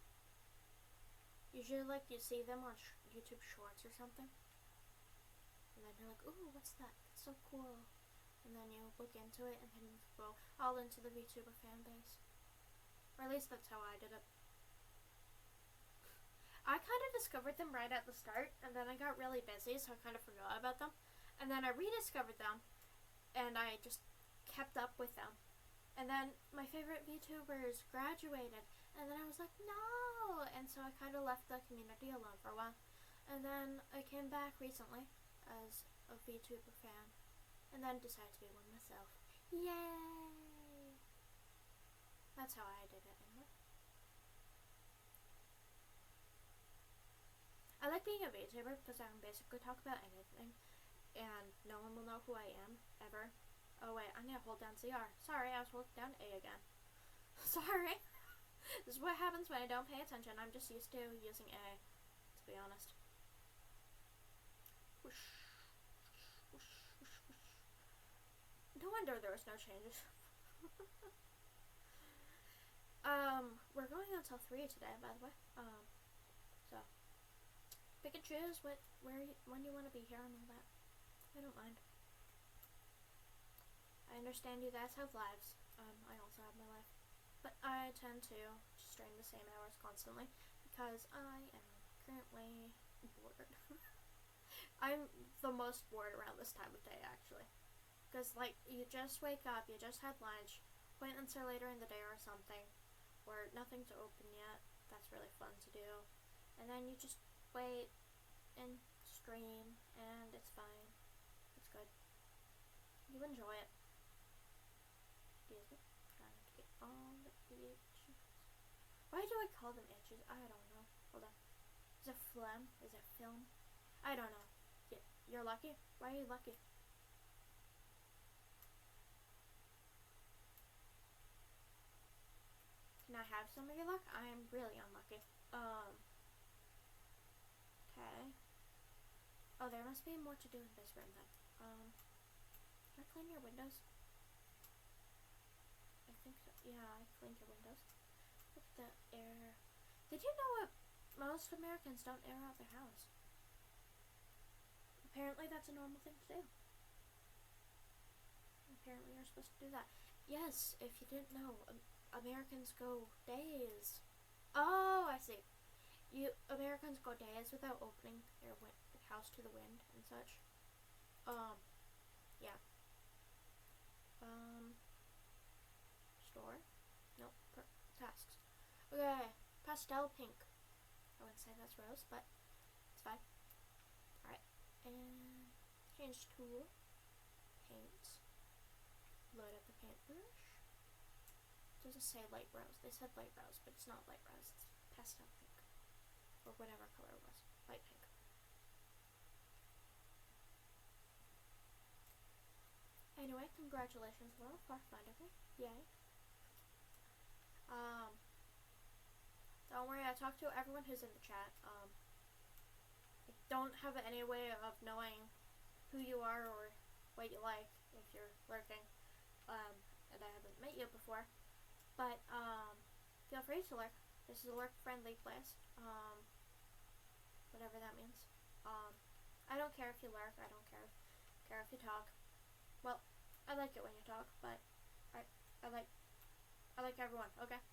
Usually, like, you see them on YouTube Shorts or something, and then you're like, ooh, what's that? That's so cool. And then you look into it, and then you go all into the VTuber fan base. Or at least that's how I did it. I kind of discovered them right at the start, and then I got really busy, so I kind of forgot about them. And then I rediscovered them, and I just kept up with them. And then my favorite VTubers graduated, and then I was like, no! And so I kind of left the community alone for a while. And then I came back recently as a VTuber fan, and then decided to be one myself. Yay! That's how I did it anyway. I like being a VTuber because I can basically talk about anything, and no one will know who I am, ever. Oh wait, I'm gonna hold down CR. Sorry, I was holding down A again. Sorry. This is what happens when I don't pay attention. I'm just used to using A, to be honest. Whoosh, whoosh, whoosh, whoosh. No wonder there was no changes. We're going until 3 today, by the way. So pick and choose when you want to be here and all that. I don't mind. I understand you guys have lives. I also have my life. But I tend to just stream the same hours constantly because I am currently bored. I'm the most bored around this time of day, actually. Because, like, you just wake up, you just had lunch, appointments are later in the day or something, or nothing's open yet. That's really fun to do. And then you just wait and stream, and it's fine. It's good. You enjoy it. Excuse me. Trying to get all the itches. Why do I call them itches? I don't know. Hold on. Is it phlegm? Is it film? I don't know. You're lucky? Why are you lucky? Can I have some of your luck? I am really unlucky. Okay. Oh, there must be more to do in this room then. Can I clean your windows? I think so. Yeah, I cleaned your windows. Look at the air. Did you know what? Most Americans don't air out their house. Apparently that's a normal thing to do. Apparently you're supposed to do that. Yes, if you didn't know, Americans go days. Oh, I see. Americans go days without opening their house to the wind and such. Yeah. Store? Nope. Tasks. Okay. Pastel pink. I wouldn't say that's rose, but it's fine. Alright. And change tool. Paint. Load up the paintbrush. It doesn't say light rose. They said light rose, but it's not light rose. It's pastel pink. Or whatever color it was. Light pink. Anyway, congratulations, Laura, for finding me. Yay. Don't worry, I talked to everyone who's in the chat. I don't have any way of knowing who you are or what you like if you're lurking. And I haven't met you before. But, feel free to lurk. This is a lurk-friendly place. Whatever that means. I don't care if you lurk. I don't care if you talk. Well, I like it when you talk, but I like everyone, okay?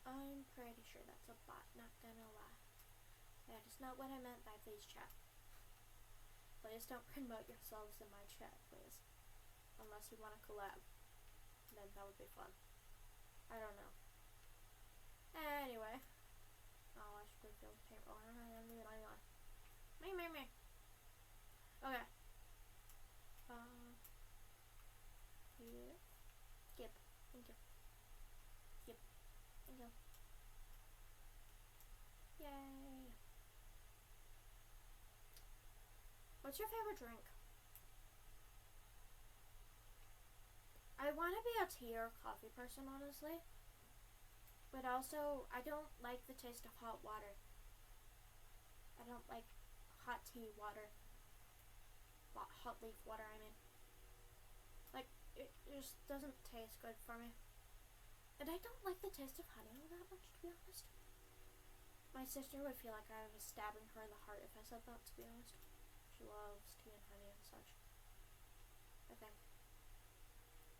I'm pretty sure that's a bot, not gonna lie. That is not what I meant by please chat. Please don't promote yourselves in my chat, please. Unless you want to collab. Then that would be fun. I don't know. Anyway. Oh, I should refill the paint roller. Me. Okay. Yeah. Yep. Thank you. Yep. Thank you. Yay. What's your favorite drink? I want to be a tea or coffee person, honestly. But also, I don't like the taste of hot water. I don't like hot tea water. Hot leaf water, I mean. Like, it just doesn't taste good for me. And I don't like the taste of honey all that much, to be honest. My sister would feel like I was stabbing her in the heart if I said that, to be honest. She loves tea and honey and such. I think.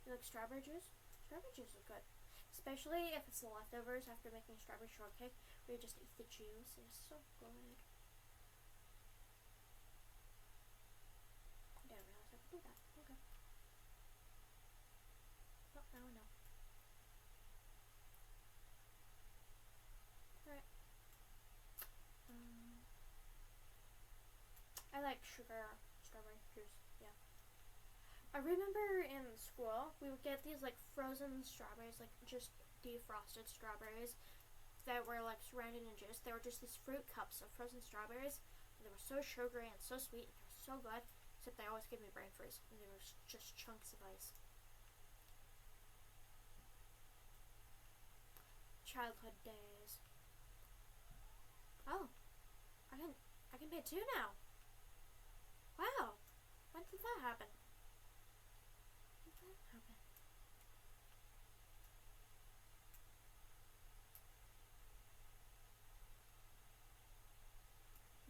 You like strawberry juice? Strawberry juice is good. Especially if it's the leftovers after making strawberry shortcake, where you just eat the juice. It's so good. I didn't realize I could do that. Okay. Well, now I know. Alright. I like sugar strawberry juice, yeah. I remember in school, we would get these, like, frozen strawberries, like, just defrosted strawberries that were, like, surrounded in juice. They were just these fruit cups of frozen strawberries, and they were so sugary and so sweet, and they were so good, except they always gave me brain freeze, and they were just chunks of ice. Childhood days. Oh, I can pay 2 now. Wow, when did Did that happen? Did that happen?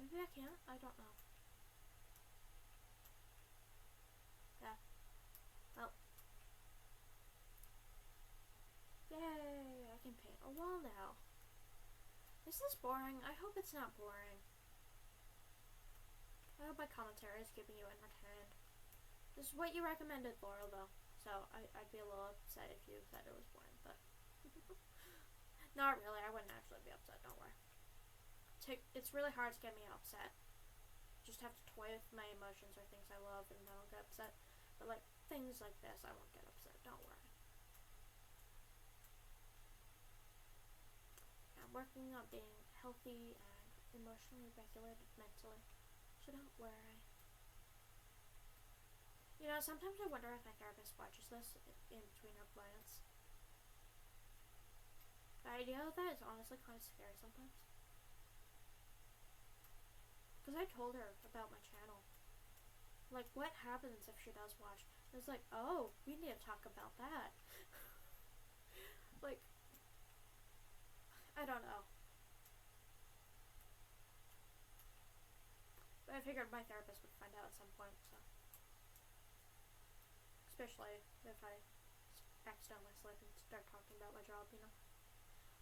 Maybe I can't? I don't know. Yeah. Well. Yay! I can paint a wall now. Is this boring? I hope it's not boring. I hope my commentary is keeping you entertained. This is what you recommended, Laurel, though. So I'd be a little upset if you said it was boring, but not really. I wouldn't actually be upset. Don't worry. It's really hard to get me upset. Just have to toy with my emotions or things I love, and then I'll get upset. But like things like this, I won't get upset. Don't worry. I'm working on being healthy and emotionally regulated mentally. So don't worry. You know, sometimes I wonder if my therapist watches this in between our clients. The idea of that is honestly kind of scary sometimes. Because I told her about my channel. Like, what happens if she does watch? It's like, oh, we need to talk about that. Like, I don't know. But I figured my therapist would find out at some point, so. Especially if I accidentally slip and start talking about my job, you know.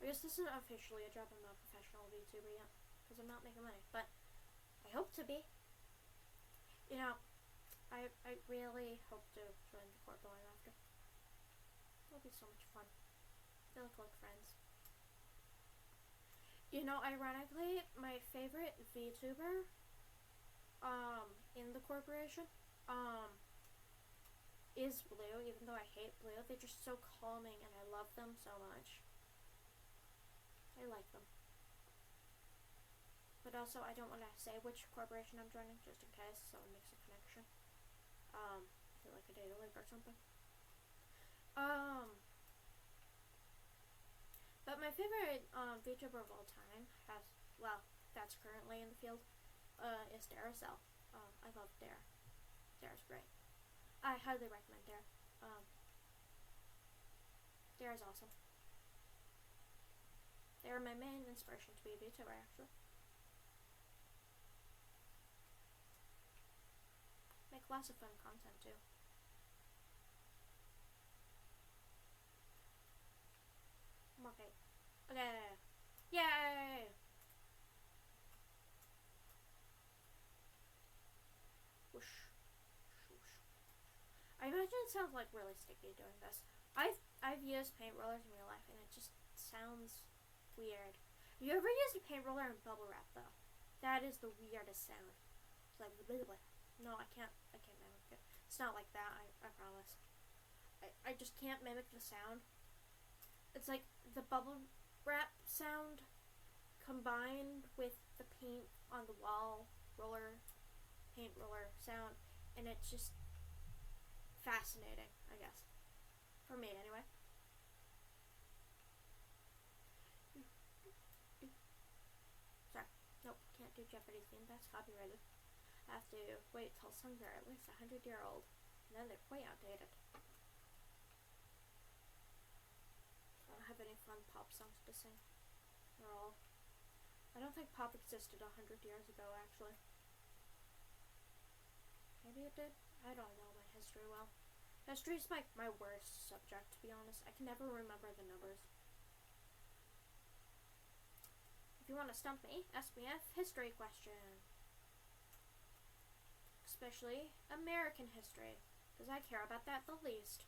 I guess this isn't officially a job. I'm not a professional VTuber yet, because I'm not making money, but I hope to be. You know, I really hope to join the Corp going after. It'll be so much fun. They look like friends. You know, ironically, my favorite VTuber, in the corporation, is Blue, even though I hate Blue. They're just so calming, and I love them so much. I like them. But also, I don't want to say which corporation I'm joining, just in case someone makes a connection. I feel like a data leak or something. But my favorite VTuber of all time that's currently in the field, is Daracell. I love Dare. Dare's great. I highly recommend Dare. Dare is awesome. They are my main inspiration to be a VTuber, actually. Make lots of fun content, too. More paint. Okay. Yay! Whoosh. I imagine it sounds like really sticky doing this. I've used paint rollers in real life, and it just sounds weird. Have you ever used a paint roller and bubble wrap, though? That is the weirdest sound. It's like blah, blah. No, I can't mimic it. It's not like that. I promise. I just can't mimic the sound. It's like the bubble wrap sound combined with the paint on the wall paint roller sound, and it's just fascinating, I guess. For me, anyway. Sorry. Nope, can't do Jeopardy theme. That's copyrighted. I have to wait till songs are at least 100-year-old, and then they're quite outdated. I don't have any fun pop songs to sing. They're all. I don't think pop existed 100 years ago, actually. Maybe it did? I don't know my history well. History is my worst subject, to be honest. I can never remember the numbers. If you want to stump me, ask me a history question. Especially American history, because I care about that the least.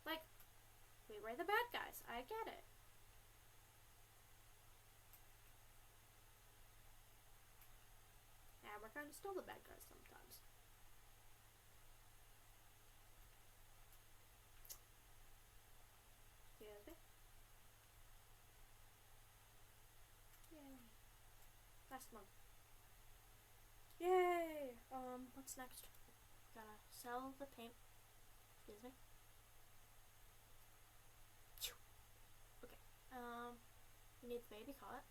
Like, we were the bad guys. I get it. And we're kind of still the bad guys sometimes. Excuse me. Yay. Last one. Yay! What's next? Gotta sell the paint. Excuse me. Okay. We need the baby caught.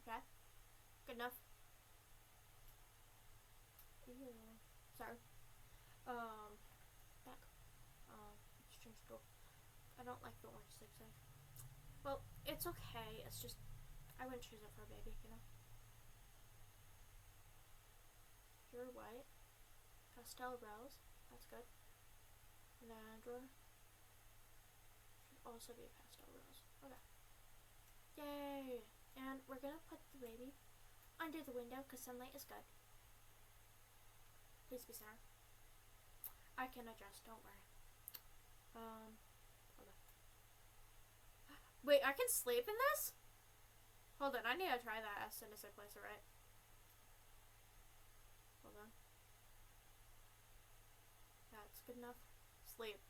Okay. enough? Ew. Sorry. Back. Let's change the door. I don't like the orange zigzag. Well, it's okay. It's just, I wouldn't choose it for a baby, you know? Pure white. Pastel rose. That's good. Lavender. Should also be a pastel rose. Okay. Yay! And we're gonna put the baby under the window because sunlight is good. Please be center. I can adjust, don't worry. Hold on. Wait, I can sleep in this? Hold on, I need to try that as soon as I place it right. Hold on. That's good enough. Sleep.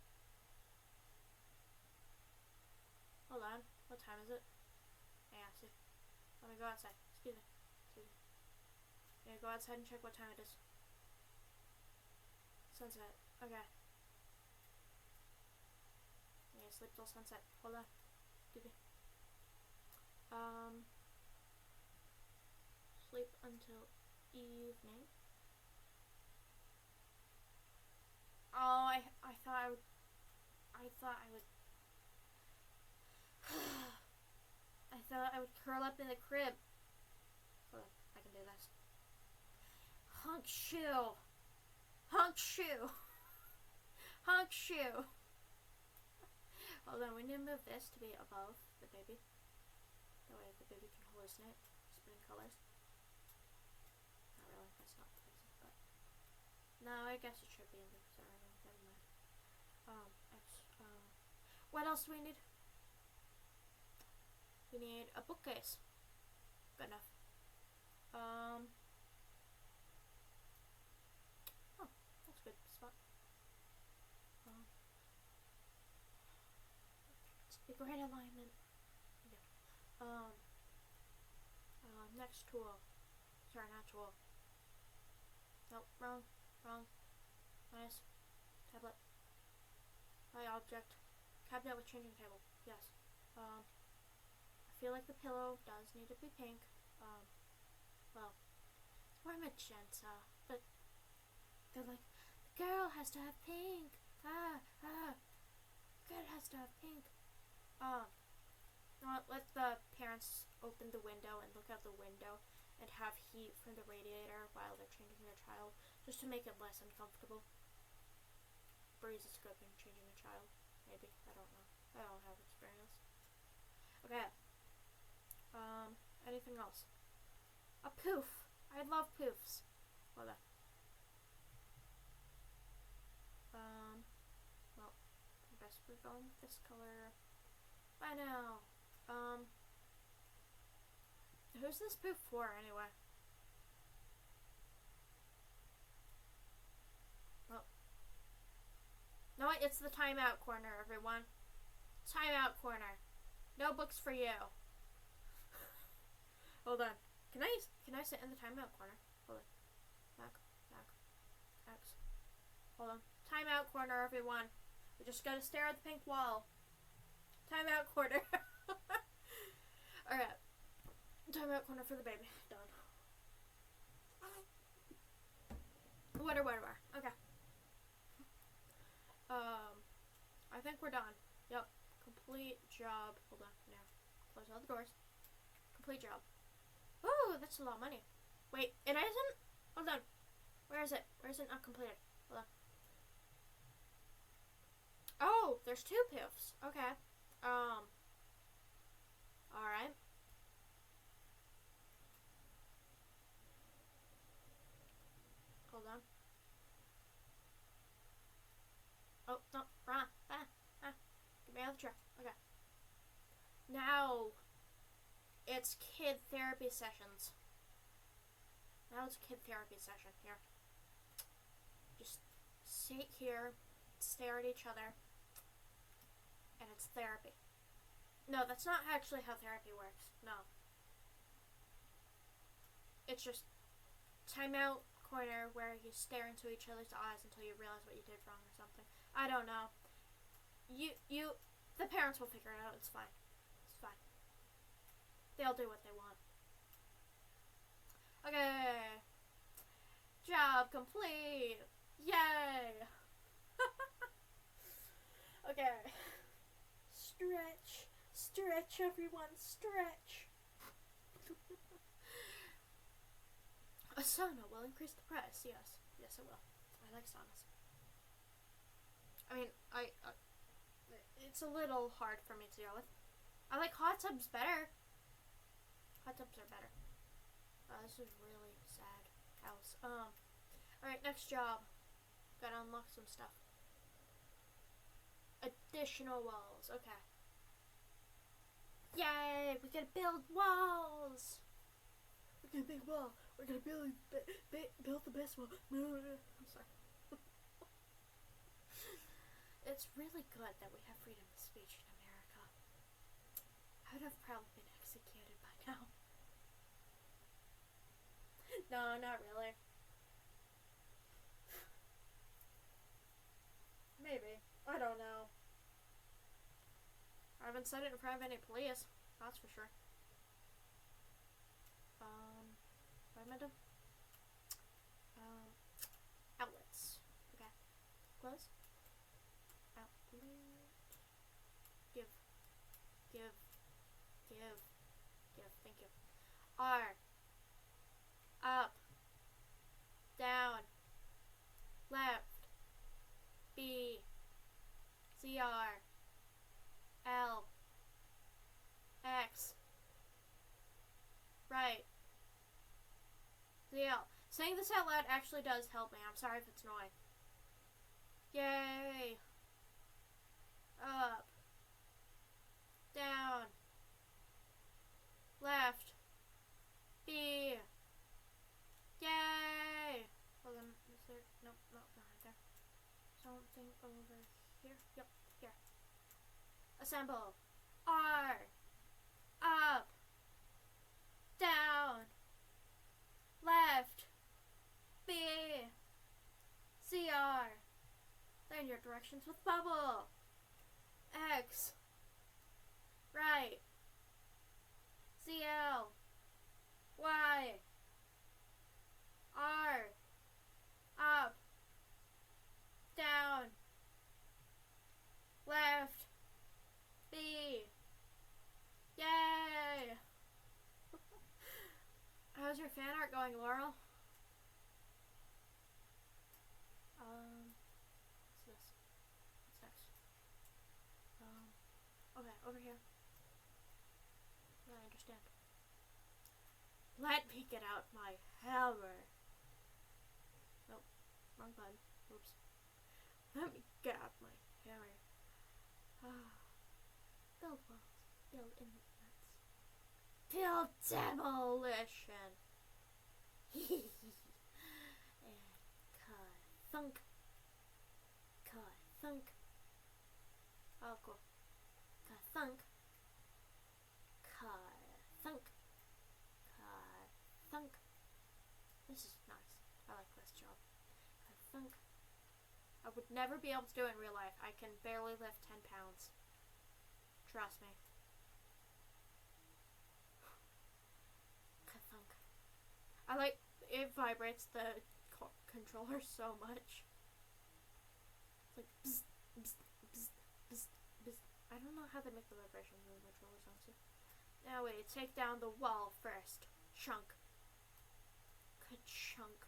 Hold on. What time is it? Yeah, see. Let me go outside. Excuse me. Yeah, go outside and check what time it is. Sunset. Okay. Yeah, sleep till sunset. Hold on. Excuse me. Sleep until evening. Oh, I thought I would. I thought I would curl up in the crib. Hold on, I can do this. Hunk shoe. Hunk shoe. Hunk shoe. Hold on, we need to move this to be above the baby. That way the baby can hallucinate, spinning colors. Not really, that's not the reason, but no, I guess it should be in the center. Never mind. What else do we need? We need a bookcase. Good enough. Oh, that's a good spot. It's a great alignment. Okay. Next tool. Sorry, not tool. Nope, wrong. Nice. Tablet. My object. Cabinet with changing table. Yes. I feel like the pillow does need to be pink. Well, or magenta, but they're like, the girl has to have pink. Girl has to have pink. Let the parents open the window and look out the window and have heat from the radiator while they're changing their child, just to make it less uncomfortable. Breeze is good when changing a child. Maybe. I don't know. I don't have experience. Okay. Anything else? A poof. I love poofs. Hold on. Well, I guess we're going with this color. Bye now. Who's this poof for anyway? Well. No, it's the timeout corner, everyone. Timeout corner. No books for you. Hold on. Can I sit in the timeout corner? Hold on. Back. X. Hold on. Timeout corner, everyone. We just gotta stare at the pink wall. Timeout corner. Alright. Timeout corner for the baby. Done. Whatever. Okay. I think we're done. Yep. Complete job. Hold on. Now. Close all the doors. Complete job. Ooh, that's a lot of money. Wait, it isn't? Hold on. Where is it? Where is it not completed? Hold on. Oh, there's 2 poofs. Okay. Alright. Hold on. Oh, no. Run. Get me out of the chair. Okay. Now, it's kid therapy sessions. Now it's a kid therapy session. Here. Just sit here, stare at each other, and it's therapy. No, that's not actually how therapy works. No. It's just timeout corner where you stare into each other's eyes until you realize what you did wrong or something. I don't know. The parents will figure it out. It's fine. They'll do what they want. Okay. Job complete. Yay. Okay. Stretch. Stretch, everyone. Stretch. A sauna will increase the price. Yes. Yes, it will. I like saunas. I mean, it's a little hard for me to deal with. I like hot tubs better. Hot tubs are better. This is really sad house. Alright, next job. Gotta unlock some stuff. Additional walls. Okay. Yay! We gotta build walls! We're gonna build a wall. We're gonna build the best wall. I'm sorry. It's really good that we have freedom of speech in America. I would have probably been executed by now. No, not really. Maybe. I don't know. I haven't said it in front of any police. That's for sure. What am I doing? Outlets. Okay. Close. Outlet. Give. Thank you. R. Up. Down. Left. B. CR. L. X. Right. ZL. Saying this out loud actually does help me. I'm sorry if it's annoying. Yay. Up. Down. Left. B. Yay. Hold on. Is there? Nope, not behind there. Something over here. Yep, here. Assemble. R. Up. Down. Left. B. CR. Linear directions with bubble. X. Right. CL. Y. R. Up. Down. Left. B. Yay! How's your fan art going, Laurel? What's this? What's next? Okay, over here. I understand. Let me get out my hammer. Nope, wrong button. Oops. Let me get out my hammer. Build walls. Build inlets. Build demolition. And ka-thunk. Ka-thunk. Oh, cool. Ka-thunk. Ka-thunk. Ka-thunk. This is nice. I like this job. Ka-thunk. I would never be able to do it in real life. I can barely lift 10 pounds. Trust me. Ka-thunk. I like, it vibrates the controller so much. It's like bzz, bzz, bzz, bzz, bzz. I don't know how they make the vibrations in the controllers, honestly. Now wait, take down the wall first. Chunk. Ka-chunk.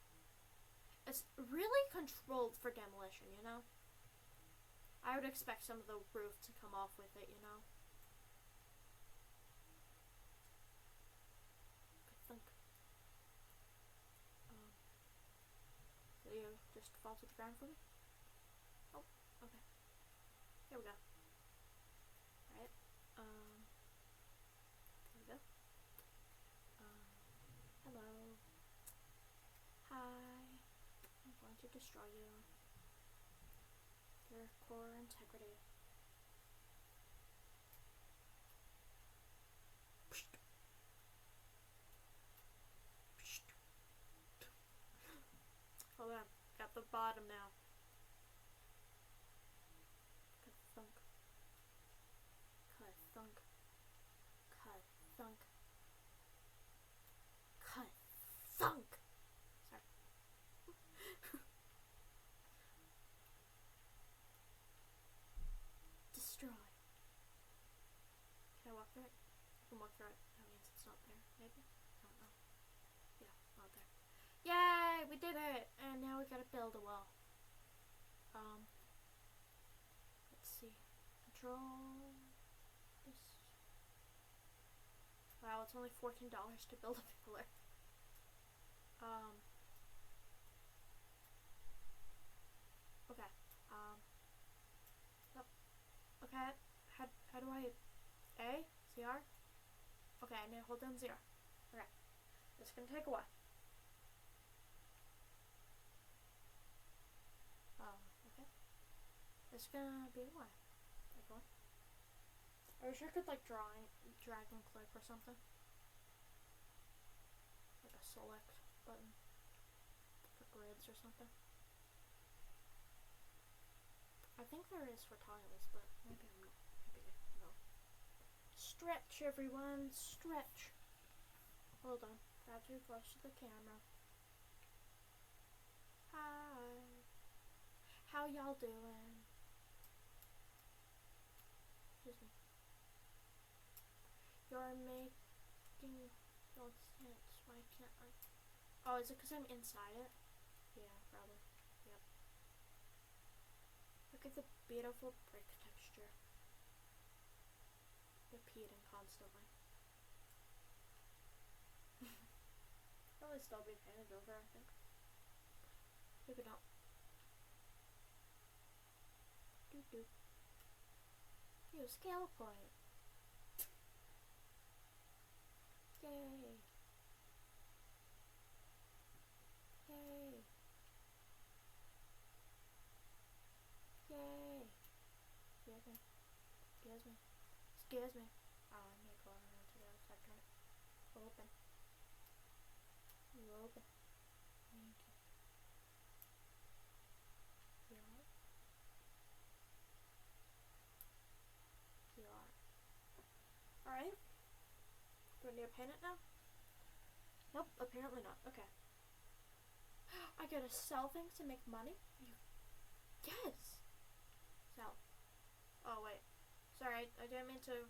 It's really controlled for demolition, you know? I would expect some of the roof to come off with it, you know? Ka-thunk. Will you just fall to the ground for me? Oh, okay. Here we go. Alright. Here we go. Hello. Hi. I'm going to destroy you. Your core integrity. Psht. Psht. Hold on. Got the bottom now. Ka-thunk. Ka-thunk. Ka-thunk. Ka-thunk. Alright, I can walk through it. That means it's not there, maybe? I don't know. Yeah, not there. Yay! We did it! And now we gotta build a wall. Let's see. Control this. Wow, it's only $14 to build a pillar. Okay. Nope. Okay. How do I A? CR? Okay, I need to hold down 0. Okay. It's gonna take a while. Okay. It's gonna be a while. Okay. I wish I could like drag and click or something. Like a select button for grids or something. I think there is for tiles, but maybe I'm not. Maybe no. Stretch, everyone, stretch. Hold on, got too close to the camera. Hi. How y'all doing? Excuse me. You're making no sense. Why can't I? Oh, is it because I'm inside it? Yeah, probably. Yep. Look at the beautiful brick texture. Repeating constantly. Probably still be painted over, I think. Maybe not. Doo-doo. New scale point. Yay. Yay. Yay. Excuse me. Excuse me. Excuse me. Oh, I need to go around to the other side. Turn it. Open. You open. Thank you. Yeah. PR. Alright. Do I need to paint it now? Nope, apparently not. Okay. I gotta sell things to make money? Yes! Sell. Oh, wait. Sorry, I didn't mean to.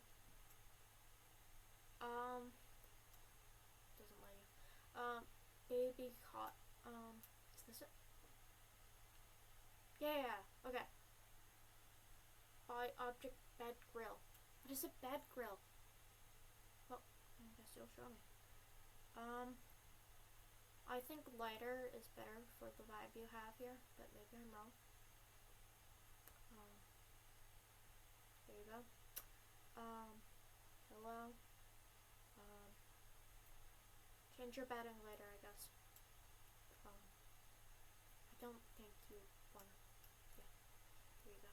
Doesn't let you. Baby cot. Is this it? Yeah, okay. Buy object bed grill. What is a bed grill? Well, I guess you'll show me. I think lighter is better for the vibe you have here, but maybe I'm wrong. There you go. Hello. Change your bedding later, I guess. I don't think you wanna. Yeah. Here you go.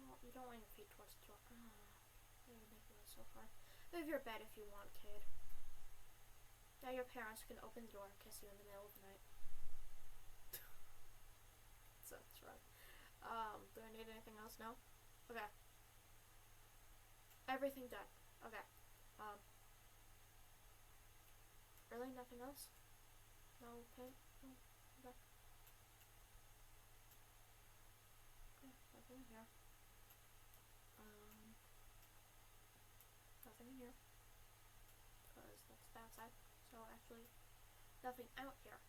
No, you don't want your feet towards the door. You're making it so hard. Move your bed if you want, kid. Now your parents can open the door and kiss you in the middle of the night. That's right. Do I need anything else? No? Okay. Everything done. Okay. Really? Nothing else? No paint? No? Okay. Okay, nothing in here. Nothing in here. Because that's the outside. So actually, nothing out here.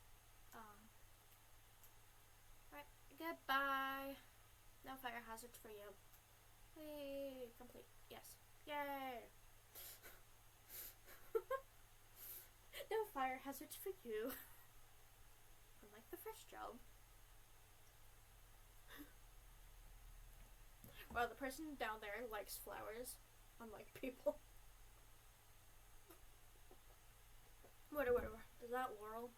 Alright, goodbye. No fire hazards for you. Hey, complete. Yes. Yay! No fire hazards for you. Unlike the first job. Well, the person down there likes flowers, unlike people. Whatever. Is that Laurel?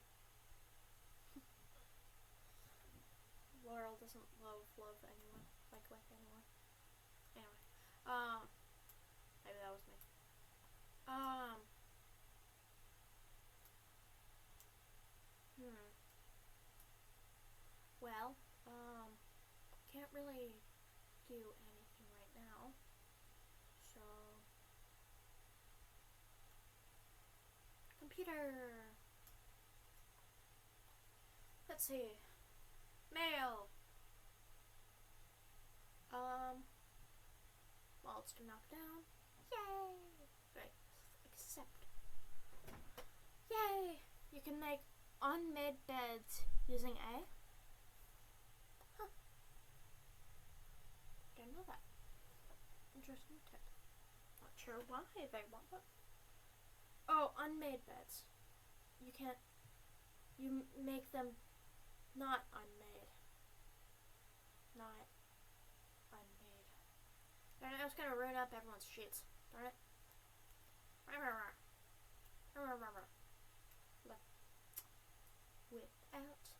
Laurel doesn't love anyone. Like anyone. Anyway. Maybe that was me. Well, can't really do anything right now. So, computer. Let's see. Mail. bolts to knock down. Yay! Right, accept. Yay! You can make unmade beds using A. Huh. Didn't know that. Interesting tip. Not sure why they want that. Oh, unmade beds. You can't. You make them not unmade. Not unmade. Darn it, I was gonna ruin up everyone's sheets. Darn it. Look. Whip out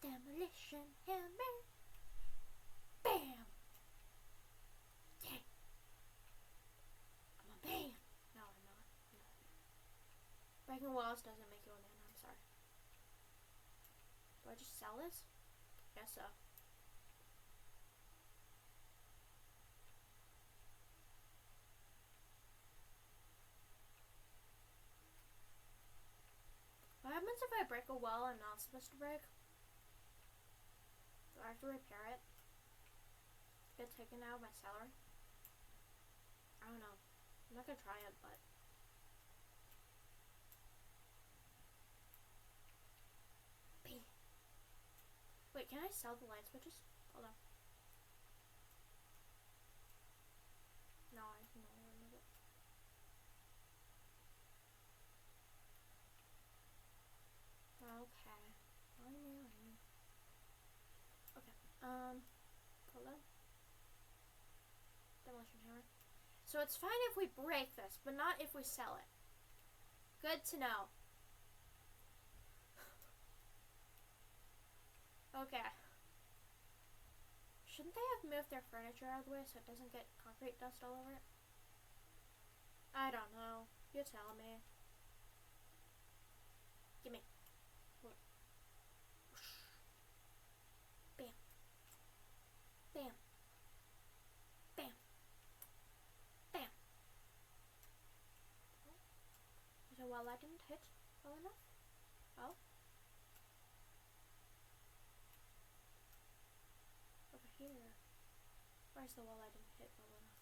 demolition hammer. Bam! Yeah. I'm a man. No, I'm not. Breaking walls doesn't make you a man. I'm sorry. Do I just sell this? Guess so. What happens if I break a wall I'm not supposed to break? Do I have to repair it? Get taken out of my salary? I don't know. I'm not gonna try it, but... Wait, can I sell the light switches? Hold on. No, I can only remove it. Okay. Okay. Hold on. Demolition hammer. So it's fine if we break this, but not if we sell it. Good to know. Okay. Shouldn't they have moved their furniture out of the way so it doesn't get concrete dust all over it? I don't know. You tell me. Gimme. Bam. Bam. Bam. Bam. So while I didn't hit well enough. Oh. Over here. Where's the wall I didn't hit well enough?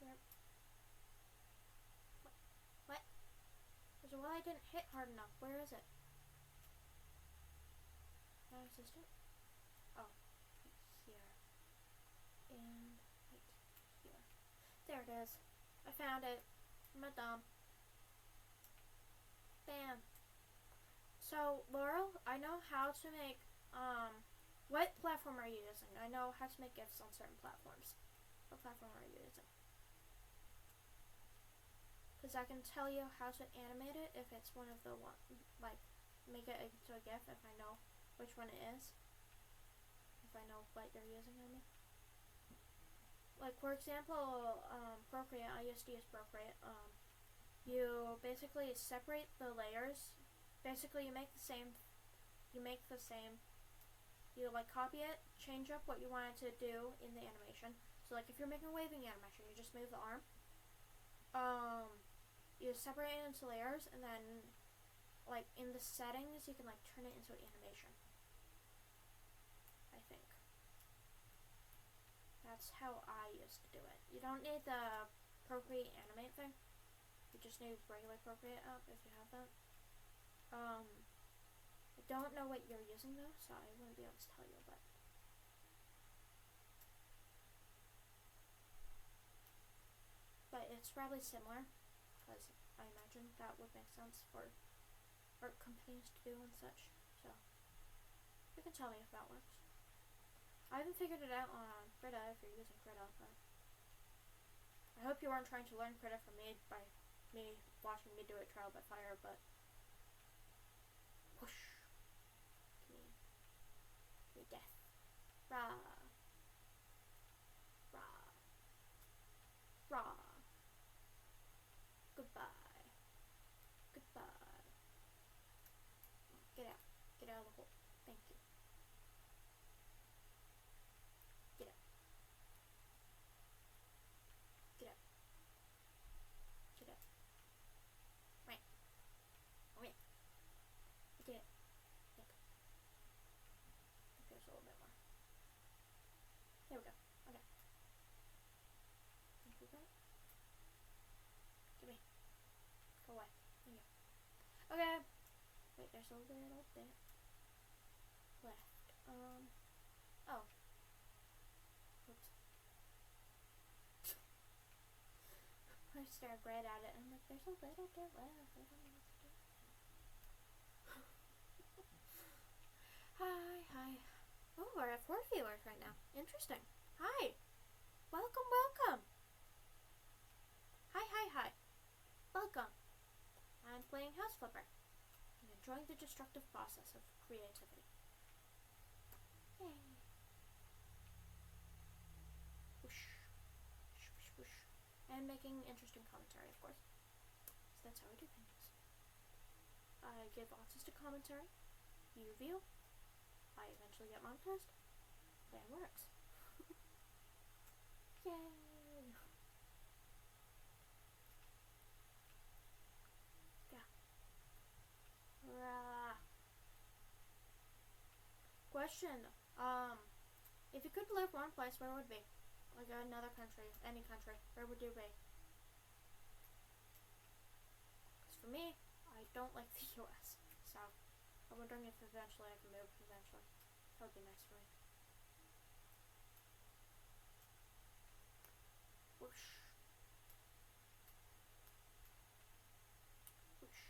Where? What? There's a wall I didn't hit hard enough. Where is it? My assistant? Oh, right here. And right here. There it is. I found it. Madame. Bam. So, Laurel, I know how to make, what platform are you using? I know how to make GIFs on certain platforms. What platform are you using? Because I can tell you how to animate it if it's one of the one, like, make it into a GIF if I know which one it is. If I know what you're using, I mean. Like, for example, Procreate, I used to use Procreate. You basically separate the layers. Basically, you like copy it, change up what you want it to do in the animation. So like if you're making a waving animation, you just move the arm. You separate it into layers, and then like in the settings, you can like turn it into an animation. I think. That's how I used to do it. You don't need the Procreate animate thing. You just need regular Procreate up if you have that. I don't know what you're using though, so I wouldn't be able to tell you, but it's probably similar, because I imagine that would make sense for art companies to do and such, so you can tell me if that works. I haven't figured it out on Krita if you're using Krita, but I hope you weren't trying to learn Krita from me by me watching me do it trial by fire, but whoosh. Give me death. Rah. Rah. Rah. Goodbye. Goodbye. Get out. Get out of the hole. Thank you. Get out. Get out. Get out. Right. Right. You did it. Yep. I think there's a little bit more. Okay. Wait, there's a little bit left. Oh. Oops. I stared right at it and I'm like, there's a little bit left. I don't know what to do. Hi. Oh, we're at 4 viewers right now. Interesting. Hi. Welcome. Hi. Welcome. I'm playing House Flipper. I'm enjoying the destructive process of creativity. Yay. Whoosh. Whoosh. And making interesting commentary, of course. So that's how I do things. I give autistic commentary. You review. I eventually get monetized. Plan works. Yay! Yeah. Rah. Question. If you could live one place, where would it be? Like another country, any country. Where would you be? Because for me, I don't like the US. So, I'm wondering if eventually I can move eventually. That would be nice for me. Whoosh. Whoosh.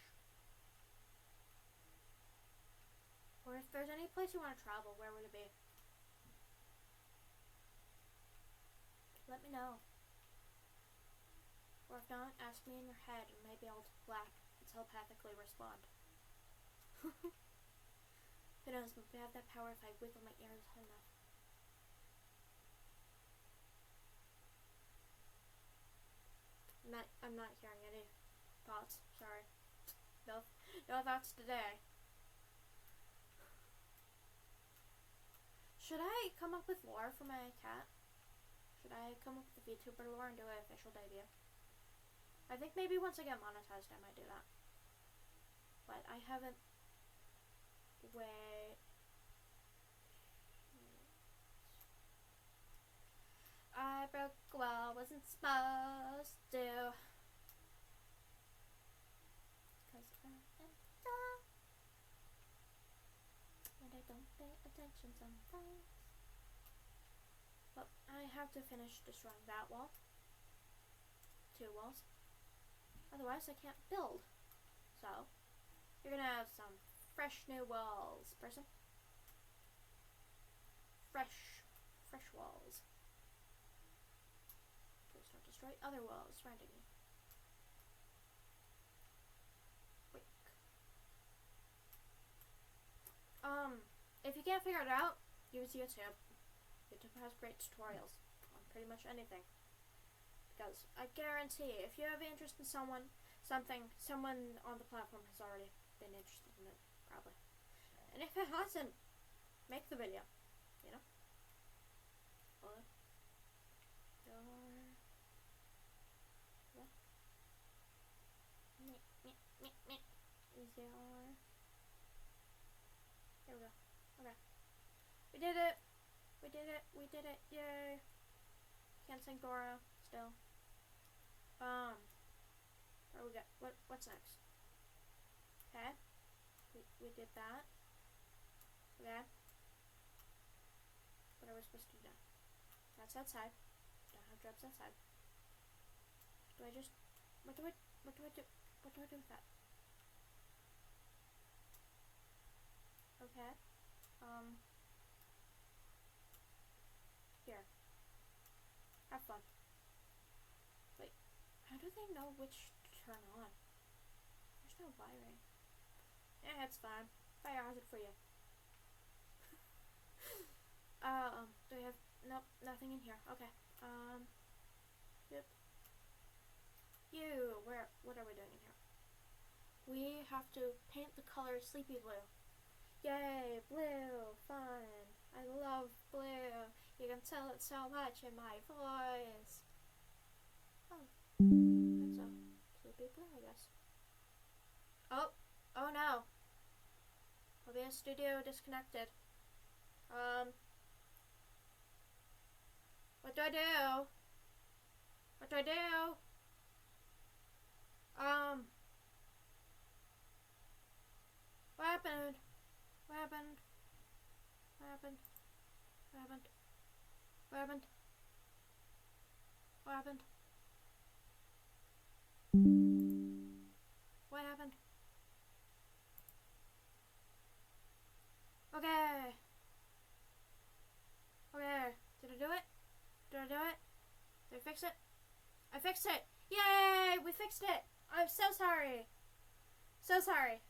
Or if there's any place you want to travel, where would it be? Let me know. Or if not, ask me in your head and maybe I'll telepathically respond. Who knows, maybe I have that power if I wiggle my ears enough. I'm not hearing any thoughts, sorry. No thoughts today. Should I come up with lore for my cat? Should I come up with the VTuber lore and do an official debut? I think maybe once I get monetized I might do that. But I haven't... Wait... I broke a wall, wasn't supposed to. Cause I'm dumb. And I don't pay attention sometimes. But I have to finish destroying that wall. 2 walls. Otherwise I can't build. So, you're gonna have some fresh new walls, person. Fresh walls. Please don't destroy other walls surrounding me. Wait. If you can't figure it out, use YouTube. YouTube has great tutorials on pretty much anything. Because I guarantee, if you have interest in someone on the platform has already been interested in it, probably. And if it hasn't, make the video, you know? Or is your... There we go. Okay. We did it, yay! Can't sing Dora, still. Where we got, what's next? Okay. We did that. Okay. What are we supposed to do now? That's outside. Don't have drops outside. Do I just, what do I do with that? Okay. Here. Have fun. Wait, how do they know which to turn on? There's no wiring. Yeah, it's fine. Fire hazard for you. Do we have, nope, nothing in here. Okay. Yep. What are we doing in here? We have to paint the color Sleepy Blue. Yay, blue, fun. I love blue. You can tell it so much in my voice. Oh, that's a Sleepy Blue, I guess. Oh no. OBS Studio disconnected. What do I do? What do I do? happened? What happened? What happened? What happened? What happened? What happened? Okay. Okay. Did I do it? Did I do it? Did I fix it? I fixed it! Yay! We fixed it! I'm so sorry. So sorry.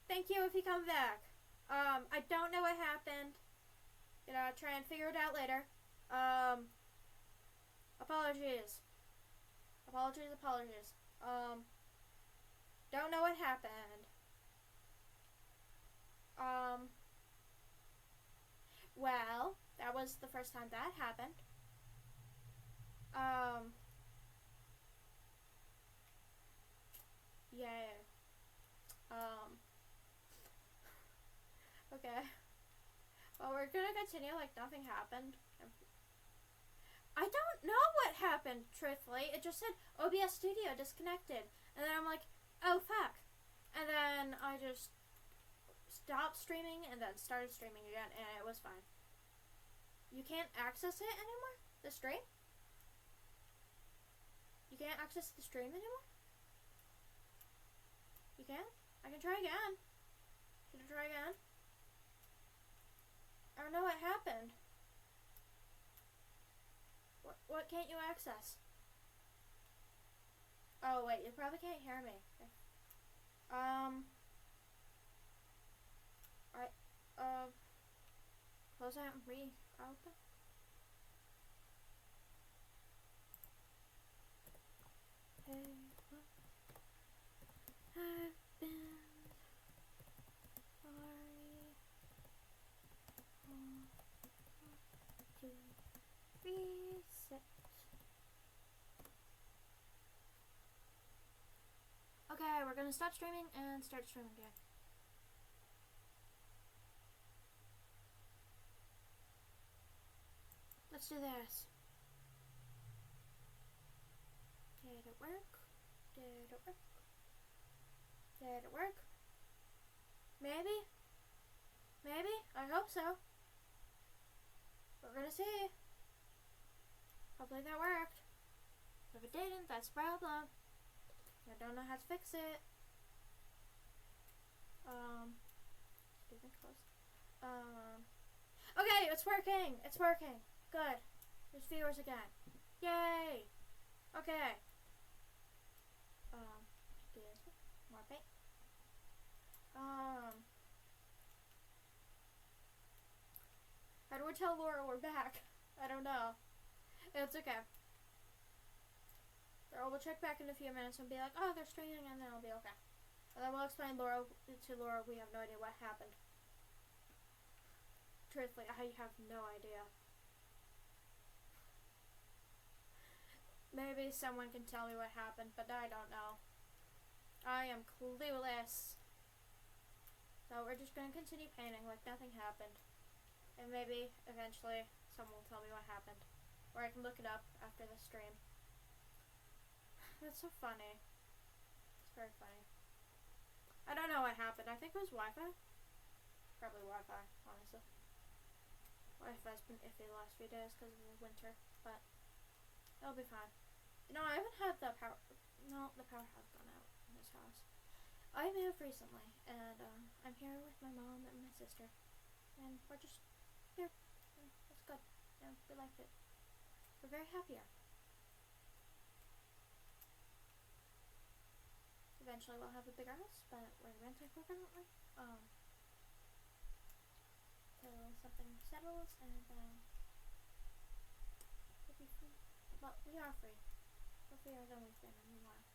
Thank you if you come back. I don't know what happened. You know, I'll try and figure it out later. Apologies. Apologies. Don't know what happened. Well, that was the first time that happened. Yeah. Okay. Well, we're gonna continue like nothing happened. I don't know what happened, truthfully. It just said OBS Studio disconnected. And then I'm like, oh fuck. And then I just stopped streaming and then started streaming again, and it was fine. You can't access it anymore? The stream? You can't access the stream anymore? You can? I can try again. Should I try again? I don't know what happened. What can't you access? Oh wait, you probably can't hear me. Okay. Close that and re-open. Hey, what happened? Sorry. To reset. Okay, we're gonna stop streaming and start streaming again. Let's do this. Did it work? Did it work? Did it work? Maybe? Maybe? I hope so. We're gonna see. Hopefully that worked. If it didn't, that's a problem. I don't know how to fix it. Excuse me, close. Okay, it's working! It's working! Good. There's viewers again. Yay! Okay. Excuse me. More paint. How do we tell Laura we're back? I don't know. It's okay. We'll check back in a few minutes and be like, oh, they're streaming, and then it'll be okay. And then we'll explain to Laura we have no idea what happened. Truthfully, I have no idea. Maybe someone can tell me what happened, but I don't know. I am clueless. So we're just going to continue painting like nothing happened. And maybe, eventually, someone will tell me what happened. Or I can look it up after the stream. That's so funny. It's very funny. I don't know what happened. I think it was Wi-Fi. Probably Wi-Fi, honestly. Wi-Fi's been iffy the last few days because of the winter, but it'll be fine. You know, I haven't had the power. No, the power has gone out in this house. I moved recently, and I'm here with my mom and my sister, and we're just here. And it's good. Yeah, we like it. We're very happy here. Eventually, we'll have a bigger house, but we're renting currently. Till something settles, and we'll be free. Well, we are free. We're freer than we've been in a while.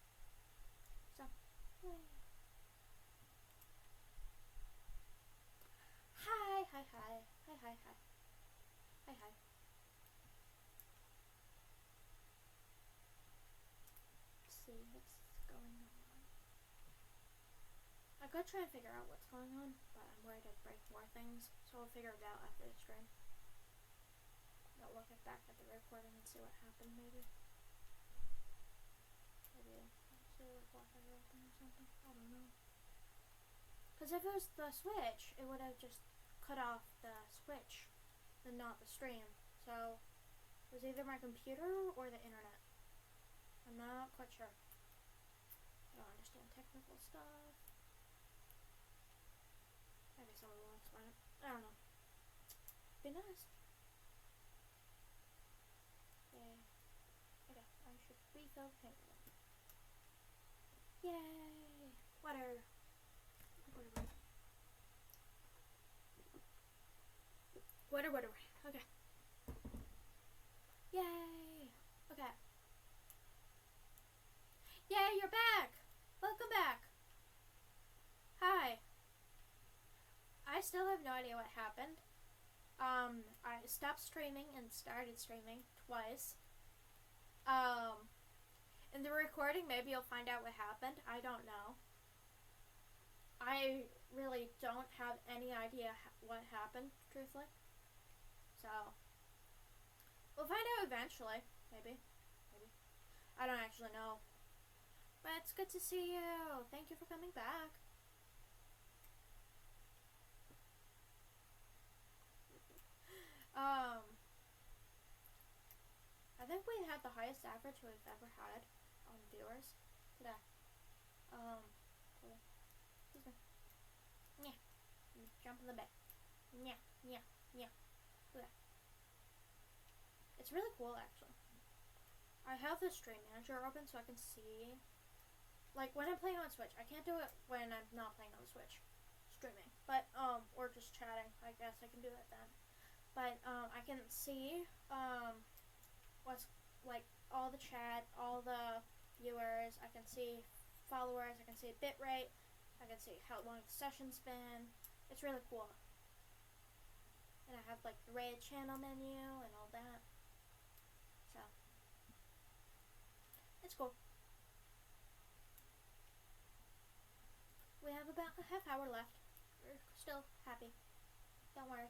So, yay. Hi. Let's see what's going on. I could try and figure out what's going on, but I'm worried I'd break more things, so we'll figure it out after the stream. I'll look back at the recording and see what happened, maybe. Maybe, see like Wi-Fi open or something, I don't know. Because if it was the Switch, it would have just cut off the Switch and not the stream. So it was either my computer or the internet. I'm not quite sure. I don't understand technical stuff. Maybe someone will explain it. I don't know. Be nice. Yay. Okay, I should refill the paper. Yay! Water. Water. Okay. Yay! Okay. Yay, you're back! Welcome back! Hi. I still have no idea what happened. I stopped streaming and started streaming twice. In the recording, maybe you'll find out what happened. I don't know. I really don't have any idea what happened, truthfully. So, we'll find out eventually. Maybe. I don't actually know. But it's good to see you. Thank you for coming back. I think we had the highest average we've ever had on viewers today. Excuse me. Yeah. Jump in the bed. Yeah. Okay. It's really cool, actually. I have the stream manager open so I can see, like, when I'm playing on Switch. I can't do it when I'm not playing on the Switch, streaming, but, or just chatting. I guess I can do that then. But, I can see, what's, like, all the chat, all the viewers. I can see followers. I can see bitrate. I can see how long the session's been. It's really cool. And I have, like, the raid channel menu and all that. So, it's cool. We have about a half hour left. We're still happy. Don't worry.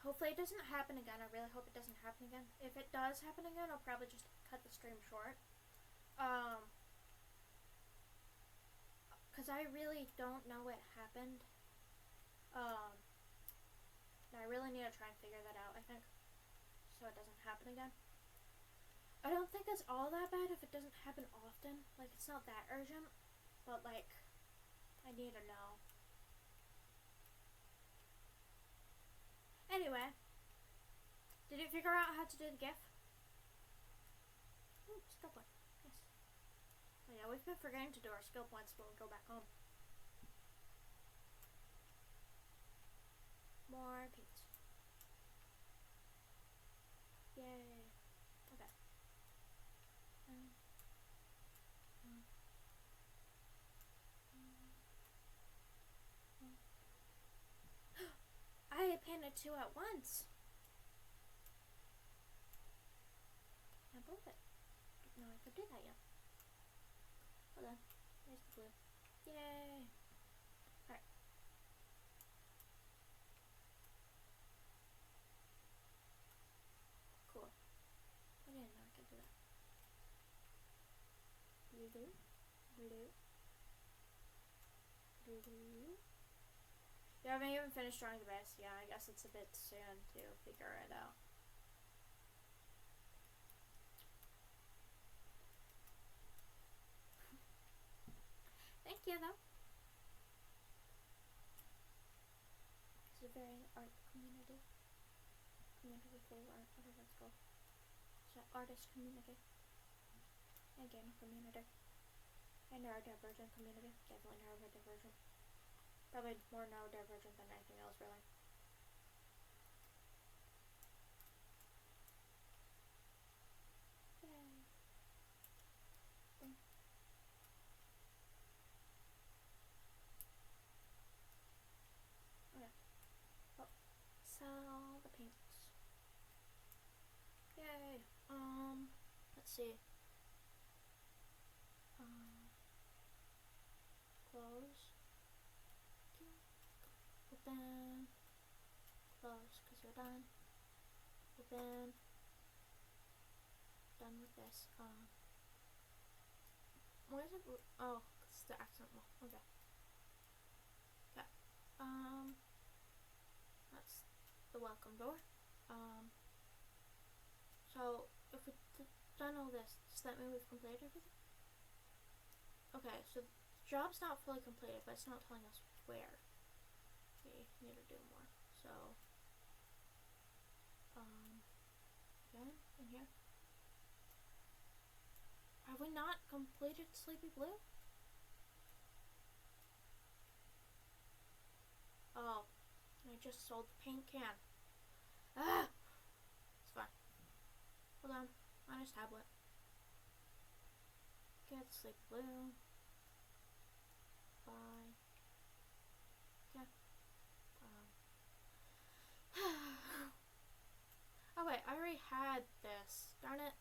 Hopefully it doesn't happen again. I really hope it doesn't happen again. If it does happen again, I'll probably just cut the stream short. Because I really don't know what happened. And I really need to try and figure that out, I think. So it doesn't happen again. I don't think it's all that bad if it doesn't happen often. Like, it's not that urgent. But, like, I need to know. Anyway, did you figure out how to do the GIF? Ooh, skill point. Nice. Oh yeah, we've been forgetting to do our skill points when we go back home. More paints. Yay. Okay. I painted two at once. I can't believe it. Didn't know I could do that yet. Hold on. There's the blue. Yay. Alright. Cool. I didn't know I could do that. Blue. You haven't even finished drawing the base. Yeah, I guess it's a bit soon to figure it out. Thank you, though. It's a very art community. Community full of art, whatever it's called. It's an artist community. And gamer community. And neurodivergent community. Definitely neurodivergent. Probably more neurodivergent than anything else, really. Yay. Okay. Well, sell the paints. Yay. Let's see. Close. Open. Close, because you're done. Open. Done with this. What is it? Oh, it's the accent one. Okay. That's the welcome door. So if we've done all this, does that mean we've completed everything? Okay, so the job's not fully completed, but it's not telling us where we need to do more. So, again, in here. Have we not completed Sleepy Blue? Oh, I just sold the paint can. Ah! It's fine. Hold on. Minus tablet. Get Sleepy Blue. Bye. Okay. Oh wait, I already had this. Darn it.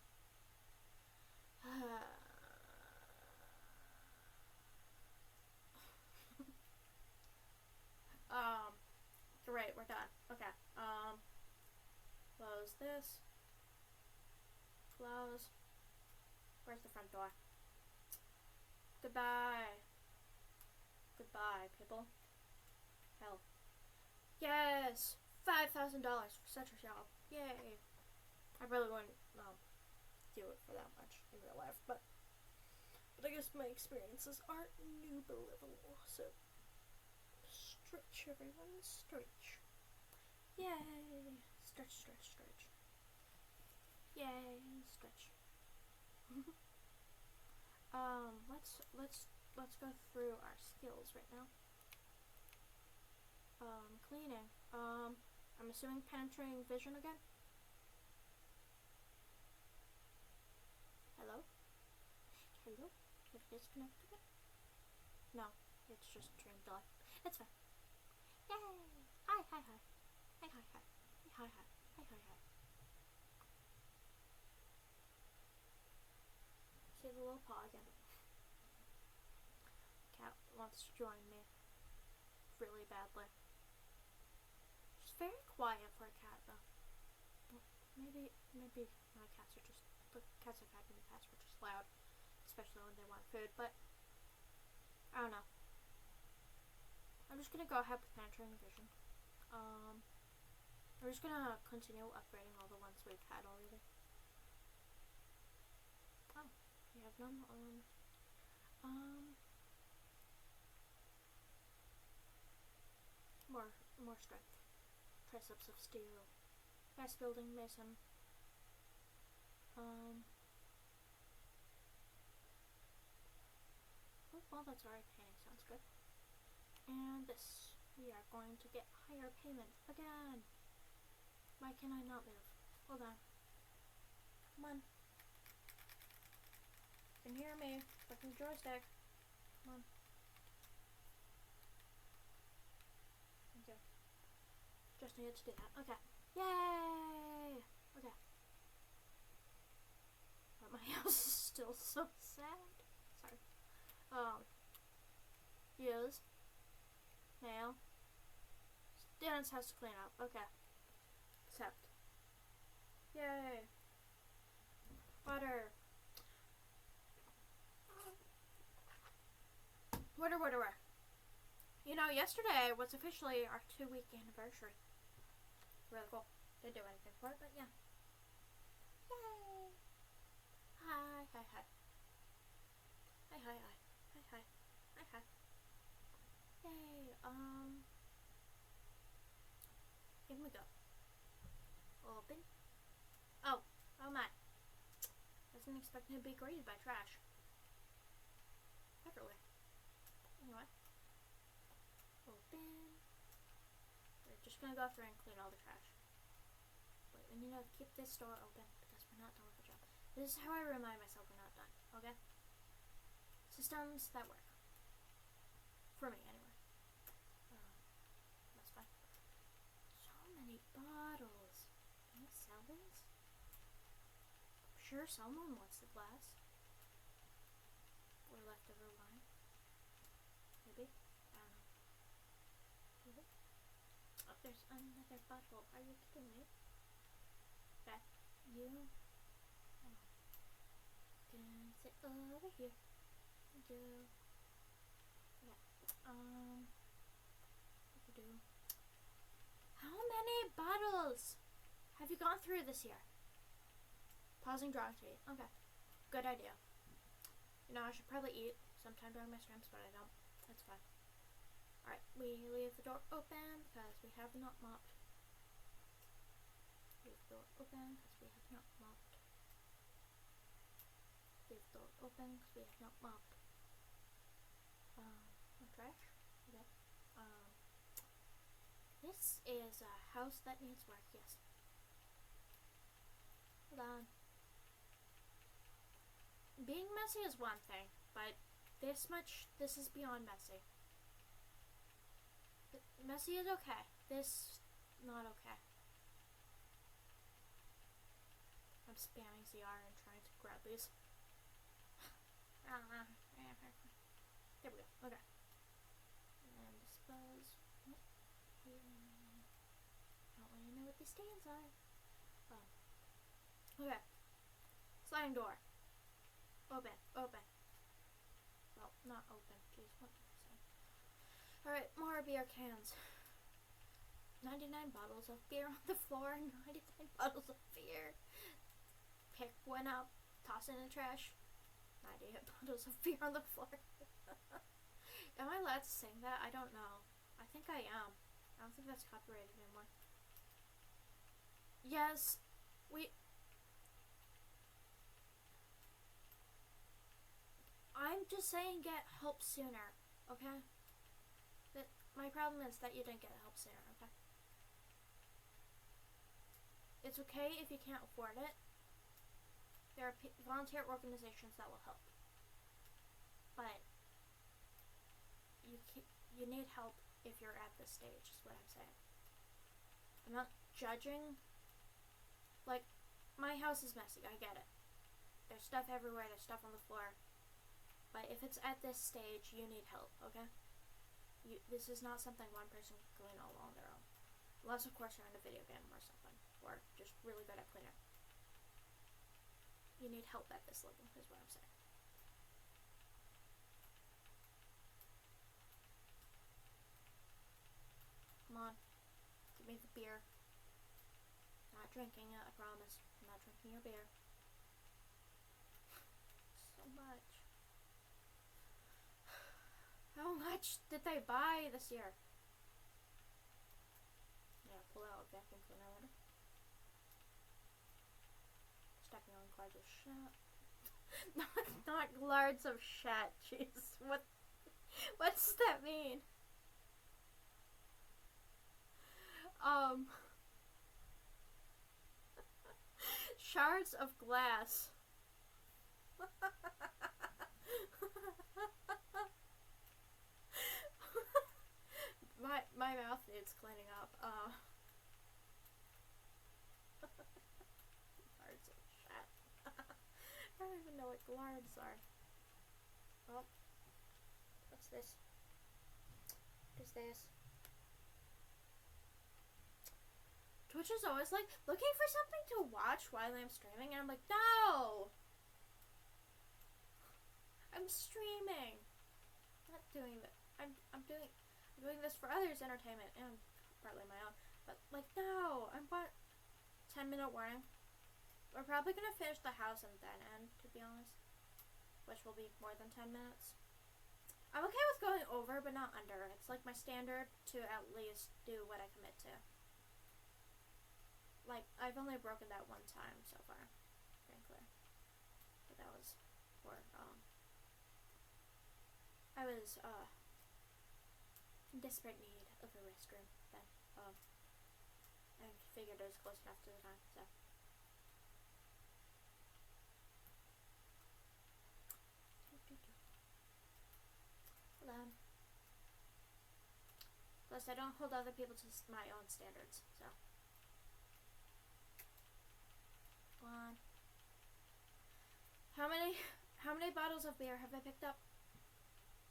Great, we're done. Okay. Close this. Close. Where's the front door? Goodbye. Goodbye, people. Hell. Yes! $5,000 for such a job. Yay! I really wouldn't do it for that much in real life, but I guess my experiences aren't new believable, so stretch, everyone, stretch. Yay! Stretch, stretch, stretch. Yay, stretch. Let's go through our skills right now. Cleaning. I'm assuming penetrating vision again. Hello? Hello? Did it disconnect again? No, it's just dream dog. It's fine. Yay! Hi, hi, hi. Hi, hi, hi. Hi, hi, hi. Hi, hi, hi. See the little paw again. Cat wants to join me really badly. She's very quiet for a cat, though. Maybe my cats are just, the cats I've had in the past were just loud, especially when they want food, but I don't know. I'm just gonna go ahead with penetrating vision. We're just gonna continue upgrading all the ones we've had already. Oh, we have none. More strength. Triceps of steel. Fast building mason. Well, that's alright. Painting sounds good. And this. We are going to get higher payment again. Why can I not move? Hold on. Come on. You can hear me. Fucking joystick. Come on. Thank you. Just needed to do that. Okay. Yay! Okay. But my house is still so sad. Sorry. Use. Nail. Dennis has to clean up. Okay. Accept. Yay. Water. Water. You know, yesterday was officially our 2-week anniversary. Really cool. Didn't do anything for it, but yeah. Yay! Hi. Hi. Yay, here we go. Open. Oh my. Wasn't expecting to be greeted by trash. Everywhere. Anyway. Open. We're just gonna go through and clean all the trash. But we need to keep this door open because we're not done with the job. This is how I remind myself we're not done, okay? Systems that work. For me, anyway. That's fine. So many bottles. Can I sell these? I'm sure someone wants the glass. Or leftover wine. Maybe. I don't know. Maybe. Oh, there's another bottle. Are you kidding me? Okay. You. Can sit over here. Thank you. Okay. do. How many bottles have you gone through this year? Pausing drawing to eat. Okay. Good idea. You know, I should probably eat sometime during my streams, but I don't. That's fine. Alright, we leave the door open because we have not mopped. Leave the door open because we have not mopped. Leave the door open because we have not mopped. No trash. Okay. This is a house that needs work, yes. Hold on. Being messy is one thing, but this is beyond messy. Messy is okay. This, not okay. I'm spamming ZR and trying to grab these. There we go. Okay. And dispose. Nope. I don't want to know what these stains are. Okay. Sliding door. Open. Open. Well, not open. Jeez, what did I say? Alright, more beer cans. 99 bottles of beer on the floor. 99 bottles of beer. Pick one up. Toss it in the trash. 98 bottles of beer on the floor. Am I allowed to sing that? I don't know. I think I am. I don't think that's copyrighted anymore. Yes, I'm just saying get help sooner, okay? But my problem is that you didn't get help sooner, okay? It's okay if you can't afford it. There are volunteer organizations that will help. But you need help if you're at this stage, is what I'm saying. I'm not judging. Like, my house is messy, I get it. There's stuff everywhere, there's stuff on the floor. But if it's at this stage, you need help, okay? This is not something one person can clean all on their own. Unless, of course, you're in a video game or something. Or just really good at cleaning. You need help at this level, is what I'm saying. Come on. Give me the beer. Not drinking it, I promise. I'm not drinking your beer. So much. How much did they buy this year? Yeah, pull out a vacuum cleaner later. Stacking on cards of shit. not lards of shit. Jeez, what's that mean? Shards of glass. My mouth needs cleaning up. Lards of shit. I don't even know what lards are. Oh, what's this? What is this? Twitch is always like looking for something to watch while I'm streaming, and I'm like, no, I'm streaming. I'm not doing that. I'm doing this for others' entertainment and partly my own. But like, no, I want 10-minute warning. We're probably gonna finish the house and then end, to be honest, which will be more than 10 minutes. I'm okay with going over, but not under. It's like my standard to at least do what I commit to. Like, I've only broken that one time so far, frankly. But that was for, I was, in desperate need of a restroom then, and figured it was close enough to the time, so. Hold on. Plus, I don't hold other people to my own standards, so. On. How many bottles of beer have I picked up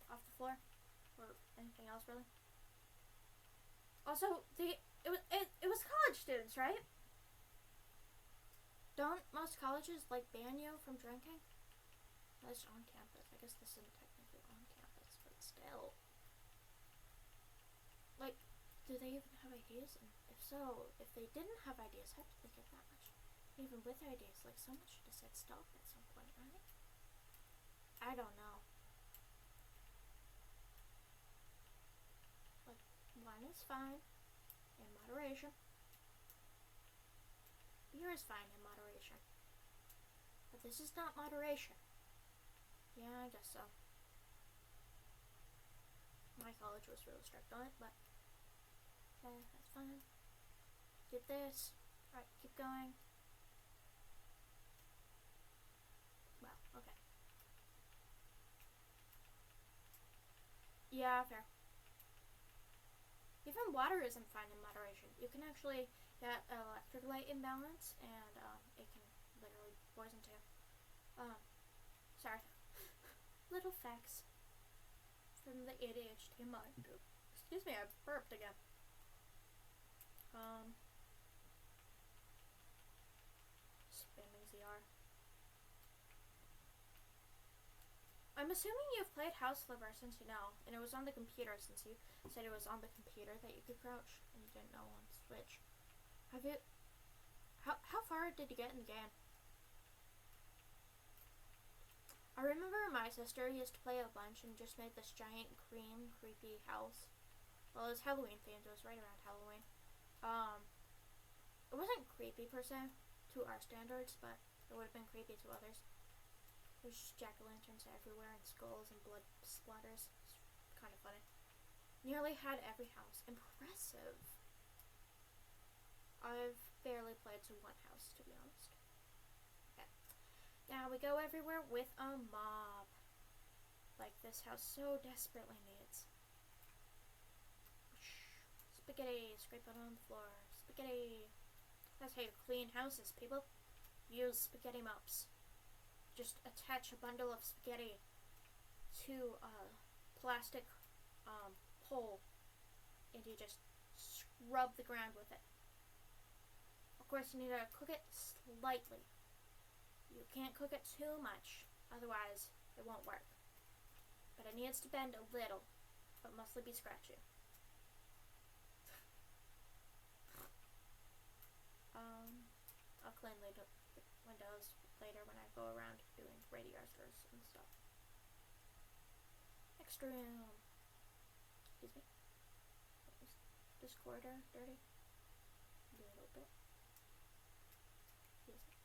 off the floor, or anything else really? Also, it was college students, right? Don't most colleges like ban you from drinking? That's on campus. I guess this isn't technically on campus, but still. Like, do they even have ideas? And if so, if they didn't have ideas, how did they get that much? Even with ideas, like, someone should have said stop at some point, right? I don't know. Like, wine is fine in moderation. Beer is fine in moderation. But this is not moderation. Yeah, I guess so. My college was really strict on it, but okay, that's fine. Did this. Alright, keep going. Well, okay. Yeah, fair. Even water isn't fine in moderation. You can actually get electrolyte imbalance, and it can literally poison too. Sorry. Little facts from the ADHD mind. Excuse me, I burped again. Spamming ZR. I'm assuming you've played House Flipper since you know, and it was on the computer since you said it was on the computer that you could crouch, and you didn't know on Switch. Have you... How far did you get in the game? I remember my sister used to play a bunch and just made this giant green, creepy house. Well, it was Halloween themed, it was right around Halloween. It wasn't creepy per se, to our standards, but it would have been creepy to others. There's just jack-o'-lanterns everywhere and skulls and blood splatters. It's kind of funny. Nearly had every house. Impressive. I've barely played to one house, to be honest. Okay. Now we go everywhere with a mob. Like this house so desperately needs. Spaghetti. Scrape it on the floor. Spaghetti. That's how you clean houses, people. Use spaghetti mops. Just attach a bundle of spaghetti to a plastic pole, and you just scrub the ground with it. Of course, you need to cook it slightly. You can't cook it too much, otherwise it won't work. But it needs to bend a little, but mostly be scratchy. I'll clean the windows later when I go around doing radiators and stuff. Next room. Excuse me. Is this corridor dirty? A little bit. Excuse me.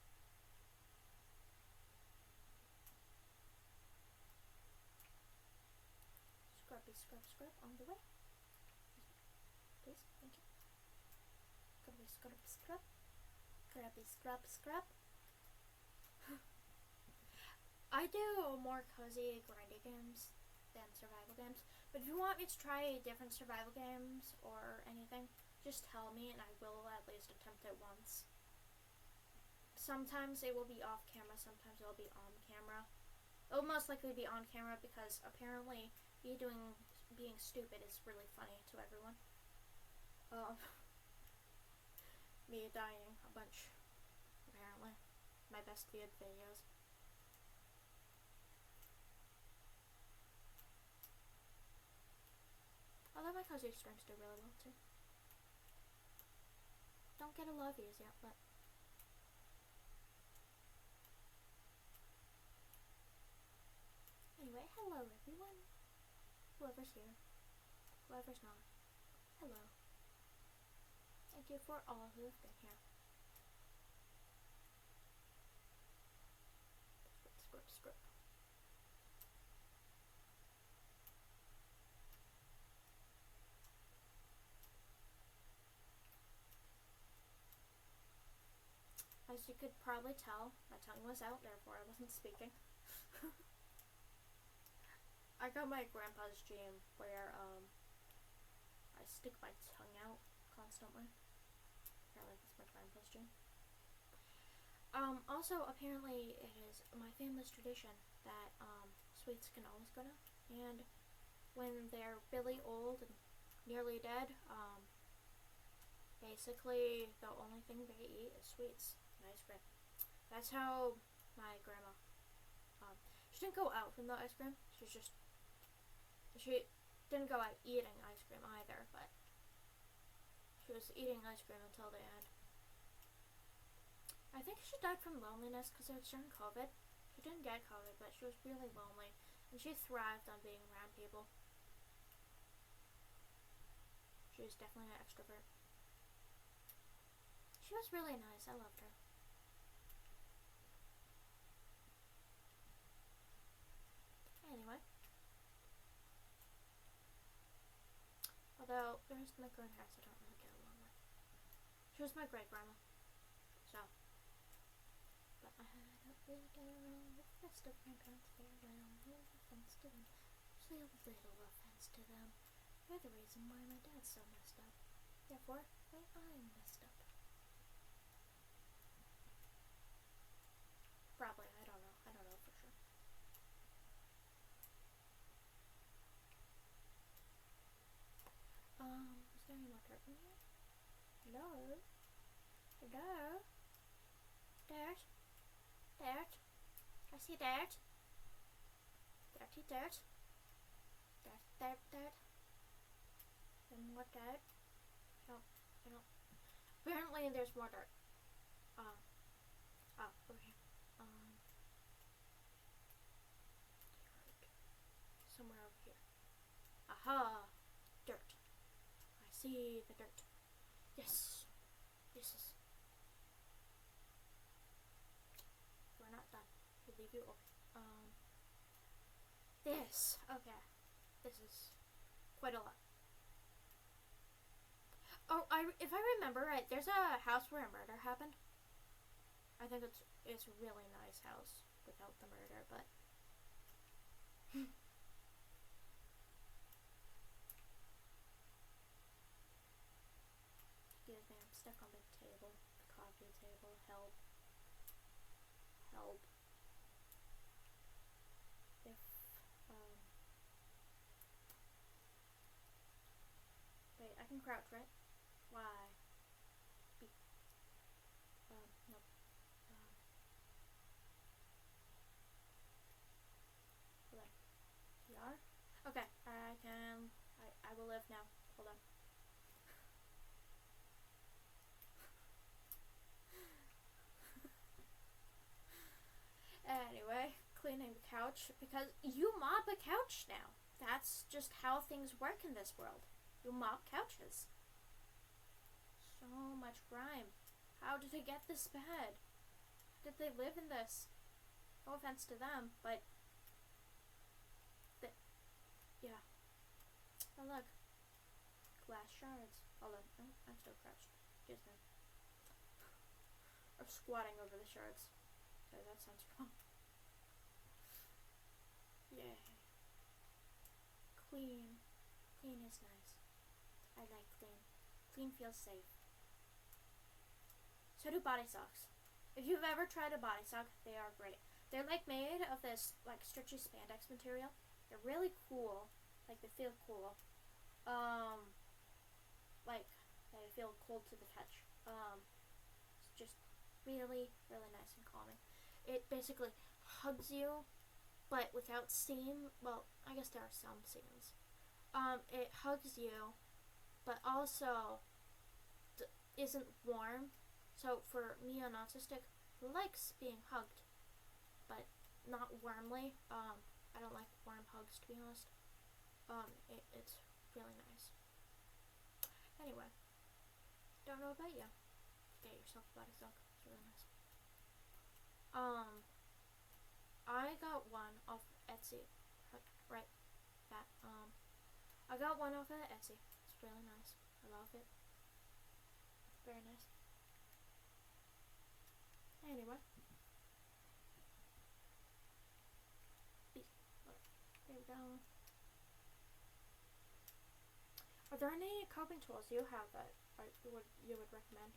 Scrubby scrub scrub on the way. Please, thank you. Scrubby scrub scrub. Scrubby scrub scrub. I do more cozy, grindy games than survival games. But if you want me to try different survival games or anything, just tell me and I will at least attempt it once. Sometimes it will be off camera, sometimes it will be on camera. It will most likely be on camera because apparently being stupid is really funny to everyone. Me dying a bunch, apparently. My best viewed videos. Although my cozy streams do really well too. Don't get a lot of views yet, but anyway, hello everyone. Whoever's here, whoever's not, hello. Thank you for all who have been here. Script. As you could probably tell, my tongue was out, therefore I wasn't speaking. I got my grandpa's gene where I stick my tongue out constantly. Apparently that's my grandpa's gene. Also, apparently it is my family's tradition that sweets can always go down. And when they're really old and nearly dead, basically the only thing they eat is sweets and ice cream. That's how my grandma, she didn't go out from the ice cream. She didn't go out eating ice cream either, but She was eating ice cream until the end. I think she died from loneliness because it was during COVID. She didn't get COVID, but she was really lonely. And she thrived on being around people. She was definitely an extrovert. She was really nice. I loved her. Anyway. Although, there's my grandparents I don't really get along with. She was my great-grandma. So. But I don't really get along with the rest of grandparents very well. No offense to them. Actually, a little offense to them. They're the reason why my dad's so messed up. Therefore, why I'm messed up. Probably, I don't know. I don't know for sure. Is there any more dirt in here? Hello? Hello? Dirt? Dirt? I see dirt. Dirty dirt. Dirt, dirt, dirt. And more dirt. I don't. Apparently there's more dirt. Over here. Somewhere over here. Aha! Dirt. I see the dirt. Yes. Yes. We're not done. We'll leave you over. This. Okay. This is quite a lot. Oh, if I remember right, there's a house where a murder happened. I think it's a really nice house without the murder, but excuse me, I'm stuck on the table, the coffee table. Help. Help. If wait, I can crouch, right? Why? No. PR? Okay, I will live now. Hold on. Anyway, cleaning the couch, because you mop a couch now. That's just how things work in this world. You mop couches. So much grime. How did they get this bad? How did they live in this? No offense to them, but yeah. Oh look. Glass shards. Hold on. Oh, I'm still crouched. Excuse me. Or squatting over the shards. Okay, that sounds wrong. Yay. Clean. Clean is nice. I like clean. Clean feels safe. So do body socks. If you've ever tried a body sock, they are great. They're like made of this like stretchy spandex material. They're really cool. Like they feel cool. Like they feel cold to the touch. It's just really, really nice and calming. It basically hugs you, but without steam. Well, I guess there are some steams. It hugs you, but also isn't warm. So for me, an autistic, likes being hugged, but not warmly. I don't like warm hugs, to be honest. It's really nice. Anyway, don't know about you. Get yourself a body sock. It's really nice. I got one off Etsy. Right. That. I got one off of Etsy. It's really nice. I love it. Very nice. Anyway. There we go. Are there any coping tools you have that you would recommend?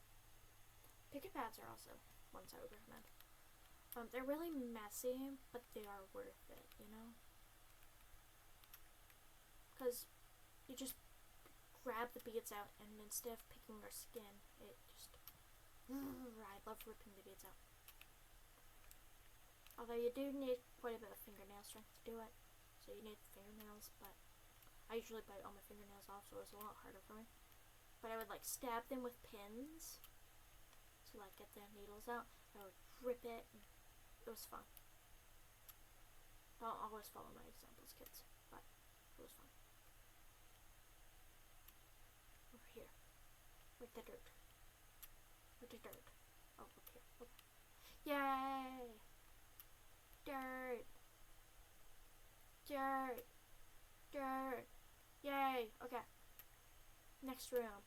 Picket pads are also ones I would recommend. They're really messy, but they are worth it, you know? Because you just grab the beads out, and instead of picking your skin, it just... I love ripping the beads out. Although you do need quite a bit of fingernail strength to do it. So you need fingernails, but I usually bite all my fingernails off, so it's a lot harder for me. but I would like stab them with pins to like get their needles out. I would rip it. It was fun. Don't always follow my examples, kids, but it was fun. Over here. With the dirt. With the dirt. Oh, up here. Okay. Yay! Dirt. Dirt. Dirt. Yay. Okay. Next room.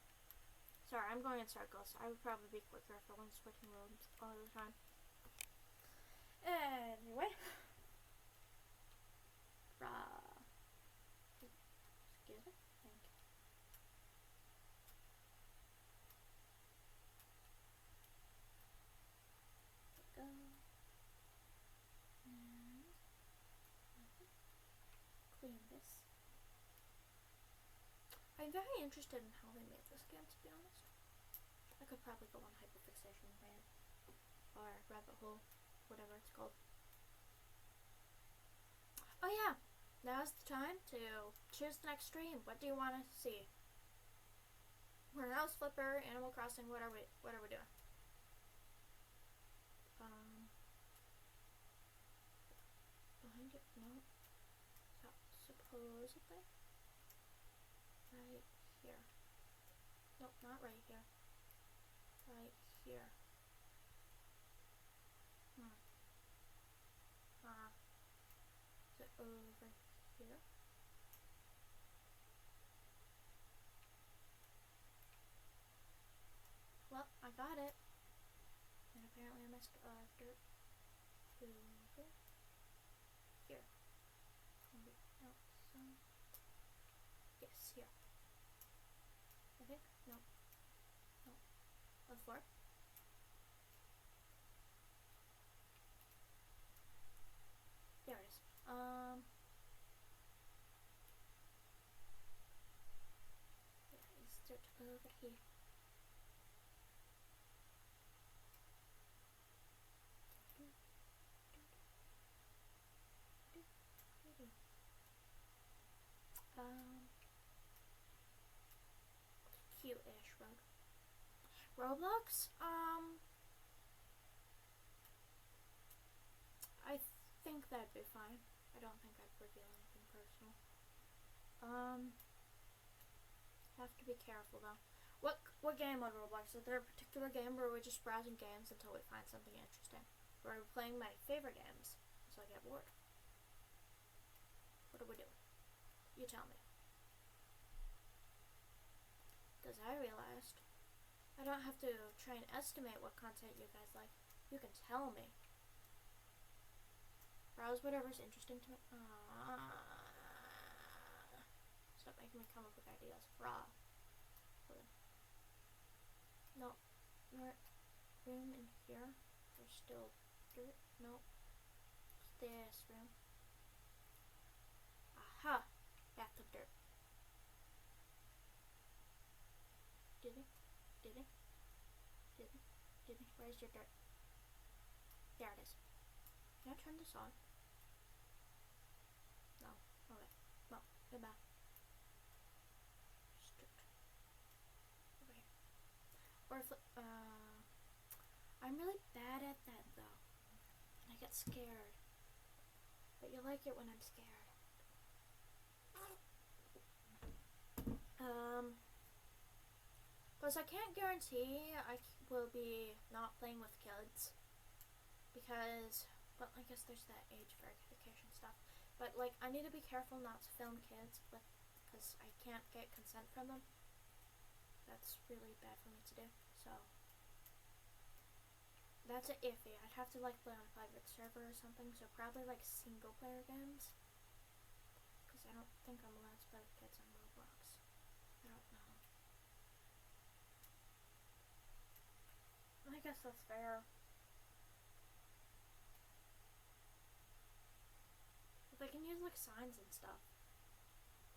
Sorry, I'm going in circles. I would probably be quicker if I wasn't switching rooms all the time. Anyway. Excuse me. Thank you. There we go. And clean this. I'm very interested in how they made this game, to be honest. I could probably go on hyperfixation rant or rabbit hole, whatever it's called. Oh yeah, now's the time to choose the next stream. What do you want to see? We're House Flipper, Animal Crossing. What are we doing? Behind it? No. So, supposedly. Right here. Nope, not right here. Right here. Is it over here? Well, I got it. And apparently I missed dirt. Over here. Maybe out some. Yes, here. I think. No. No. On the floor. There it is. There is dirt over here. Cute-ish rug. Roblox? I think that'd be fine. I don't think I'd reveal anything personal. Have to be careful though. What game on Roblox? Is there a particular game where we're just browsing games until we find something interesting? Or are we playing my favorite games until I get bored? What are we doing? You tell me. Because I realized I don't have to try and estimate what content you guys like. You can tell me. Browse whatever's interesting to me. Stop making me come up with ideas. Raw. No. Room in here. There's still dirt. No. It's this room. Aha! Bathtub dirt. Did he? Where's your dirt? There it is. Can I turn this on? No. Okay. Well, goodbye. Dirt. Over here. Or if, I'm really bad at that though. And I get scared. But you like it when I'm scared. Because I can't guarantee I will be not playing with kids. Because, well, I guess there's that age verification stuff. But, like, I need to be careful not to film kids with, because I can't get consent from them. That's really bad for me to do, so. That's a iffy. I'd have to, like, play on a private server or something, so probably, like, single-player games. Because I don't think I'm allowed to play with kids on Roblox. I don't know. I guess that's fair. But they can use like signs and stuff.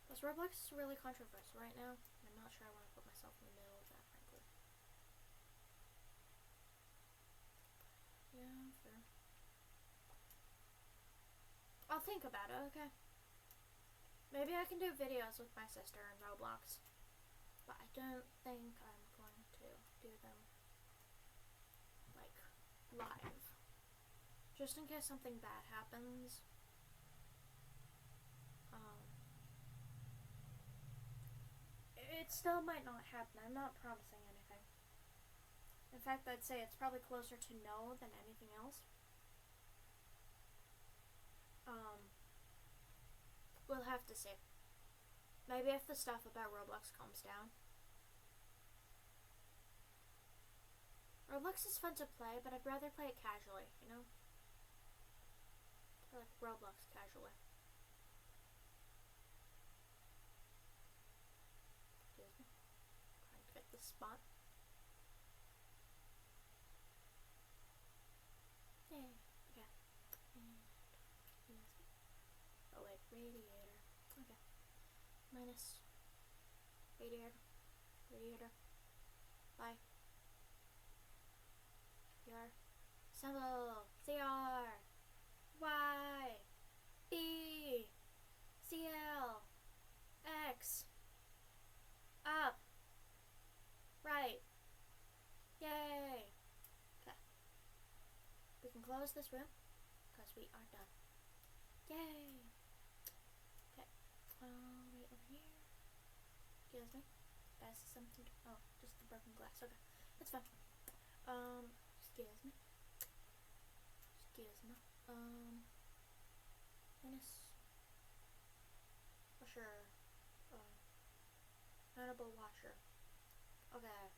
Plus Roblox is really controversial right now. I'm not sure I want to put myself in the middle of that, frankly. Yeah, fair. I'll think about it, okay? Maybe I can do videos with my sister in Roblox. but I don't think I'm going to do them like live, just in case something bad happens. It still might not happen. I'm not promising anything. In fact, I'd say it's probably closer to no than anything else. We'll have to see. Maybe if the stuff about Roblox calms down. Roblox is fun to play, but I'd rather play it casually, you know? I like Roblox casually. Excuse me. Trying to get the spot. Yay. Okay. And excuse me. Oh wait, radiator. Okay. Minus radiator. Radiator. Bye. CR. Symbol. CR. Y. B. CL. X. Up. Right. Yay. Okay. We can close this room because we are done. Yay. Okay. Wait over here. Excuse me. Did I see something? Oh, just the broken glass. Okay. That's fine. Excuse me. Excuse me. Menace. Washer. Notable washer. Okay.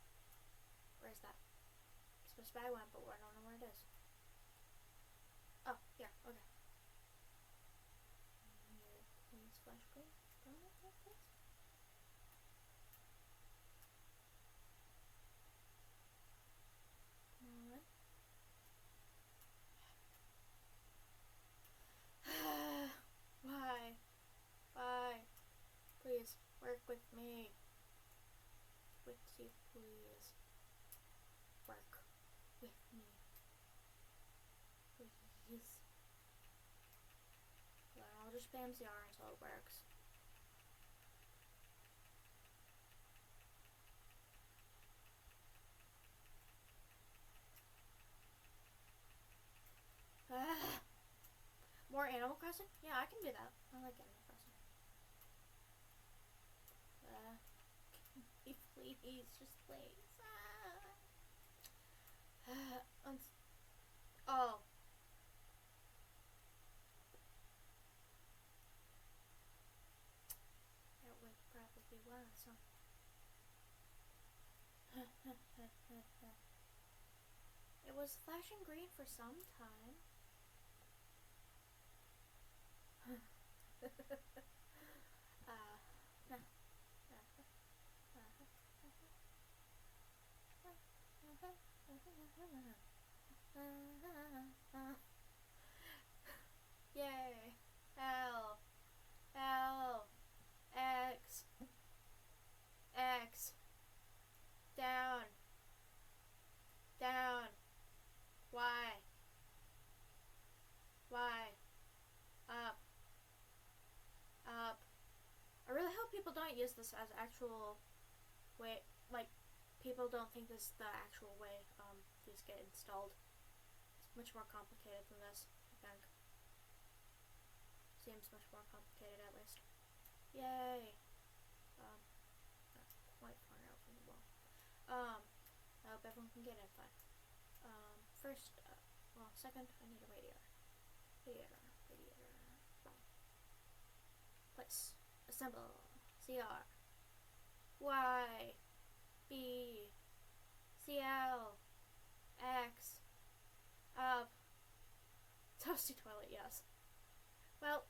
Where's that? It's supposed to be one, but I don't know where it is. Oh, here. Okay. Here, please, flash green. Don't let that, please. Come on. Why? Why? Please, work with me. Witchy, please. Work with me. Please. Well, I'll just spam CR until it works. More Animal Crossing? Yeah, I can do that. I like Animal Crossing. Please, just please. Oh. That would probably be why, so. It was flashing green for some time. Yay. L. L. X. X. Down. Down. Y. Y. Up. Up. I really hope people don't use this as actual way, like, people don't think this is the actual way these get installed. It's much more complicated than this, I think. Seems much more complicated, at least. Yay! Not quite far out from the wall. I hope everyone can get in fine. First, second, I need a radiator. Radiator. Place. Assemble. CR. Y. B. CL. X. Up. Toasty toilet, yes. Well,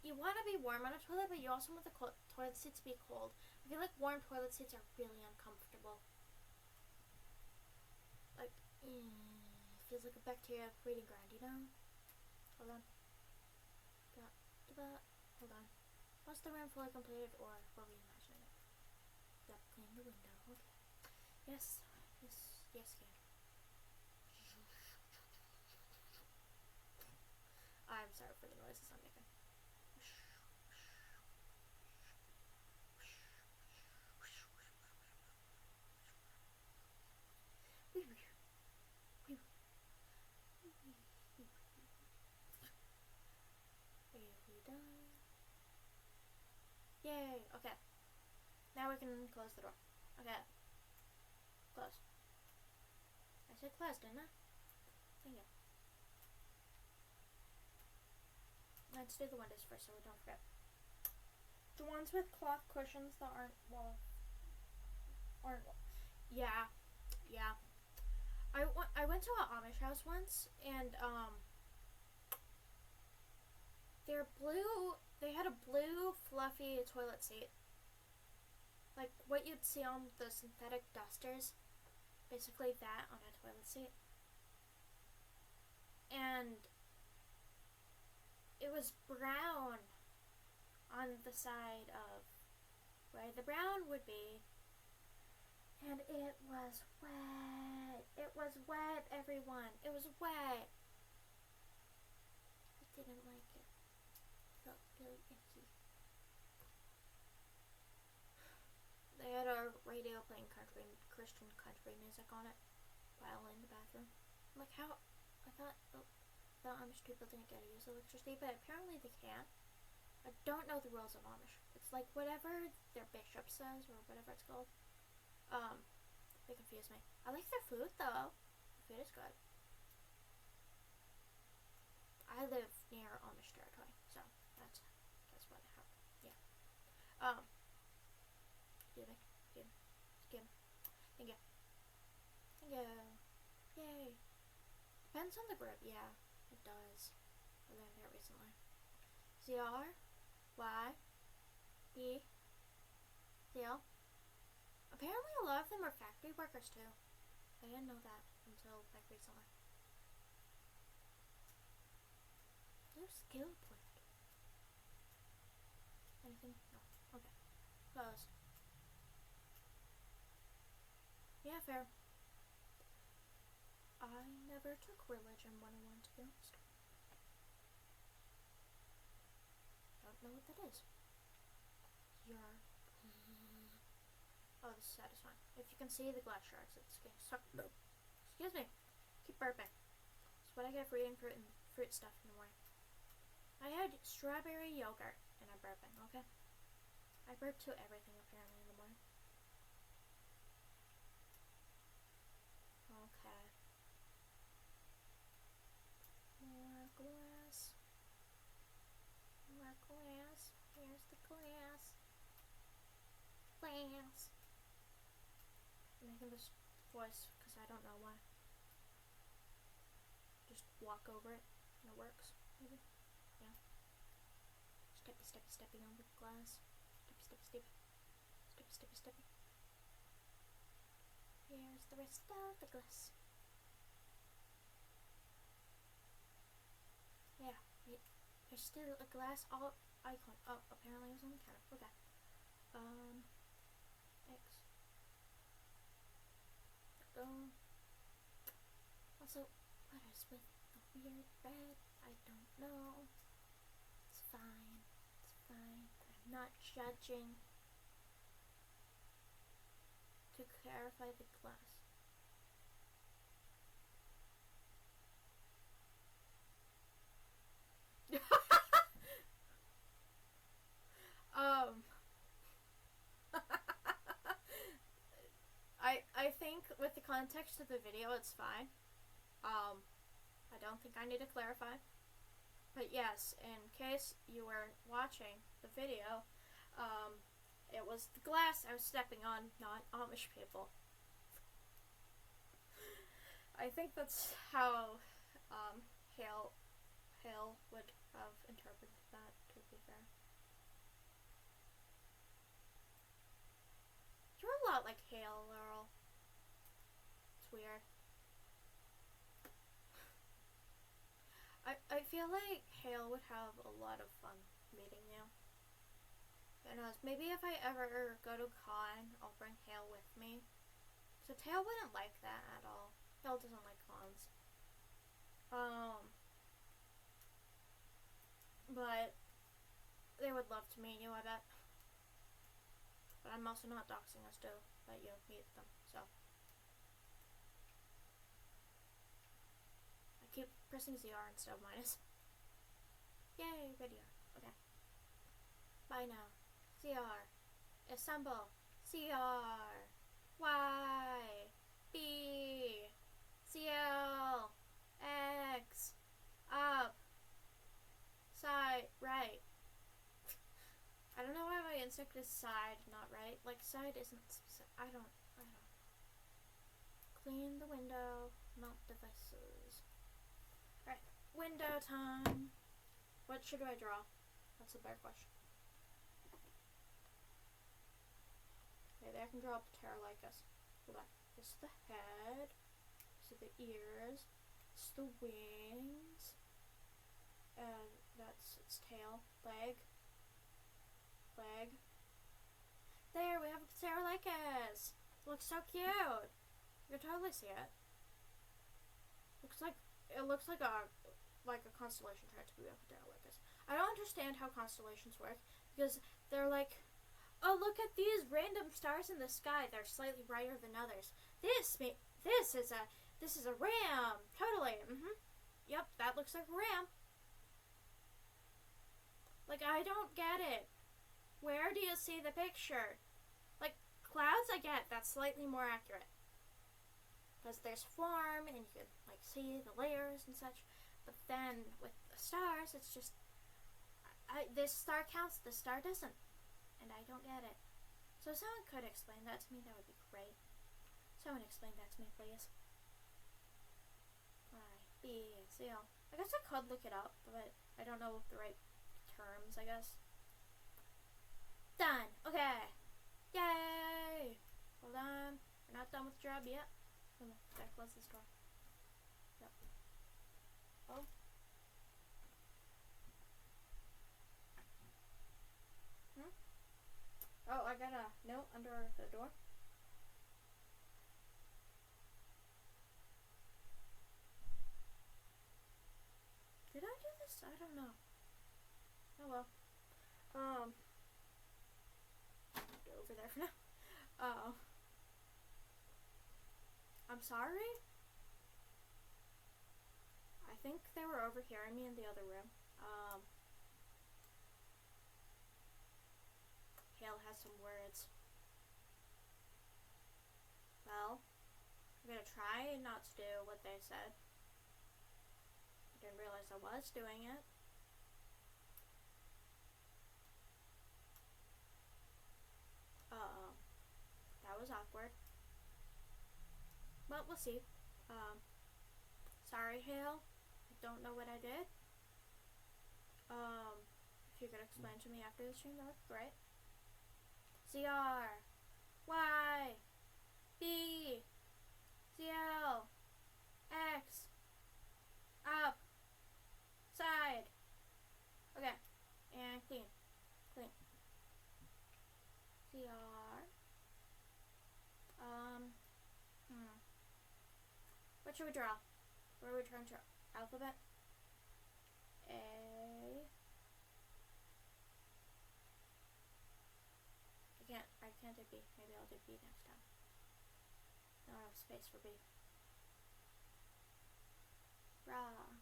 you want to be warm on a toilet, but you also want the toilet seat to be cold. I feel like warm toilet seats are really uncomfortable. Like, it feels like a bacteria breeding ground, you know? Hold on. Hold on. Was the room fully completed, or were we imagining it? Yep, clean the window. Okay. Yes, game. I'm sorry for the noises I'm making. Yay. Okay. Now we can close the door. Okay. Close. I said close, didn't I? Thank you. Let's do the windows first so we don't forget. The ones with cloth cushions that aren't yeah. I went to an Amish house once, and they had a blue fluffy toilet seat, like what you'd see on the synthetic dusters, basically that on a toilet seat, and it was brown on the side of where the brown would be, and it was wet. It was wet, everyone. It was wet. I didn't like it. It felt really icky. They had a radio playing Christian country music on it while in the bathroom. I'm like, how? I thought the Amish people didn't get to use electricity, but apparently they can. I don't know the rules of Amish. It's like whatever their bishop says or whatever it's called. They confuse me. I like their food though. The food is good. I live near Amish territory, so that's what I have. Yeah. Excuse me. Thank you. Yay. Depends on the group. Yeah, it does. I learned that recently. ZR, Y, B, ZL. Apparently a lot of them are factory workers too. I didn't know that until like recently. No skill point. Anything? No. Okay. Closed. Yeah, fair. I never took religion 101 to be honest. Don't know what that is. Oh, this is satisfying. If you can see the glass shards, it's getting stuck. No. Excuse me. Keep burping. That's what I get for eating fruit stuff in the morning. I had strawberry yogurt and I'm burping, okay? I burp to everything apparently in the morning. Okay. More glass. More glass. Here's the glass. Glass. I'm making this voice because I don't know why. Just walk over it and it works, maybe. Yeah. Steppy on the glass. Steppy. Here's the rest of the glass. Yeah, there's still a glass all icon. Oh, apparently it was on the counter. Okay. X. Go. Also, what is with the weird red? I don't know. It's fine. I'm not judging. To clarify the glass. I think with the context of the video, it's fine. I don't think I need to clarify. But yes, in case you were watching the video, it was the glass I was stepping on, not Amish people. I think that's how Hale would have interpreted that, to be fair. You're a lot like Hale, Laurel. It's weird. I feel like Hale would have a lot of fun meeting you. Who knows, maybe if I ever go to con, I'll bring Hale with me. So Hale wouldn't like that at all. Hale doesn't like cons. But they would love to meet you, I bet. But I'm also not doxing us to let you meet them, so. I keep pressing ZR instead of minus. Yay, video. Okay. Bye now. CR. Assemble. CR. Y. B. CL. X. Up. Side. Right. I don't know why my instinct is side, not right. Like, side isn't specific. I don't. Clean the window. Mount devices. Alright. Window time. What should I draw? That's a better question. Maybe I can draw up the Pterolycus. Hold on. This is the head. These are the ears. This is the wings. And that's its tail. Leg. There, we have a Pterolycus. Looks so cute. You can totally see it. It looks like a constellation tried to be a Pterolycus. I don't understand how constellations work because they're like, oh, look at these random stars in the sky. They're slightly brighter than others. This is a ram. Totally. Yep, that looks like a ram. Like, I don't get it. Where do you see the picture? Like, clouds, I get. That's slightly more accurate. Because there's form, and you can, like, see the layers and such. But then, with the stars, it's just... this star counts, this star doesn't. And I don't get it. So if someone could explain that to me, that would be great. Someone explain that to me, please. B, C, L. I guess I could look it up, but I don't know the right terms, I guess. Done. Okay. Yay! Hold on. We're not done with the job yet. Gotta close this door. Yep. Oh. Oh, I got a note under the door. Did I do this? I don't know. Oh well. Go over there for now. I'm sorry. I think they were overhearing me in the other room. Hale has some words. Well, I'm gonna try not to do what they said. I didn't realize I was doing it. That was awkward. But we'll see. Sorry, Hale. I don't know what I did. If you could explain to me after the stream, that would be great. CR. Y. B. CL. X. Up. Side. Okay. And clean. CR. What should we draw? What are we trying to draw? Alphabet? A. I can't do B. Maybe I'll do B next time. I don't have space for B. Rah.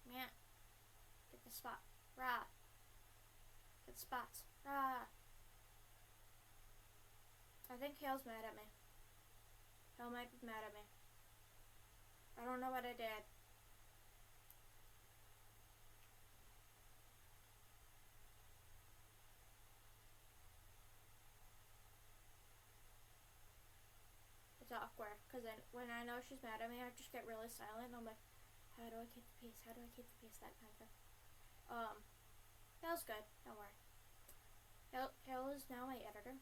Meh. Get the spot. Rah. Get spots. Rah. I think Hale's mad at me. Hale might be mad at me. I don't know what I did. It's awkward, because when I know she's mad at me, I just get really silent, and I'm like, how do I keep the peace? How do I keep the peace? That kind of thing. Hale's good. Don't worry. Hale is now my editor.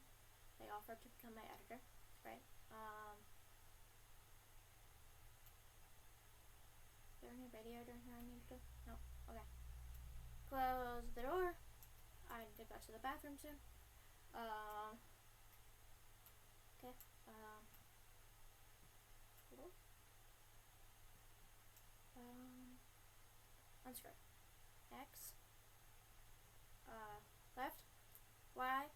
They offered to become my editor. It's great. Is there any radio during here I need to do? No. Okay. Close the door. I need to go to the bathroom soon. Okay. Hello? Unscrew. X. Left. Y.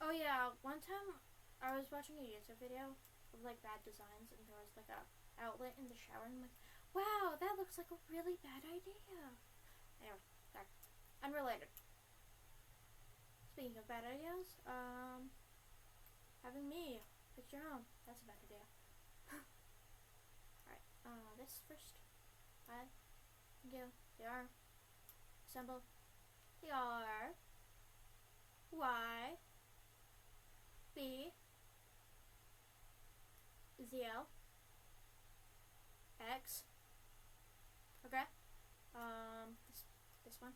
Oh yeah, one time I was watching a YouTube video of like bad designs, and there was like a outlet in the shower, and I'm like, Wow, that looks like a really bad idea. Anyway, there. Unrelated. Speaking of bad ideas, having me pick your own. That's a bad idea. Alright, this first. I, you, they are. Assemble. They are. Y. B. ZL. X. Okay. This one.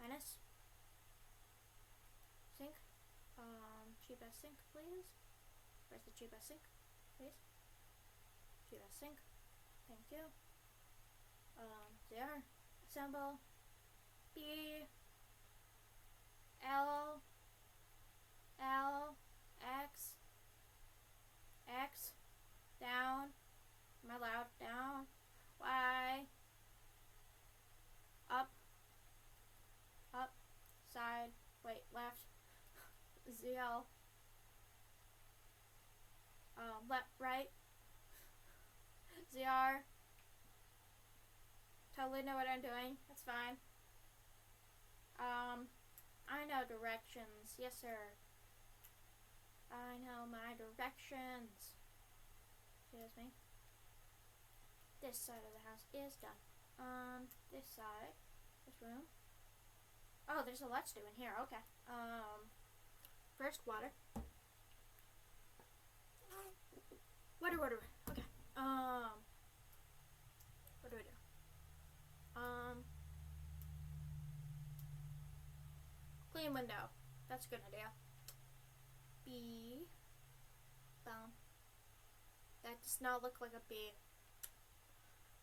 Minus. Sink. Cheapest sink, please. Where's the cheapest sink, please? Cheapest sink. Thank you. There. Assemble. B. L. L. X. X. Down. Am I loud? Down. Y. Up. Up. Side. Wait, left. ZL. Left, right. ZR. Totally know what I'm doing. That's fine. I know directions. Yes, sir. I know my directions. Excuse me. This side of the house is done. This side. This room. Oh, there's a let's do in here. Okay. First water. Water. Okay. What do I do? Clean window. That's a good idea. B. Boom. That does not look like a B.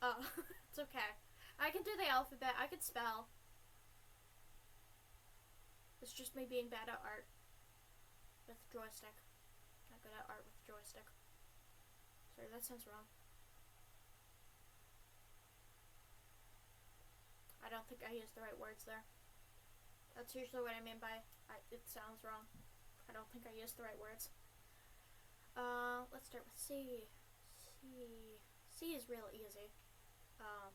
Oh, it's okay. I can do the alphabet. I can spell. It's just me being bad at art with joystick. Not good at art with joystick. Sorry, that sounds wrong. I don't think I used the right words there. That's usually what I mean by it sounds wrong. I don't think I used the right words. Let's start with C. C is real easy. I'm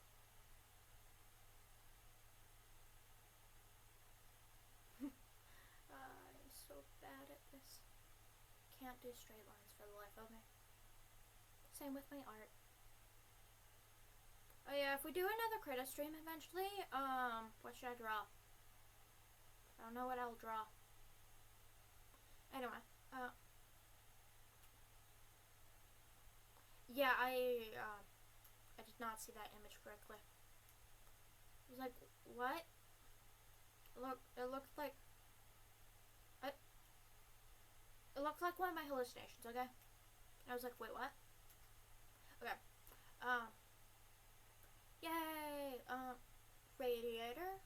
so bad at this. Can't do straight lines for the life of me. Same with my art. Oh yeah, if we do another Krita stream eventually, what should I draw? I don't know what I'll draw. Anyway, yeah, I did not see that image correctly. I was like, what? It looked like one of my hallucinations, okay? I was like, wait, what? Okay. Yay! Radiator,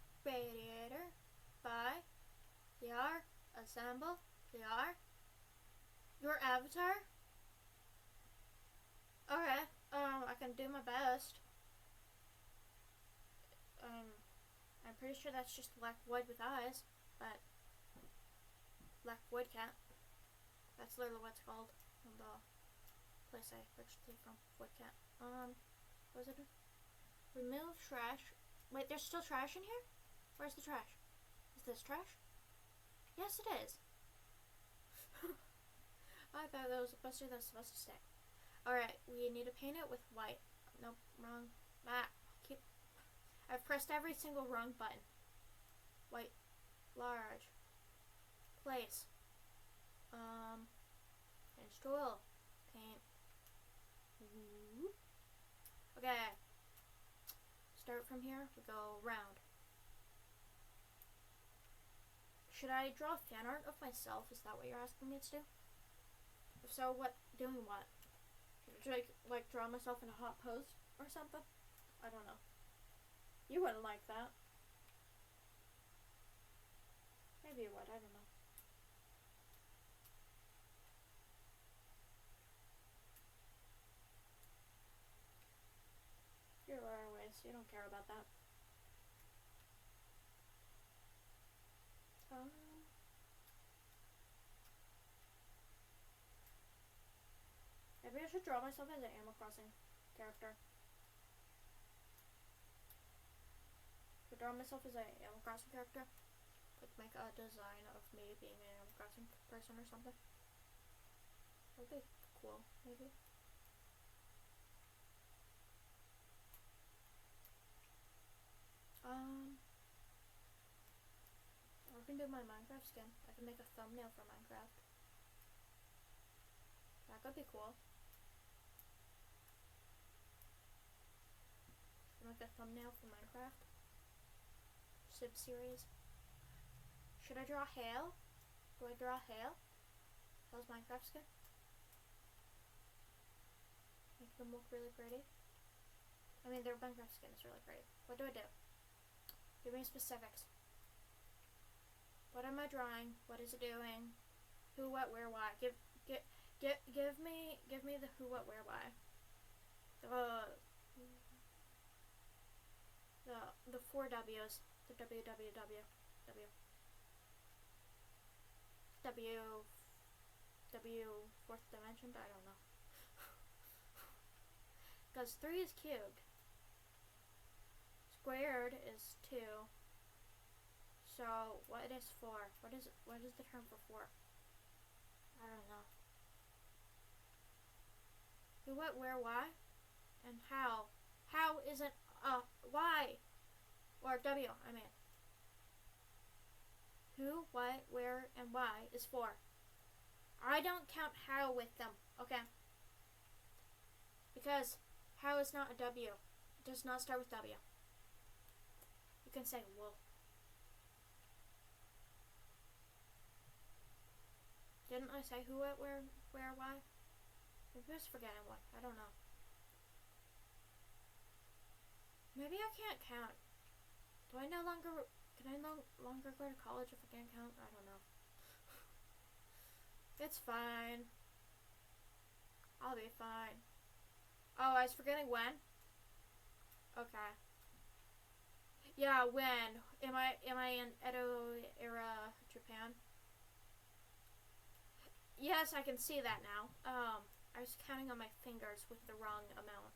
buy, DR, assemble, DR. Your avatar? Okay, I can do my best. I'm pretty sure that's just black wood with eyes, but black wood cat. That's literally what it's called. And the place I purchased it from, wood cat. What was it? Remove trash. Wait, there's still trash in here? Where's the trash? Is this trash? Yes, it is. I thought that was supposed to stay. Alright, we need to paint it with white. Nope, wrong. I've pressed every single wrong button. White. Large. Place. Finish tool. Paint. Okay. Start from here. We go round. Should I draw fan art of myself? Is that what you're asking me to do? If so, doing what? Should I, like, draw myself in a hot pose or something? I don't know. You wouldn't like that. Maybe you would, I don't know. You're ways, you don't care about that. Maybe I should draw myself as an Animal Crossing character. draw myself as an Animal Crossing character. Like make a design of me being an Animal Crossing person or something. That'd be cool, maybe. I can do my Minecraft skin. I can make a thumbnail for Minecraft. That could be cool. Make a thumbnail for Minecraft. Sim series. Should I draw hail? Do I draw hail? How's Minecraft skin? Make them look really pretty. I mean, their Minecraft skin is really pretty. What do I do? Give me specifics. What am I drawing? What is it doing? Who, what, where, why? Give me the who, what, where, why. The 4 W's. The W. Fourth dimension? I don't know. Because 3 is cubed. Squared is 2. So what is 4? What is the term for 4? I don't know. Who, what, where, why? And how? How isn't why? Or W, I mean. Who, what, where, and why is 4. I don't count how with them, okay? Because how is not a W. It does not start with W. You can say wool. Didn't I say who, what, where, why? Maybe I was forgetting one. I don't know. Maybe I can't count. Can I no longer go to college if I can't count? I don't know. It's fine. I'll be fine. Oh, I was forgetting when. Okay. Yeah, when. Am I in Edo era Japan? Yes, I can see that now. I was counting on my fingers with the wrong amount.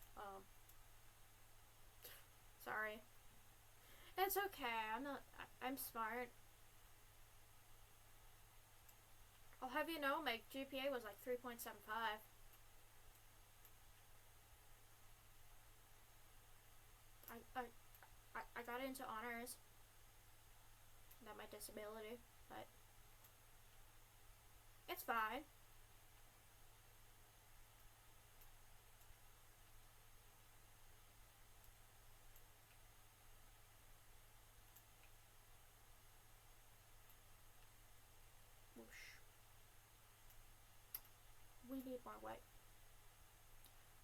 Sorry. It's okay. I'm smart. I'll have you know, my GPA was like 3.75. I got into honors. Not my disability, but it's fine. Whoosh. We need more white.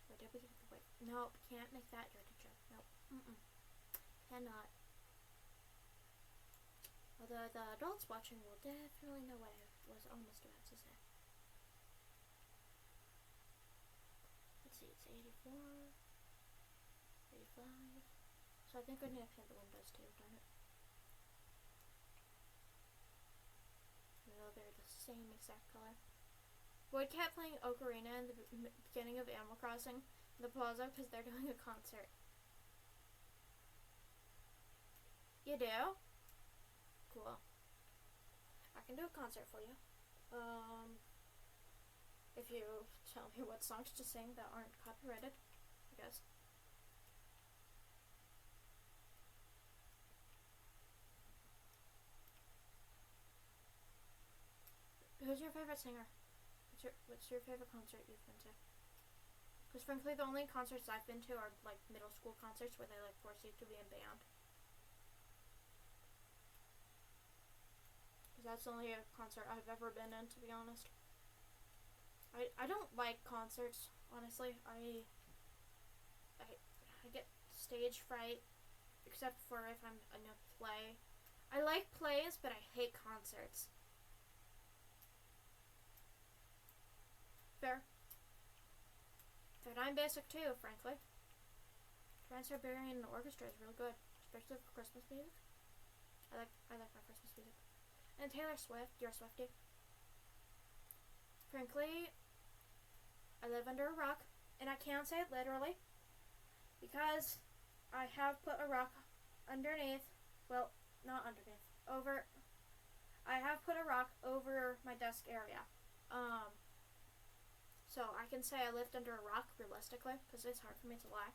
Where did we get the white? Nope, can't make that dirty joke. Nope. Cannot. Although the adults watching will definitely know what I was almost about to say. Let's see, it's 84, 85. So I think I need to paint the windows too, darn it. No, they're the same exact color. Boyd kept playing Ocarina in the beginning of Animal Crossing in the plaza because they're doing a concert. You do? Cool. I can do a concert for you. If you tell me what songs to sing that aren't copyrighted, I guess. Who's your favorite singer? What's your favorite concert you've been to? Because frankly, the only concerts I've been to are like middle school concerts where they like force you to be in band. Because that's the only concert I've ever been in, to be honest. I don't like concerts, honestly. I get stage fright, except for if I'm in a play. I like plays, but I hate concerts. Fair. But I'm basic too, frankly. Trans-Siberian Orchestra is real good, especially for Christmas music. I like my Christmas music. And Taylor Swift, you're a Swiftie. Frankly, I live under a rock, and I can't say it literally, because I have put a rock underneath well, not underneath. Over. I have put a rock over my desk area. So I can say I lived under a rock realistically, because it's hard for me to lie.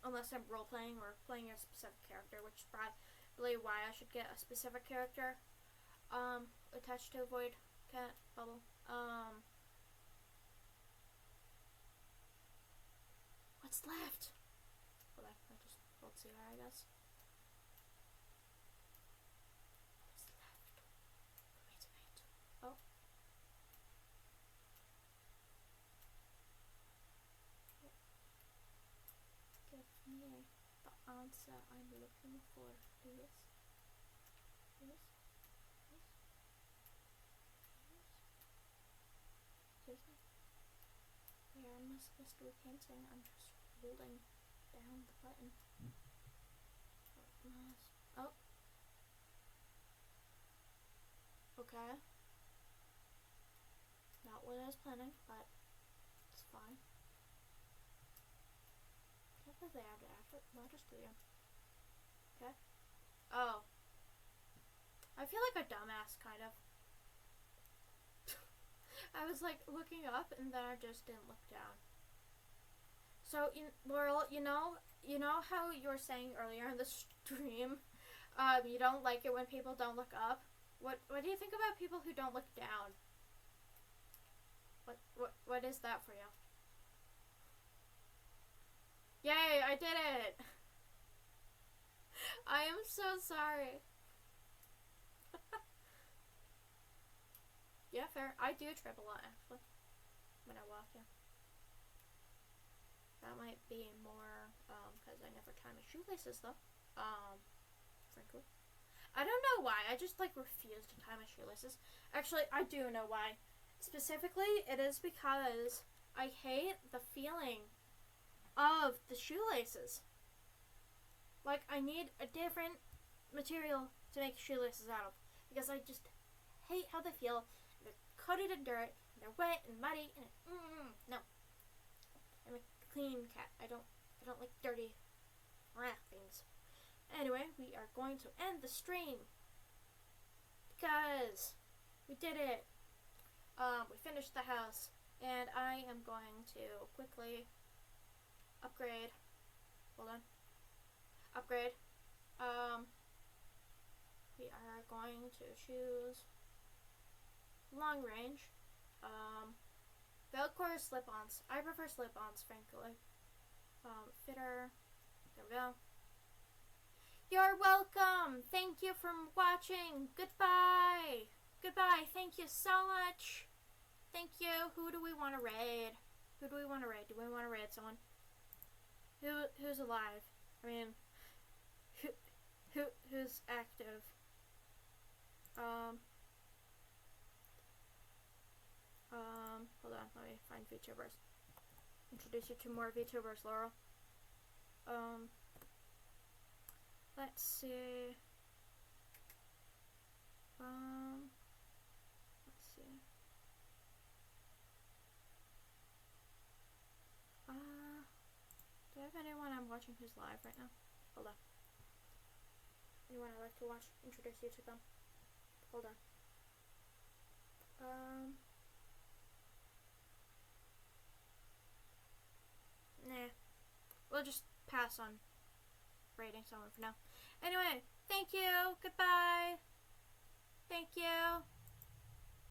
Unless I'm role playing or playing a specific character, which is probably why I should get a specific character attached to a void cat bubble. What's left? Hold on, I just hold C I guess. What's left? Wait a minute. Oh. Give me the answer I'm looking for, please. Please. Please. Please. Excuse me. Where am I supposed to be painting? I'm just holding down the button. Oh. Okay. Not what I was planning, but it's fine. Can't believe they added Ladder Studio. Okay. Oh. I feel like a dumbass, kind of. I was like looking up and then I just didn't look down. So, Laurel, you know how you were saying earlier in the stream, you don't like it when people don't look up? What do you think about people who don't look down? What is that for you? Yay, I did it! I am so sorry. Yeah, fair. I do trip a lot, actually, when I walk, yeah. That might be more, because I never tie my shoelaces, though. Frankly. I don't know why. I just, like, refuse to tie my shoelaces. Actually, I do know why. Specifically, it is because I hate the feeling of the shoelaces. Like, I need a different material to make shoelaces out of. Because I just hate how they feel. They're coated in dirt, and they're wet and muddy, and no. I'm a clean cat. I don't like dirty things. Anyway, we are going to end the stream because we did it. We finished the house, and I am going to quickly upgrade. Hold on. Upgrade. We are going to choose long range. Velcro or slip-ons. I prefer slip-ons, frankly. Fitter. There we go. You're welcome. Thank you for watching. Goodbye. Goodbye. Thank you so much. Thank you. Who do we want to raid? Who do we want to raid? Do we want to raid someone? Who's alive? I mean, who's active? Hold on, let me find VTubers. Introduce you to more VTubers, Laurel. Let's see. Let's see. Do I have anyone I'm watching who's live right now? Hold on. Anyone I like to watch? Introduce you to them. Hold on. Nah. We'll just pass on rating someone for now. Anyway, thank you. Goodbye. Thank you.